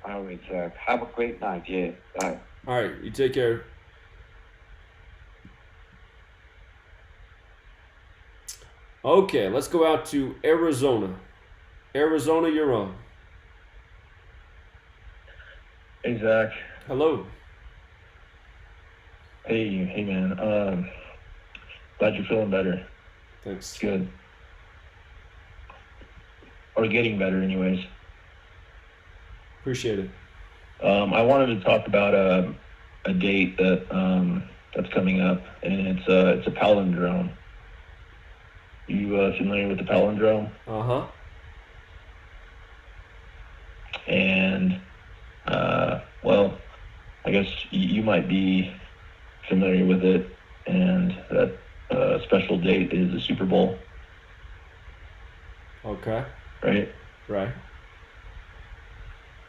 All right, Zach. Have a great night. Yeah. Bye. All right, you take care. Okay, let's go out to Arizona. Arizona, you're on. Hey, Zach. Hello. Hey, man. Glad you're feeling better. Thanks. Good. Or getting better, anyways. Appreciate it. I wanted to talk about a date that's coming up, and it's a palindrome. You familiar with the palindrome? Uh-huh. And well, I guess you might be familiar with it, and that special date is the Super Bowl. Okay. Right? Right.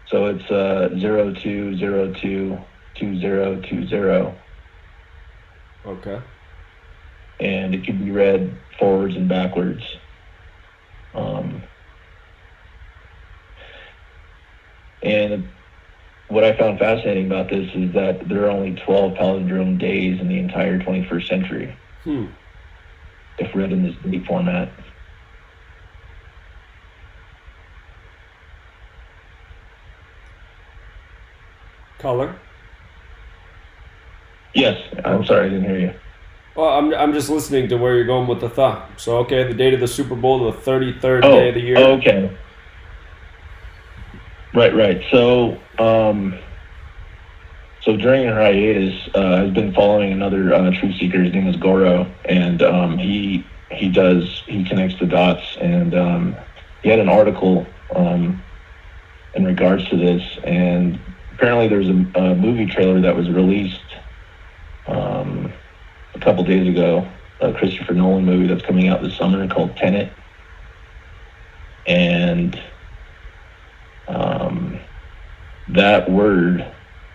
So it's 02022020. Okay. And it can be read forwards and backwards. And what I found fascinating about this is that there are only 12 palindrome days in the entire 21st century, if read in this date format. Color? Yes, I'm sorry, I didn't hear you. Well, I'm just listening to where you're going with the thought. So, okay, the date of the Super Bowl, the 33rd day of the year. Okay. Right. So, during our hiatus, I've been following another truth seeker. His name is Goro, and he connects the dots, and he had an article in regards to this, and apparently there's a movie trailer that was released a couple days ago, a Christopher Nolan movie that's coming out this summer called Tenet, and that word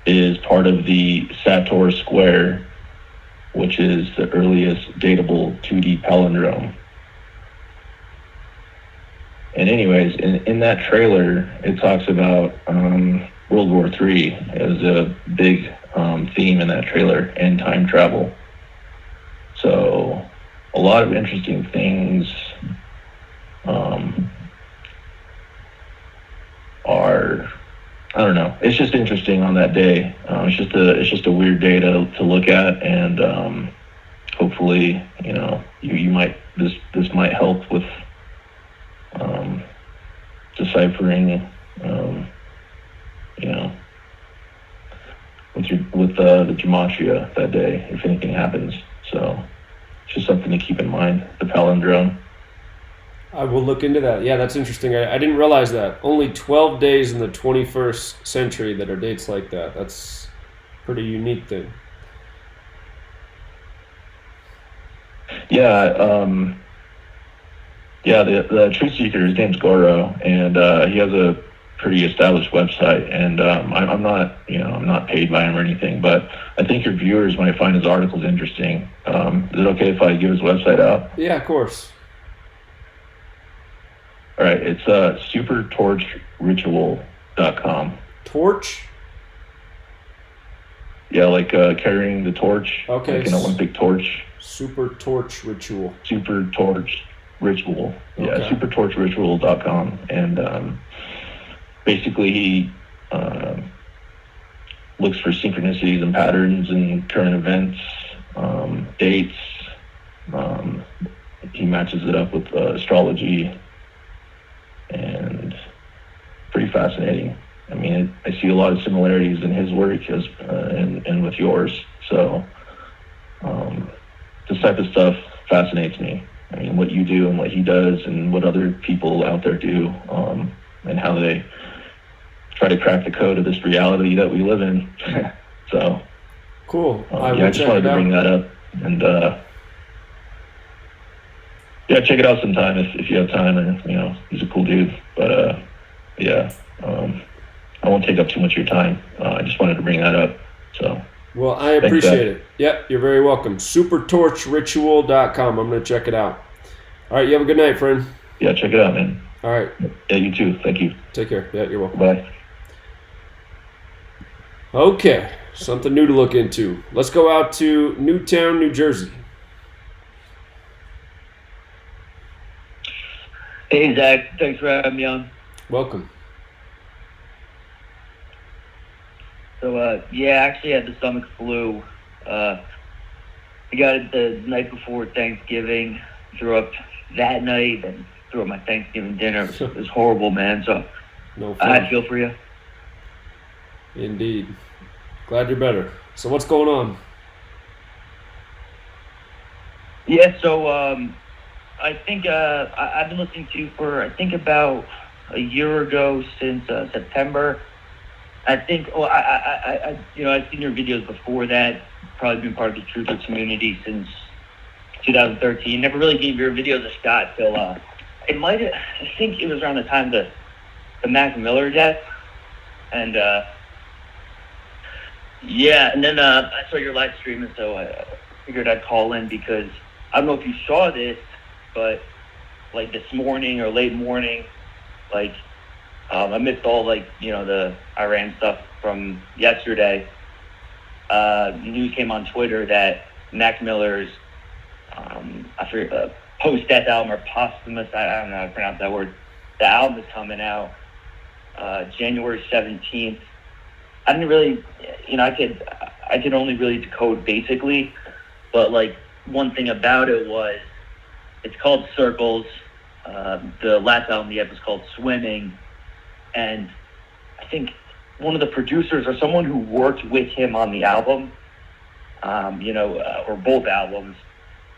is part of the Sator Square, which is the earliest datable 2D palindrome. And anyways, in that trailer, it talks about World War III as a big theme in that trailer, and time travel. So a lot of interesting things are, I don't know, it's just interesting on that day. It's just a weird day to look at, and hopefully, you might, this might help with deciphering, with the gematria that day, if anything happens. So it's just something to keep in mind, the palindrome. I will look into that. Yeah, that's interesting. I didn't realize that. Only 12 days in the 21st century that are dates like that. That's a pretty unique thing. Yeah, the truth seeker, his name's Goro, and he has a pretty established website, and I'm not paid by him or anything, but I think your viewers might find his articles interesting. Is it okay if I give his website out? Yeah, of course. All right, it's supertorchritual.com. Torch? Yeah, like carrying the torch, okay, like an Olympic torch. Super Torch Ritual. Super Torch Ritual. Okay. Yeah, supertorchritual.com. And basically he looks for synchronicities and patterns in current events, dates. He matches it up with astrology, and pretty fascinating. I mean, I see a lot of similarities in his work and with yours. So this type of stuff fascinates me. I mean, what you do and what he does and what other people out there do, and how they try to crack the code of this reality that we live in. So cool. I just wanted to bring that up, and check it out sometime if you have time. And he's a cool dude. But I won't take up too much of your time. I just wanted to bring that up. So. Well, I appreciate it. Yep, you're very welcome. supertorchritual.com. I'm going to check it out. All right, you have a good night, friend. Yeah, check it out, man. All right. Yeah, you too. Thank you. Take care. Yeah, you're welcome. Bye. Okay, something new to look into. Let's go out to Newtown, New Jersey. Hey, Zach. Thanks for having me on. Welcome. So, I actually had the stomach flu. I got it the night before Thanksgiving. Threw up that night and threw up my Thanksgiving dinner. It was horrible, man. So, No fun. I feel for you. Indeed. Glad you're better. So what's going on? Yeah, so I think I've been listening to you for, I think, about a year ago since September. I think, I've seen your videos before that. Probably been part of the truther community since 2013. Never really gave your videos a shot till I think it was around the time the Mac Miller death. And and then I saw your live stream, and so I figured I'd call in because I don't know if you saw this, but like this morning or late morning, like amidst all the Iran stuff from yesterday, news came on Twitter that Mac Miller's post-death album or posthumous, I don't know how to pronounce that word. The album is coming out January 17th. I didn't really, I could only really decode basically, but like one thing about it was it's called Circles. The last album he had was called Swimming, and I think one of the producers or someone who worked with him on the album, or both albums,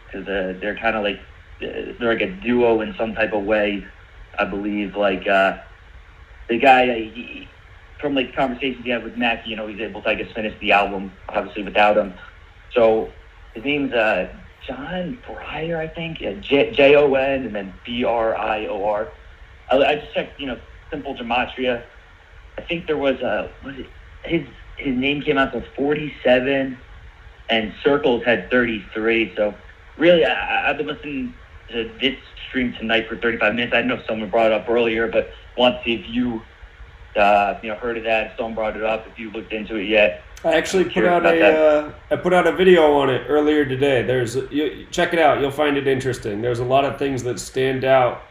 because they're kind of like they're like a duo in some type of way, I believe. Like the guy, from like conversations he had with Mac, he's able to, I guess, finish the album obviously without him. So his name's John Breyer, I think, Jon and then Brior. I just checked, Simple Gematria. I think there was his name came out to 47, and Circles had 33. So really, I've been listening to this stream tonight for 35 minutes. I know someone brought it up earlier, but want to see if you heard of that. If someone brought it up, if you looked into it yet. I actually put out a video on it earlier today. Check it out. You'll find it interesting. There's a lot of things that stand out,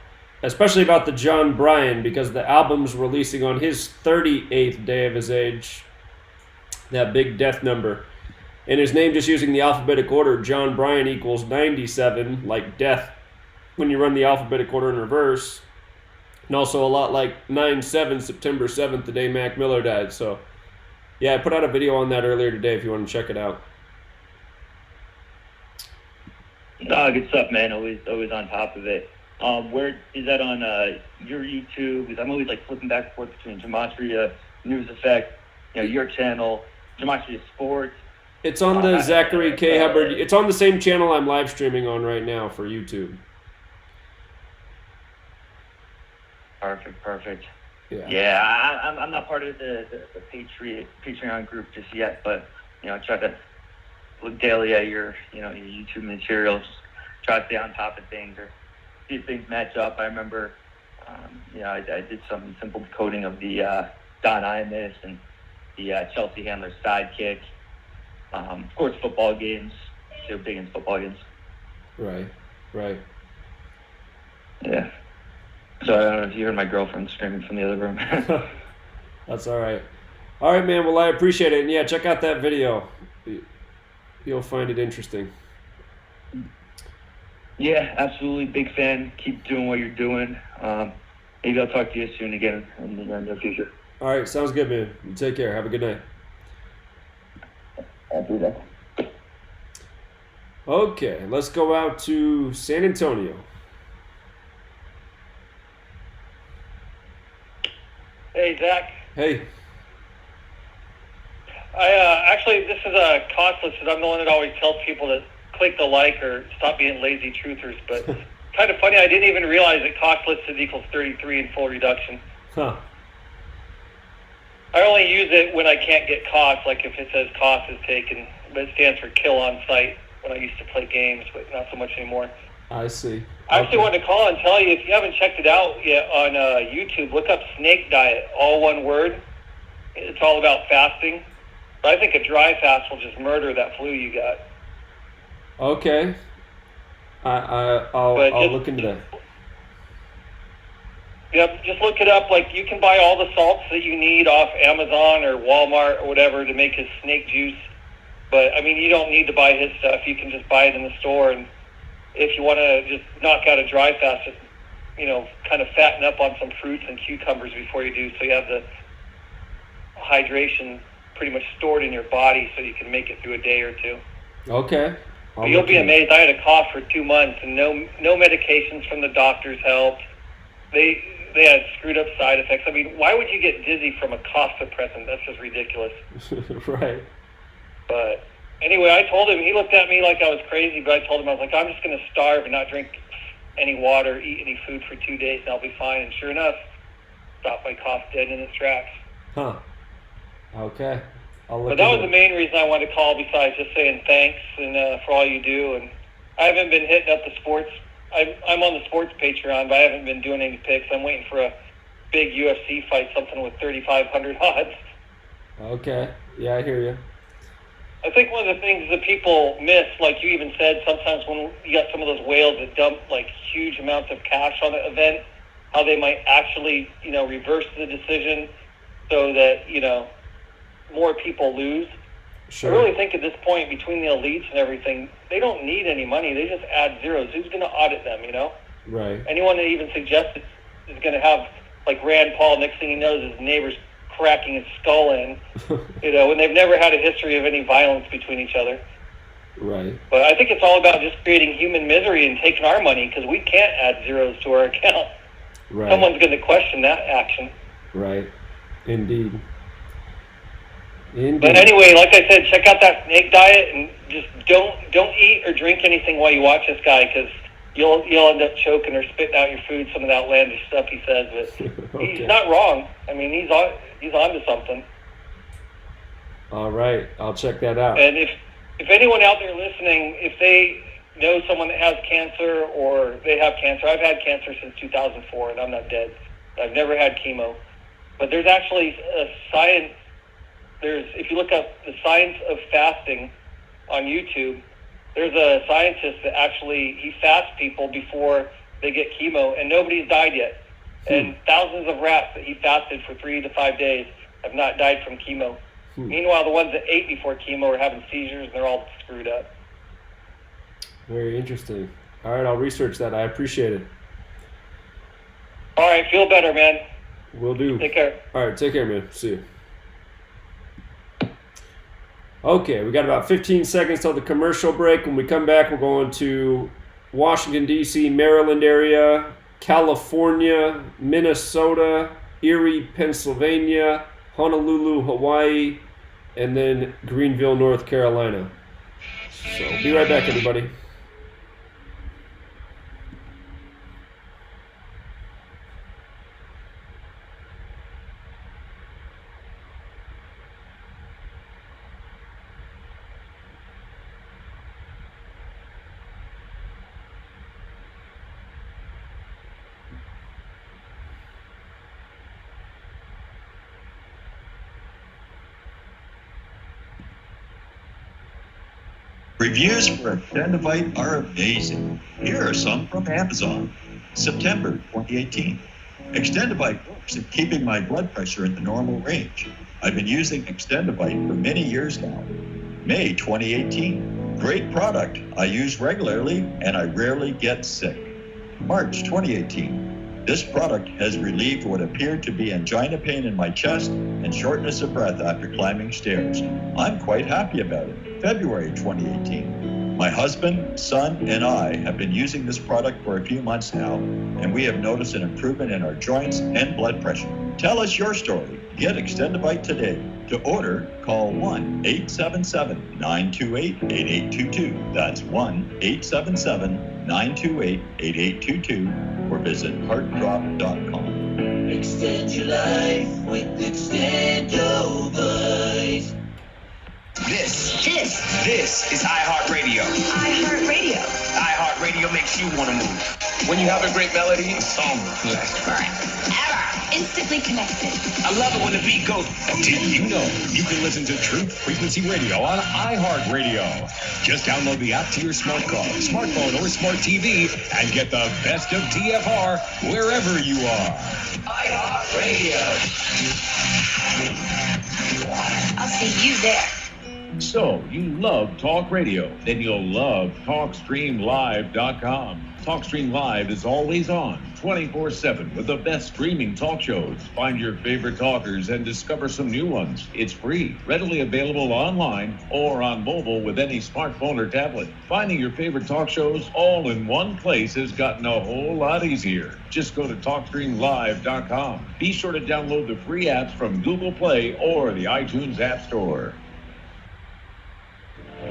especially about the Jon Brion, because the album's releasing on his 38th day of his age, that big death number. And his name, just using the alphabetic order, Jon Brion equals 97, like death when you run the alphabetic order in reverse. And also a lot like 9/7, September 7th, the day Mac Miller died. So, yeah, I put out a video on that earlier today if you want to check it out. Good stuff, man. Always on top of it. Where is that on your YouTube? Because I'm always like flipping back and forth between Gematria, News Effect, your channel, Gematria Sports. It's on the Zachary K. Hubbard. It's on the same channel I'm live streaming on right now for YouTube. Perfect. Yeah. I'm not part of the Patreon group just yet, but I try to look daily at your your YouTube materials, try to stay on top of things or see if things match up. I remember I did some simple decoding of the Don Imus and the Chelsea Handler sidekick. Of course, football games. They're big in football games. Right. Yeah. So I don't know if you heard my girlfriend screaming from the other room. That's all right. All right, man. Well, I appreciate it. And yeah, check out that video. You'll find it interesting. Yeah, absolutely. Big fan. Keep doing what you're doing. Maybe I'll talk to you soon again in the near future. All right. Sounds good, man. You take care. Have a good night. I'll do that. Okay. Let's go out to San Antonio. Hey, Zach. Hey. Actually, this is costless, because I'm the one that always tells people to click the like or stop being lazy truthers. But kind of funny, I didn't even realize that cost listed equals 33 in full reduction. Huh. I only use it when I can't get cost, like if it says cost is taken, but it stands for kill on site when I used to play games, but not so much anymore. I see. I actually wanted to call and tell you, if you haven't checked it out yet on YouTube, look up Snake Diet, all one word. It's all about fasting. But I think a dry fast will just murder that flu you got. Okay. I'll look into that. Yep, just look it up. Like, you can buy all the salts that you need off Amazon or Walmart or whatever to make his snake juice. But, I mean, you don't need to buy his stuff. You can just buy it in the store. And if you want to just knock out a dry fast, just, kind of fatten up on some fruits and cucumbers before you do, so you have the hydration pretty much stored in your body so you can make it through a day or two. Okay. But you'll be amazed. I had a cough for 2 months, and no medications from the doctors helped. They had screwed up side effects. I mean, why would you get dizzy from a cough suppressant? That's just ridiculous. Right. But anyway, I told him, he looked at me like I was crazy, but I told him, I was like, I'm just going to starve and not drink any water, eat any food for 2 days, and I'll be fine. And sure enough, stopped my cough dead in its tracks. Huh. Okay. But that was the main reason I wanted to call, besides just saying thanks and for all you do. And I haven't been hitting up the sports. I'm on the sports Patreon, but I haven't been doing any picks. I'm waiting for a big UFC fight, something with 3,500 odds. Okay. Yeah, I hear you. I think one of the things that people miss, like you even said, sometimes when you got some of those whales that dump like huge amounts of cash on an event, how they might actually, reverse the decision so that, more people lose. Sure. I really think at this point, between the elites and everything, they don't need any money. They just add zeros. Who's going to audit them, Right. Anyone that even suggests it is going to have, like Rand Paul, next thing he knows, his neighbor's cracking his skull in, when they've never had a history of any violence between each other. Right. But I think it's all about just creating human misery and taking our money, because we can't add zeros to our account. Right. Someone's going to question that action. Right. Indeed. But anyway, like I said, check out that snake diet and just don't eat or drink anything while you watch this guy, because you'll end up choking or spitting out your food, some of the outlandish stuff he says. But Okay. He's not wrong. I mean, he's onto something. All right. I'll check that out. And if anyone out there listening, if they know someone that has cancer or they have cancer, I've had cancer since 2004 and I'm not dead. I've never had chemo. But there's actually a science. If you look up the science of fasting on YouTube, there's a scientist that he fasts people before they get chemo, and nobody's died yet. And thousands of rats that he fasted for 3 to 5 days have not died from chemo. Meanwhile, the ones that ate before chemo are having seizures, and they're all screwed up. Very interesting. All right, I'll research that. I appreciate it. All right, feel better, man. Will do. Take care. All right, take care, man. See you. Okay, we got about 15 seconds till the commercial break. When we come back, we're going to Washington, D.C., Maryland area, California, Minnesota, Erie, Pennsylvania, Honolulu, Hawaii, and then Greenville, North Carolina. So be right back, everybody. Reviews for Extendivite are amazing. Here are some from Amazon. September 2018. Extendivite works at keeping my blood pressure in the normal range. I've been using Extendivite for many years now. May 2018. Great product. I use regularly and I rarely get sick. March 2018. This product has relieved what appeared to be angina pain in my chest and shortness of breath after climbing stairs. I'm quite happy about it. February 2018. My husband, son, and I have been using this product for a few months now, and we have noticed an improvement in our joints and blood pressure. Tell us your story. Get Extendivite today. To order, call 1-877-928-8822. That's 1-877-928-8822, or visit heartdrop.com. Extend your life with Extendovite. This is iHeartRadio. iHeartRadio. iHeartRadio makes you want to move. When you have a great melody, a song lasts forever. Instantly connected. I love it when the beat goes. Did you know you can listen to Truth Frequency Radio on iHeartRadio? Just download the app to your smartphone or smart TV and get the best of TFR wherever you are. iHeartRadio. I'll see you there. So, you love talk radio, then you'll love TalkStreamLive.com. TalkStream Live is always on, 24/7, with the best streaming talk shows. Find your favorite talkers and discover some new ones. It's free, readily available online or on mobile with any smartphone or tablet. Finding your favorite talk shows all in one place has gotten a whole lot easier. Just go to TalkStreamLive.com. Be sure to download the free apps from Google Play or the iTunes App Store.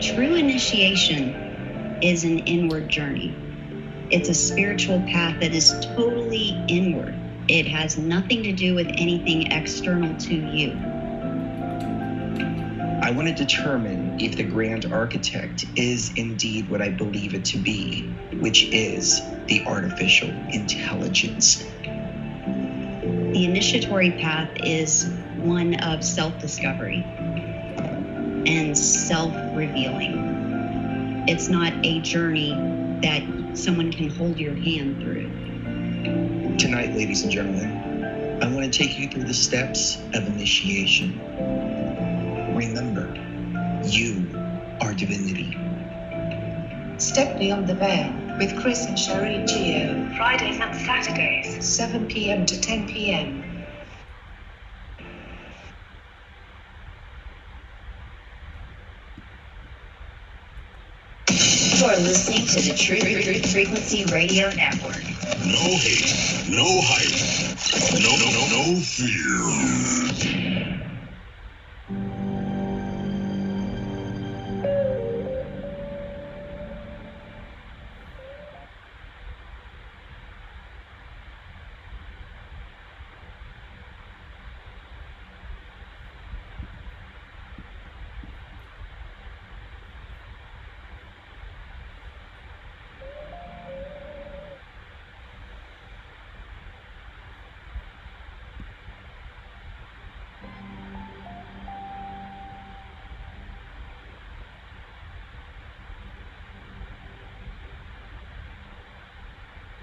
True initiation is an inward journey. It's a spiritual path that is totally inward. It has nothing to do with anything external to you. I want to determine if the Grand Architect is indeed what I believe it to be, which is the artificial intelligence. The initiatory path is one of self-discovery and self-revealing. It's not a journey that someone can hold your hand through. Tonight, ladies and gentlemen, I want to take you through the steps of initiation. Remember, you are divinity. Step Beyond the Veil with Chris and Cherie Geo. Fridays and Saturdays. 7 p.m. to 10 p.m. You're listening to the Truth Frequency Radio Network. No hate, no hype, no fear.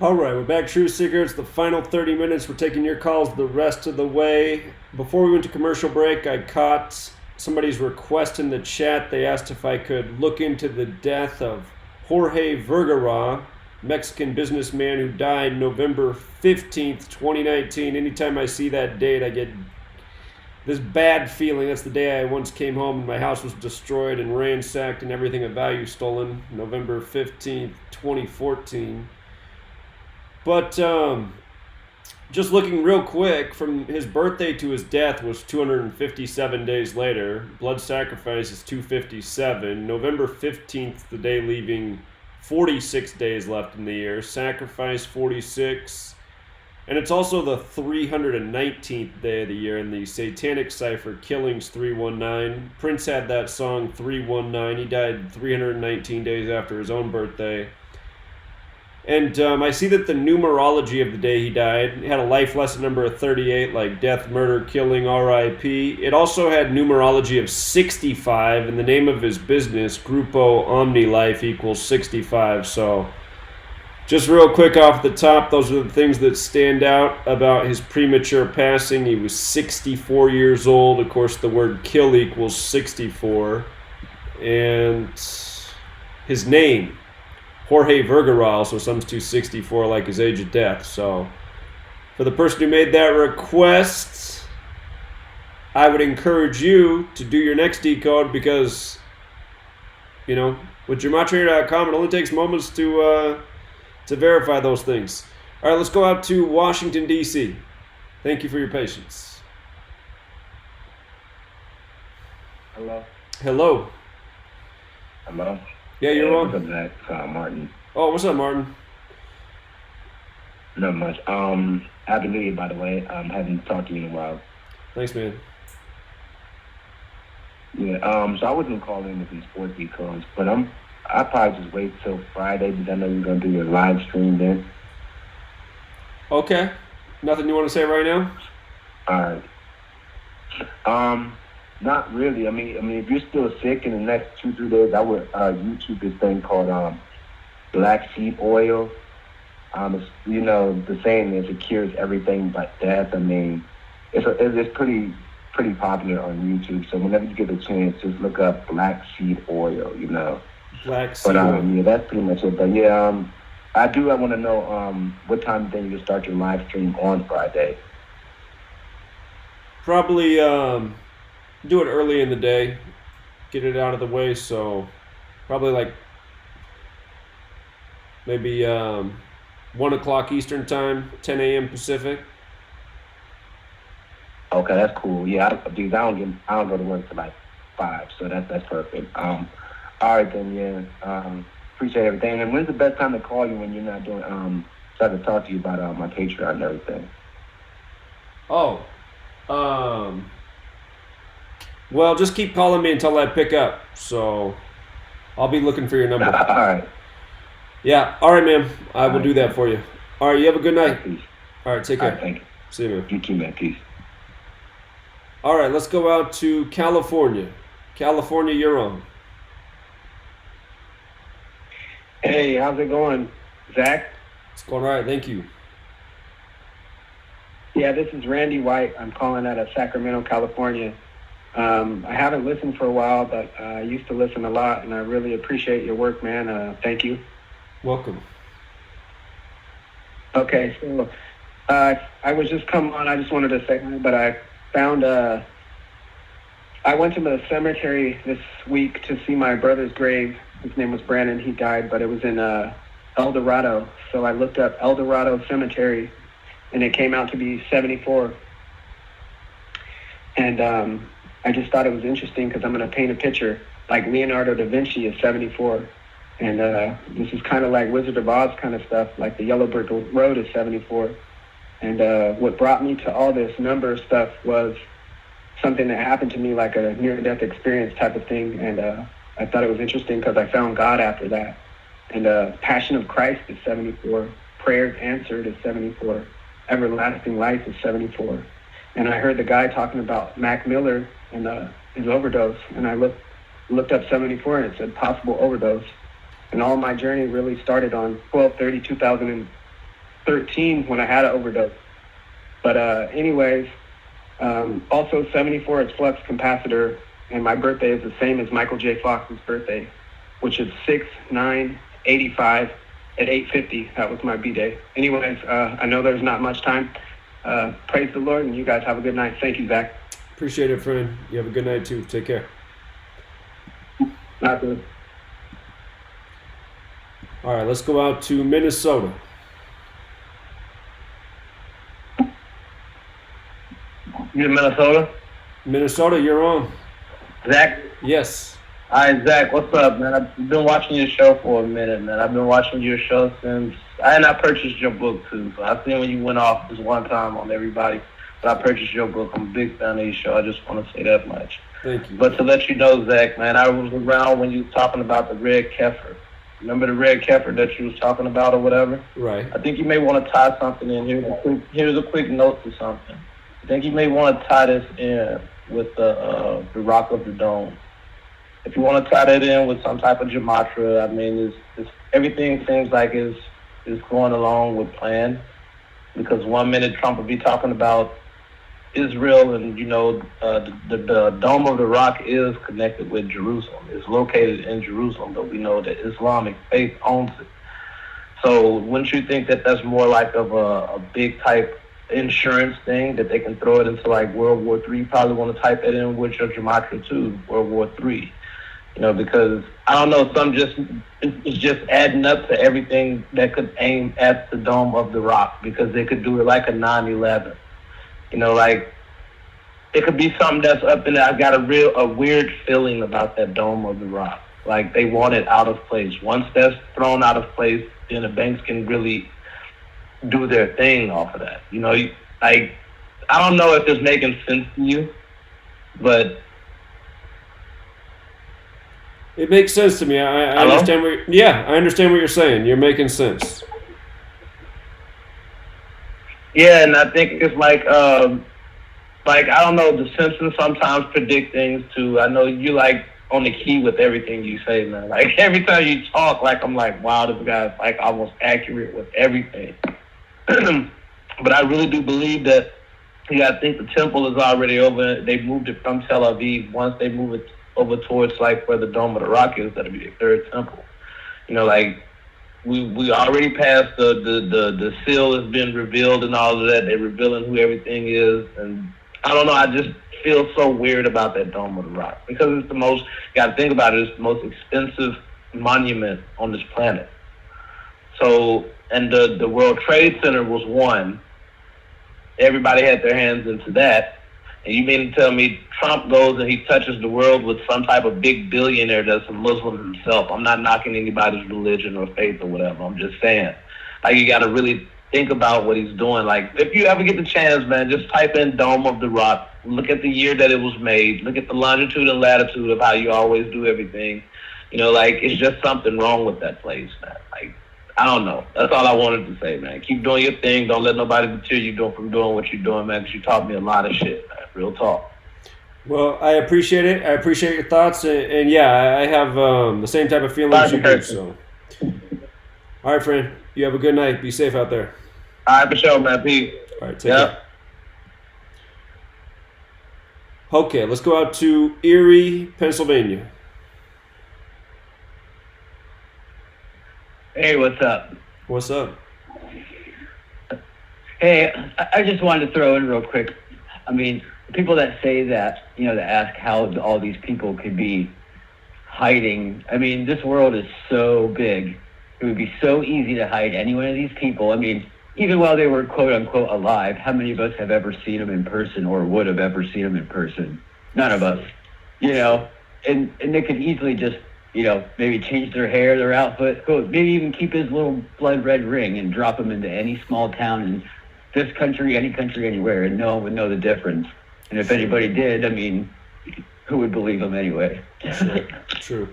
All right, we're back, Truth Seeker. It's the final 30 minutes. We're taking your calls the rest of the way. Before we went to commercial break, I caught somebody's request in the chat. They asked if I could look into the death of Jorge Vergara, Mexican businessman who died November 15th, 2019. Anytime I see that date, I get this bad feeling. That's the day I once came home and my house was destroyed and ransacked and everything of value stolen. November 15th, 2014. But just looking real quick, from his birthday to his death was 257 days later. Blood sacrifice is 257. November 15th, the day leaving 46 days left in the year. Sacrifice 46. And it's also the 319th day of the year in the Satanic Cipher, Killings 319. Prince had that song 319. He died 319 days after his own birthday. And I see that the numerology of the day he died had a life lesson number of 38, like death, murder, killing, R.I.P. It also had numerology of 65, and the name of his business, Grupo Omni Life, equals 65. So just real quick off the top, those are the things that stand out about his premature passing. He was 64 years old. Of course, the word kill equals 64. And his name, Jorge Vergara, also sums to 64, like his age of death. So for the person who made that request, I would encourage you to do your next decode because, you know, with gematria.com, it only takes moments to verify those things. All right, let's go out to Washington, D.C. Thank you for your patience. Hello. Hello. Hello. Yeah, you're on. What's up, Zach? Martin. Oh, what's up, Martin? Not much. Happy New Year, by the way. Haven't talked to you in a while. Thanks, man. Yeah. So I wasn't calling in with these sports because, but I'll probably just wait till Friday because I know you're gonna do your live stream then. Okay. Nothing you want to say right now? All right. Not really. I mean, if you're still sick in the next 2-3 days, I would YouTube this thing called black seed oil. It's, the saying is it cures everything but death. I mean, it's pretty popular on YouTube. So whenever you get a chance, just look up black seed oil. Black seed But oil. yeah, that's pretty much it. But yeah, I want to know what time then you start your live stream on Friday. Probably do it early in the day, get it out of the way. So probably like maybe 1 o'clock Eastern time, 10 a.m. Pacific. Okay, that's cool. Yeah, because I don't go to work till like 5, so that's perfect. All right then, yeah. Appreciate everything. And when's the best time to call you when you're not doing so I can talk to you about my Patreon and everything? Oh, well, just keep calling me until I pick up. So I'll be looking for your number. All right. Yeah. All right, man. I will do that for you. All right. You have a good night. Peace. All right. Take All care. right, thank you. See you, man. You too, man. Peace. All right. Let's go out to California. California, you're on. Hey, how's it going, Zach? It's going all right. Thank you. Yeah, this is Randy White. I'm calling out of Sacramento, California. I haven't listened for a while, but I used to listen a lot, and I really appreciate your work, man. Thank you. Welcome. Okay, so I was just coming on. I just wanted to say, but I found I went to the cemetery this week to see my brother's grave. His name was Brandon. He died, but it was in El Dorado. So I looked up El Dorado Cemetery, and it came out to be 74. And I just thought it was interesting because I'm going to paint a picture. Like Leonardo da Vinci is 74. And this is kind of like Wizard of Oz kind of stuff. Like the Yellow Brick Road is 74. And what brought me to all this number stuff was something that happened to me, like a near-death experience type of thing. And I thought it was interesting because I found God after that. And Passion of Christ is 74. Prayers Answered is 74. Everlasting Life is 74. And I heard the guy talking about Mac Miller and his overdose. And I looked up 74 and it said possible overdose. And all my journey really started on 12/30/2013 when I had an overdose. But anyways, also 74 is flux capacitor. And my birthday is the same as Michael J. Fox's birthday, which is 6/9/85 at 8:50. That was my B-day. Anyways, I know there's not much time. Praise the Lord, and you guys have a good night. Thank you, Zach. Appreciate it, friend. You have a good night, too. Take care. Not good. All right, let's go out to Minnesota. You in Minnesota? Minnesota, you're on. Zach? Yes. Hi, Zach. What's up, man? I've been watching your show for a minute, man. I've been watching your show since I purchased your book, too. So I seen when you went off this one time on everybody. But I purchased your book. I'm a big fan of your show. I just want to say that much. Thank you. But to let you know, Zach, man, I was around when you was talking about the red kefir. Remember the red kefir that you was talking about or whatever? Right. I think you may want to tie something in here. Here's a quick note to something. I think you may want to tie this in with the Rock of the Dome. If you want to tie that in with some type of gematria, I mean, it's everything seems like is going along with plan. Because 1 minute Trump will be talking about Israel, and the Dome of the Rock is connected with Jerusalem. It's located in Jerusalem, but we know that Islamic faith owns it. So wouldn't you think that that's more like of a big type insurance thing that they can throw it into like World War III? Probably want to type that in with your gematria too, World War III. Because I don't know, it's just adding up to everything that could aim at the Dome of the Rock, because they could do it like a 9/11. Like it could be something that's up in there. I got a weird feeling about that Dome of the Rock. Like they want it out of place. Once that's thrown out of place, then the banks can really do their thing off of that. I don't know if it's making sense to you, but It makes sense to me. I Hello? understand I understand what you're saying. You're making sense. Yeah, and I think it's like I don't know, the Simpsons sometimes predict things too. I know you like on the key with everything you say, man. Like every time you talk, like I'm like, wow, this guy's like almost accurate with everything. But I really do believe that I think the temple is already over. They moved it from Tel Aviv. Once they move it over towards like where the Dome of the Rock is, that'll be the third temple. You know, like we already passed the seal has been revealed and all of that. They're revealing who everything is, and I don't know. I just feel so weird about that Dome of the Rock because it's the most. You got to think about it. It's the most expensive monument on this planet. So, and the World Trade Center was one. Everybody had their hands into that. And you mean to tell me Trump goes and he touches the world with some type of big billionaire that's a Muslim himself? I'm not knocking anybody's religion or faith or whatever. I'm just saying, like, you got to really think about what he's doing. Like, if you ever get the chance, man, just type in Dome of the Rock. Look at the year that it was made. Look at the longitude and latitude of how you always do everything. You know, like, it's just something wrong with that place, man. Like, I don't know. That's all I wanted to say, man. Keep doing your thing. Don't let nobody deter you from doing what you're doing, man, because you taught me a lot of shit, man. Real talk. Well, I appreciate it. I appreciate your thoughts. And yeah, I have the same type of feelings you do. So, all right, friend. You have a good night. Be safe out there. All right, for sure, man. Peace. All right, take care. Okay, let's go out to Erie, Pennsylvania. Hey, what's up? What's up? Hey, I just wanted to throw in real quick. I mean, people that say that, you know, that ask how all these people could be hiding. I mean, this world is so big. It would be so easy to hide any one of these people. I mean, even while they were quote unquote alive, how many of us have ever seen them in person or would have ever seen them in person? None of us, you know, and they could easily just, you know, maybe change their hair, their outfit, maybe even keep his little blood red ring and drop him into any small town in this country, any country, anywhere, and no one would know the difference. And if anybody did, I mean, who would believe him anyway? True.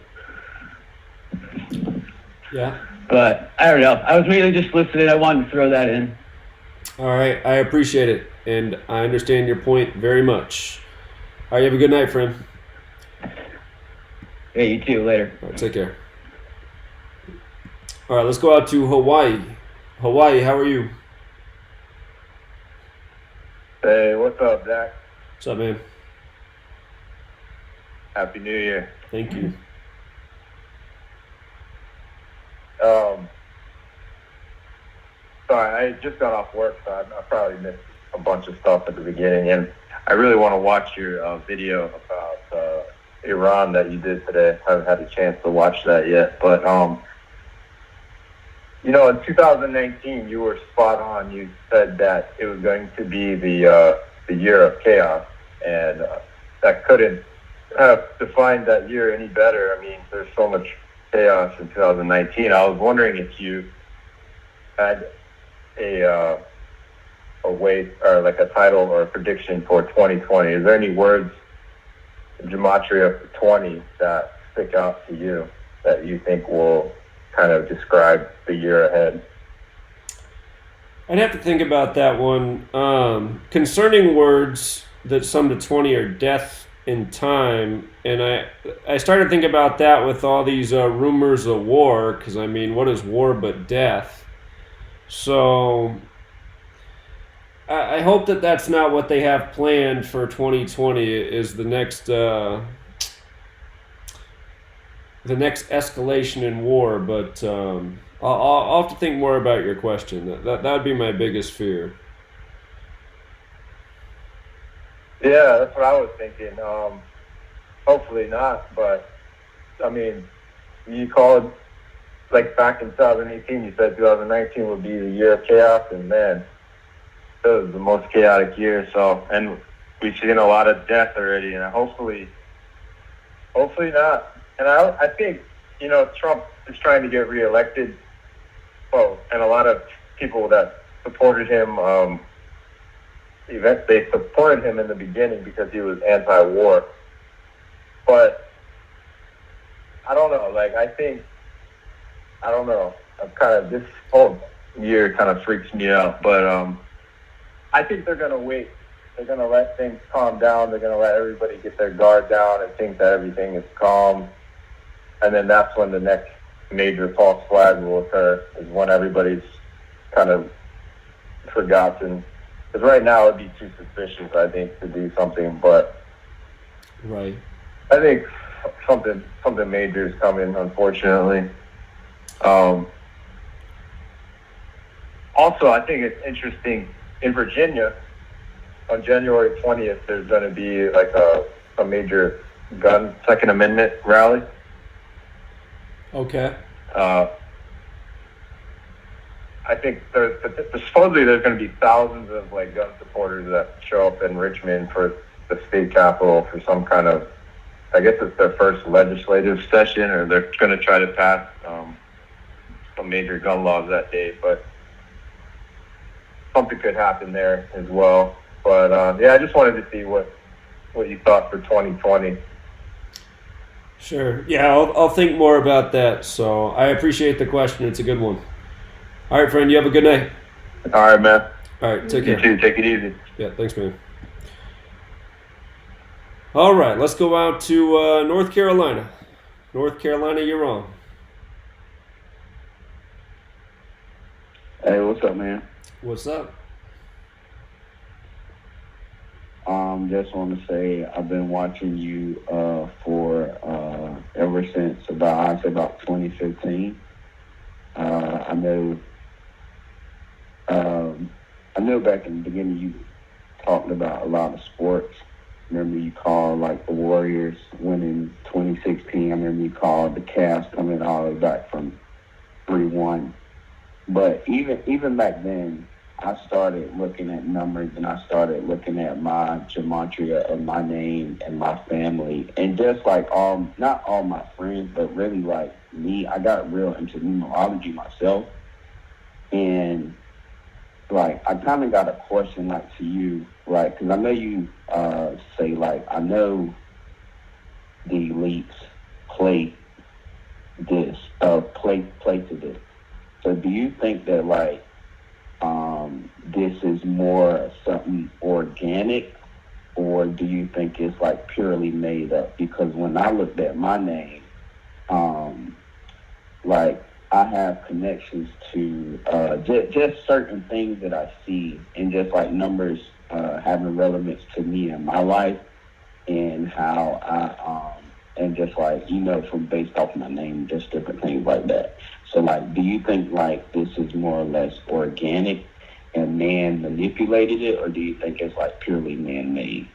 Yeah. But I don't know. I was mainly just listening. I wanted to throw that in. All right. I appreciate it. And I understand your point very much. All right. You have a good night, friend. Yeah, you too. Later. All right. Take care. All right. Let's go out to Hawaii. Hawaii, how are you? Hey, what's up, Jack? What's up, man? Happy New Year. Thank you. Sorry, I just got off work, so I probably missed a bunch of stuff at the beginning, and I really want to watch your video about Iran that you did today. I haven't had a chance to watch that yet, but you know, in 2019, you were spot on. You said that it was going to be the year of chaos, and that couldn't have defined that year any better. I mean, there's so much chaos in 2019. I was wondering if you had a weight or like a title or a prediction for 2020. Is there any words in gematria for 20 that stick out to you that you think will kind of describe the year ahead? I'd have to think about that one. Concerning words that sum to 20 are death and time, and I started thinking about that with all these rumors of war, because I mean, what is war but death? So I hope that that's not what they have planned for 2020 is the next escalation in war, but I'll have to think more about your question. That would be my biggest fear. Yeah, that's what I was thinking. Hopefully not, but I mean, you called, like back in 2018, you said 2019 would be the year of chaos, and man, it was the most chaotic year. So, and we've seen a lot of death already, and hopefully not. And I think, you know, Trump is trying to get reelected. Oh, and a lot of people that supported him, they supported him in the beginning because he was anti-war. But I don't know. Like, I don't know. This whole year kind of freaks me out. But I think they're going to wait. They're going to let things calm down. They're going to let everybody get their guard down and think that everything is calm. And then that's when the next major false flag will occur, is when everybody's kind of forgotten. Because right now it'd be too suspicious, I think, to do something. But right. I think something major is coming, unfortunately. Also, I think it's interesting, in Virginia, on January 20th, there's going to be like a major gun Second Amendment rally. Okay. I think supposedly there's going to be thousands of like gun supporters that show up in Richmond for the state capitol for some kind of, I guess it's their first legislative session, or they're going to try to pass some major gun laws that day. But something could happen there as well. But yeah, I just wanted to see what you thought for 2020. Sure. Yeah, I'll think more about that. So I appreciate the question. It's a good one. All right, friend. You have a good night. All right, man. All right. Take care. You too. Take it easy. Yeah. Thanks, man. All right. Let's go out to North Carolina. North Carolina, you're on. Hey, what's up, man? What's up? Just want to say I've been watching you for ever since about 2015. I know back in the beginning you talked about a lot of sports. Remember you called like the Warriors winning 2016. I remember you called the Cavs coming all the way back from 3-1. But even back then, I started looking at numbers and I started looking at my gematria of my name and my family, and just like not all my friends, but really like me, I got real into numerology myself. And like, I kind of got a question like to you, like, because I know you say like, I know the elites play this, play to this. So do you think that like, this is more something organic, or do you think it's like purely made up? Because when I looked at my name, like I have connections to just certain things that I see, and just like numbers having relevance to me in my life, and how I and just like, from based off my name, just different things like that. So like, do you think like this is more or less organic and man manipulated it, or do you think it's like purely man-made?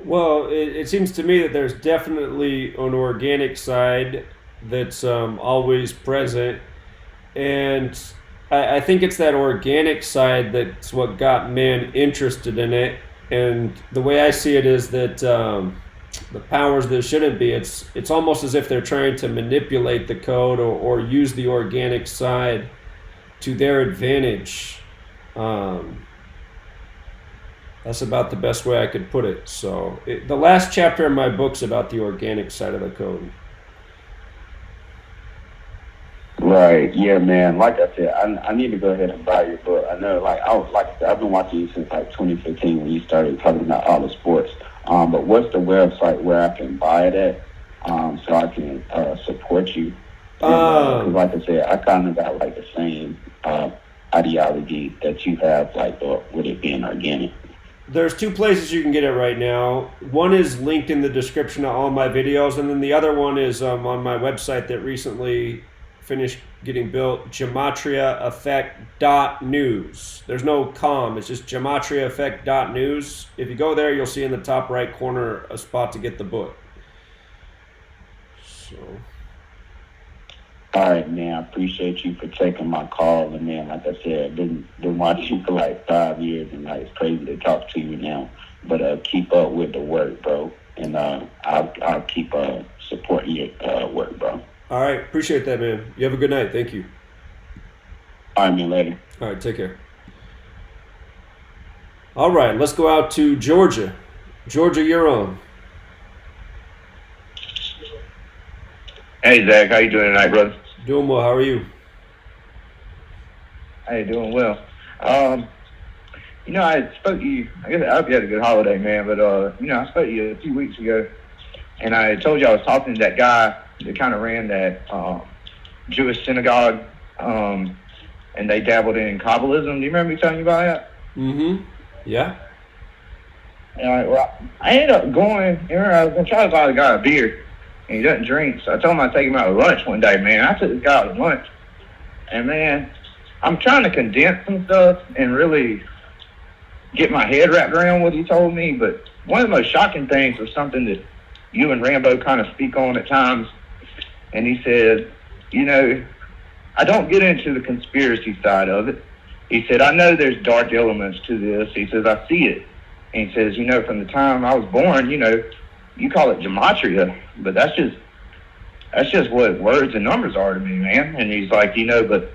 Well, it seems to me that there's definitely an organic side that's always present, and I think it's that organic side that's what got man interested in it. And the way I see it is that the powers that shouldn't be, it's almost as if they're trying to manipulate the code or use the organic side to their advantage. That's about the best way I could put it. So the last chapter in my book's about the organic side of the code. Right. Yeah, man. Like I said, I need to go ahead and buy your book. I know, I've been watching you since like 2015 when you started talking about all the sports. But what's the website where I can buy it at, so I can support you? Because like I said, I kind of got like the same ideology that you have, like with it being organic. There's two places you can get it right now. One is linked in the description of all my videos, and then the other one is on my website that recently finished getting built, gematriaeffect.news. There's no com, it's just gematriaeffect.news. If you go there, you'll see in the top right corner a spot to get the book. So, all right, man, I appreciate you for taking my call. And man, like I said, I've been watching you for like 5 years, and like, it's crazy to talk to you now. But keep up with the work, bro. And I'll keep supporting your work, bro. All right, appreciate that, man. You have a good night. Thank you. All right, man, later. All right, take care. All right, let's go out to Georgia. Georgia, you're on. Hey, Zach. How you doing tonight, brother? Doing well. How are you? Hey, doing well. I spoke to you. I hope you had a good holiday, man. But I spoke to you a few weeks ago, and I told you I was talking to that guy that kind of ran that Jewish synagogue, and they dabbled in Kabbalism. Do you remember me telling you about that? Mm-hmm. Yeah. Well, I ended up going. I was gonna try to buy the guy a beer, and he doesn't drink. So I told him I'd take him out to lunch one day, man. I took this guy out to lunch, and man, I'm trying to condense some stuff and really get my head wrapped around what he told me. But one of the most shocking things was something that you and Rambo kind of speak on at times. And he said, I don't get into the conspiracy side of it. He said, I know there's dark elements to this. He says, I see it. And he says, from the time I was born, you call it gematria, but that's just what words and numbers are to me, man. And he's like, but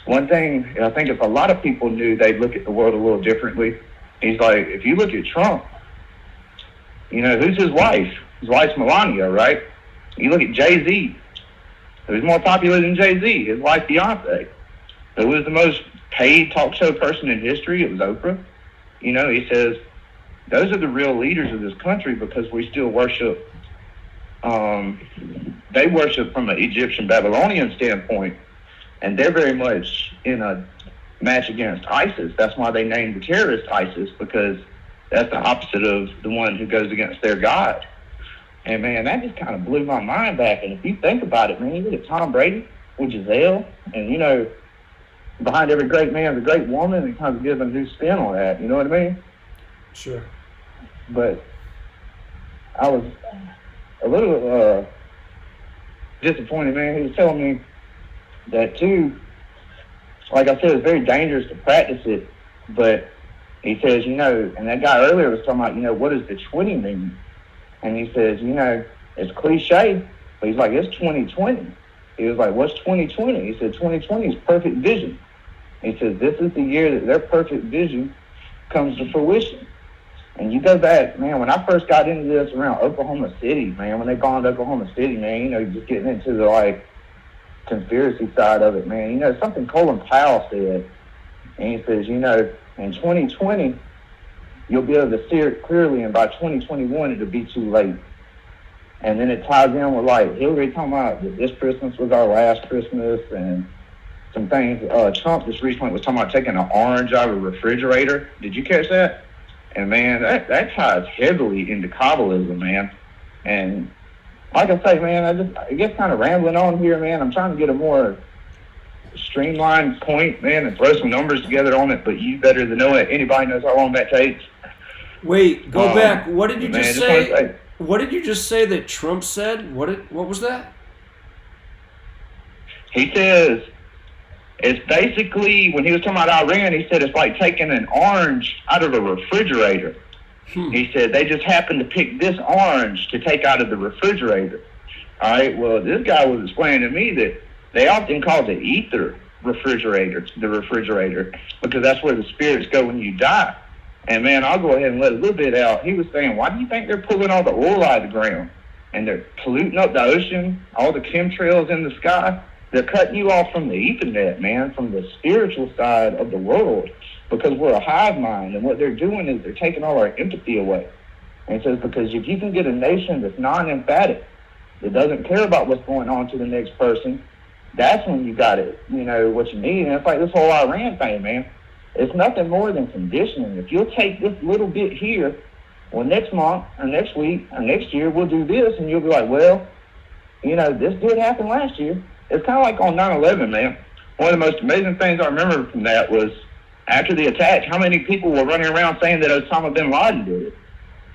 one thing, I think if a lot of people knew, they'd look at the world a little differently. He's like, if you look at Trump, who's his wife? His wife's Melania, right? You look at Jay-Z, who's more popular than Jay-Z? His wife, Beyonce. Who was the most paid talk show person in history? It was Oprah. He says, those are the real leaders of this country because we still worship. They worship from an Egyptian Babylonian standpoint, and they're very much in a match against ISIS. That's why they named the terrorist ISIS, because that's the opposite of the one who goes against their God. And man, that just kind of blew my mind back. And if you think about it, man, you look at Tom Brady with Giselle, and behind every great man is a great woman, and kind of give a new spin on that. You know what I mean? Sure. But I was a little disappointed, man. He was telling me that too. Like I said, it's very dangerous to practice it, but he says, and that guy earlier was talking about, what does the 20 mean? And he says, it's cliche, but he's like, it's 2020. He was like, what's 2020? He said, 2020 is perfect vision. He says, this is the year that their perfect vision comes to fruition. And you go back, man, when I first got into this around Oklahoma City, man, when they bombed Oklahoma City, man, just getting into the, conspiracy side of it, man. Something Colin Powell said, and he says, in 2020, you'll be able to see it clearly, and by 2021, it'll be too late. And then it ties in with, Hillary talking about that this Christmas was our last Christmas, and some things. Trump just recently was talking about taking an orange out of a refrigerator. Did you catch that? And, man, that ties heavily into Kabbalism, man. And like I say, man, I get kind of rambling on here, man. I'm trying to get a more streamlined point, man, and throw some numbers together on it, but you better than know it. Anybody knows how long that takes. Wait, go back. What did you man, just say? What did you just say that Trump said? What was that? He says it's basically, when he was talking about Iran, he said it's like taking an orange out of a refrigerator. He said they just happened to pick this orange to take out of the refrigerator. All right, well, this guy was explaining to me that they often call the ether refrigerator, because that's where the spirits go when you die. And, man, I'll go ahead and let a little bit out. He was saying, why do you think they're pulling all the oil out of the ground? And they're polluting up the ocean, all the chemtrails in the sky? They're cutting you off from the Ethernet, man, from the spiritual side of the world, because we're a hive mind. And what they're doing is they're taking all our empathy away. And it says, because if you can get a nation that's non-emphatic, that doesn't care about what's going on to the next person, that's when you got it, what you need. And it's like this whole Iran thing, man. It's nothing more than conditioning. If you'll take this little bit here, well, next month or next week or next year, we'll do this. And you'll be like, well, this did happen last year. It's kind of like on 9/11, man. One of the most amazing things I remember from that was after the attack, how many people were running around saying that Osama bin Laden did it.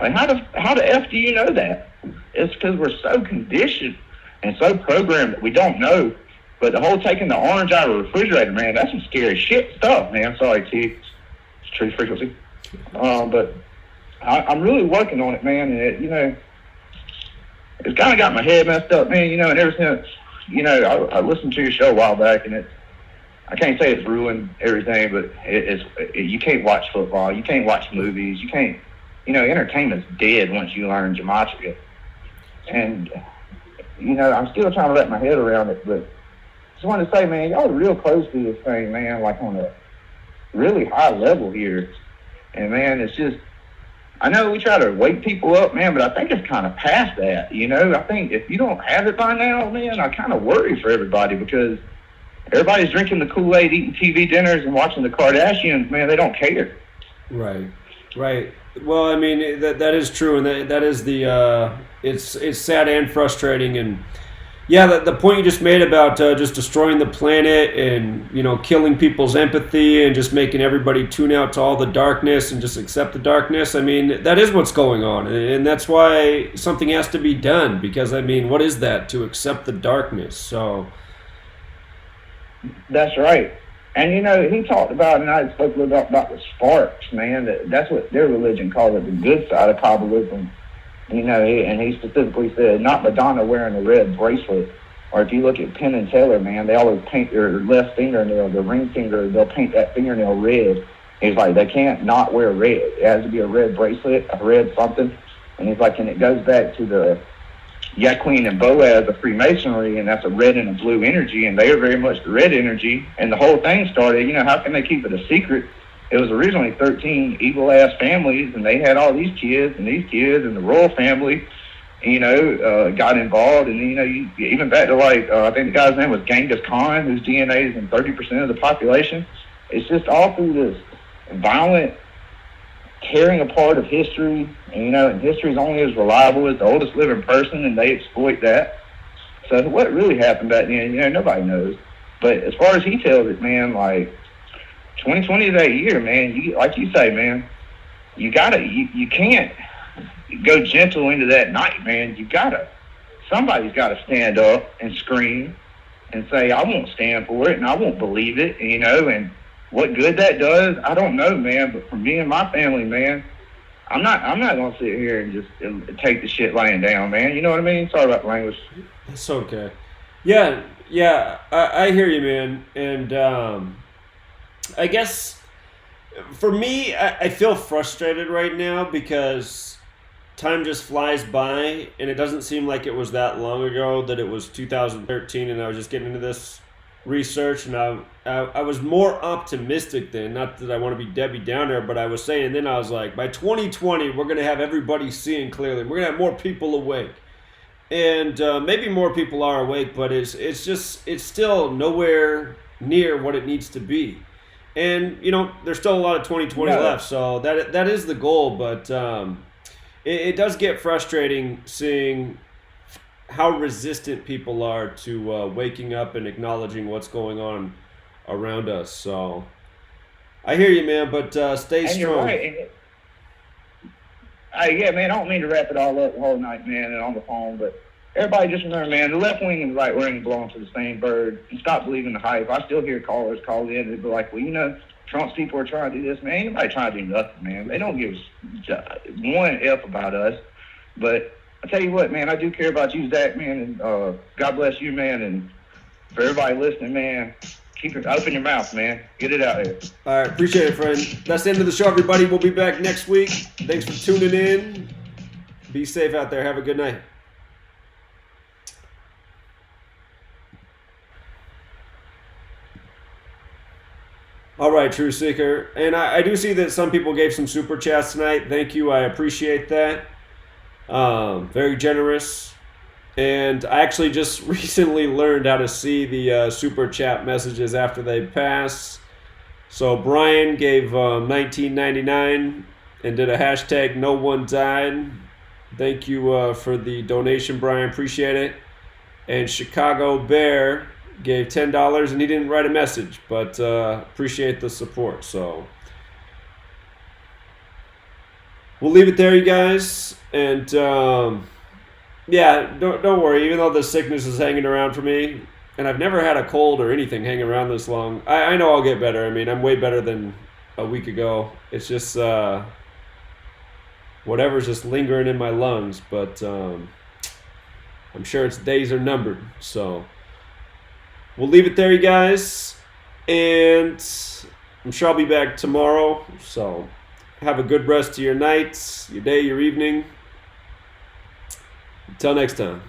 Like, how the F do you know that? It's because we're so conditioned and so programmed that we don't know. But the whole taking the orange out of the refrigerator, man, that's some scary shit stuff, man. Sorry, T. It's true frequency. But I'm really working on it, man. And it's kind of got my head messed up, man. And ever since, I listened to your show a while back, and I can't say it's ruined everything, but you can't watch football, you can't watch movies, you can't, entertainment's dead once you learn gematria. And, you know, I'm still trying to wrap my head around it, but just wanted to say, man, y'all are real close to this thing, man, like on a really high level here. And, man, it's just, I know we try to wake people up, man, but I think it's kind of past that, you know? I think if you don't have it by now, man, I kind of worry for everybody because everybody's drinking the Kool-Aid, eating TV dinners, and watching the Kardashians, man, they don't care. Right. Well, I mean, that is true, and that is the, it's sad and frustrating, and yeah, the point you just made about just destroying the planet and, you know, killing people's empathy and just making everybody tune out to all the darkness and just accept the darkness. I mean, that is what's going on. And that's why something has to be done because, I mean, what is that? To accept the darkness. So. That's right. And, you know, he talked about, and I spoke a little bit about the sparks, man. That's what their religion calls it, the good side of Kabbalism. You know, and he specifically said, not Madonna wearing a red bracelet. Or if you look at Penn and Teller, man, they always paint their left fingernail, the ring finger, they'll paint that fingernail red. He's like, they can't not wear red. It has to be a red bracelet, a red something. And he's like, and it goes back to the Yaquin and Boaz of Freemasonry, and that's a red and a blue energy, and they are very much the red energy. And the whole thing started, you know, how can they keep it a secret? It was originally 13 evil-ass families, and they had all these kids, and the royal family, you know, got involved. And, you know, even back to, like, I think the guy's name was Genghis Khan, whose DNA is in 30% of the population. It's just all through this violent tearing apart of history. And, you know, and history is only as reliable as the oldest living person, and they exploit that. So what really happened back then, you know, nobody knows. But as far as he tells it, man, like, 2020 is that year, man. You, like you say, man, you can't go gentle into that night, man. Somebody's gotta stand up and scream and say, I won't stand for it and I won't believe it, you know, and what good that does, I don't know, man. But for me and my family, man, I'm not gonna sit here and just take the shit laying down, man. You know what I mean? Sorry about the language. It's okay. Yeah, I hear you, man. And I guess for me, I feel frustrated right now because time just flies by, and it doesn't seem like it was that long ago that it was 2013, and I was just getting into this research, and I was more optimistic then. Not that I want to be Debbie Downer, but I was saying then I was like, by 2020, we're going to have everybody seeing clearly. We're going to have more people awake. And maybe more people are awake, but it's still nowhere near what it needs to be. And, you know, there's still a lot of 2020 left, so that is the goal. But it does get frustrating seeing how resistant people are to waking up and acknowledging what's going on around us. So I hear you, man, but stay and strong. You're right. Yeah, man, I don't mean to wrap it all up the whole night, man, and on the phone, but everybody just remember, man, the left wing and the right wing belong to the same bird. And stop believing the hype. I still hear callers call in and be like, well, you know, Trump's people are trying to do this. Man, ain't nobody trying to do nothing, man. They don't give one F about us. But I tell you what, man, I do care about you, Zach, man, and God bless you, man. And for everybody listening, man, open your mouth, man. Get it out there. All right, appreciate it, friend. That's the end of the show, everybody. We'll be back next week. Thanks for tuning in. Be safe out there. Have a good night. All right, True Seeker. And I do see that some people gave some super chats tonight. Thank you. I appreciate that. Very generous. And I actually just recently learned how to see the super chat messages after they pass. So Brian gave $19.99 and did a hashtag no one died. Thank you for the donation, Brian. Appreciate it. And Chicago Bear gave $10 and he didn't write a message, but appreciate the support. So we'll leave it there, you guys. And yeah, don't worry. Even though the sickness is hanging around for me, and I've never had a cold or anything hanging around this long, I know I'll get better. I mean, I'm way better than a week ago. It's just whatever's just lingering in my lungs, but I'm sure its days are numbered. So we'll leave it there, you guys. And I'm sure I'll be back tomorrow. So have a good rest of your nights, your day, your evening. Until next time.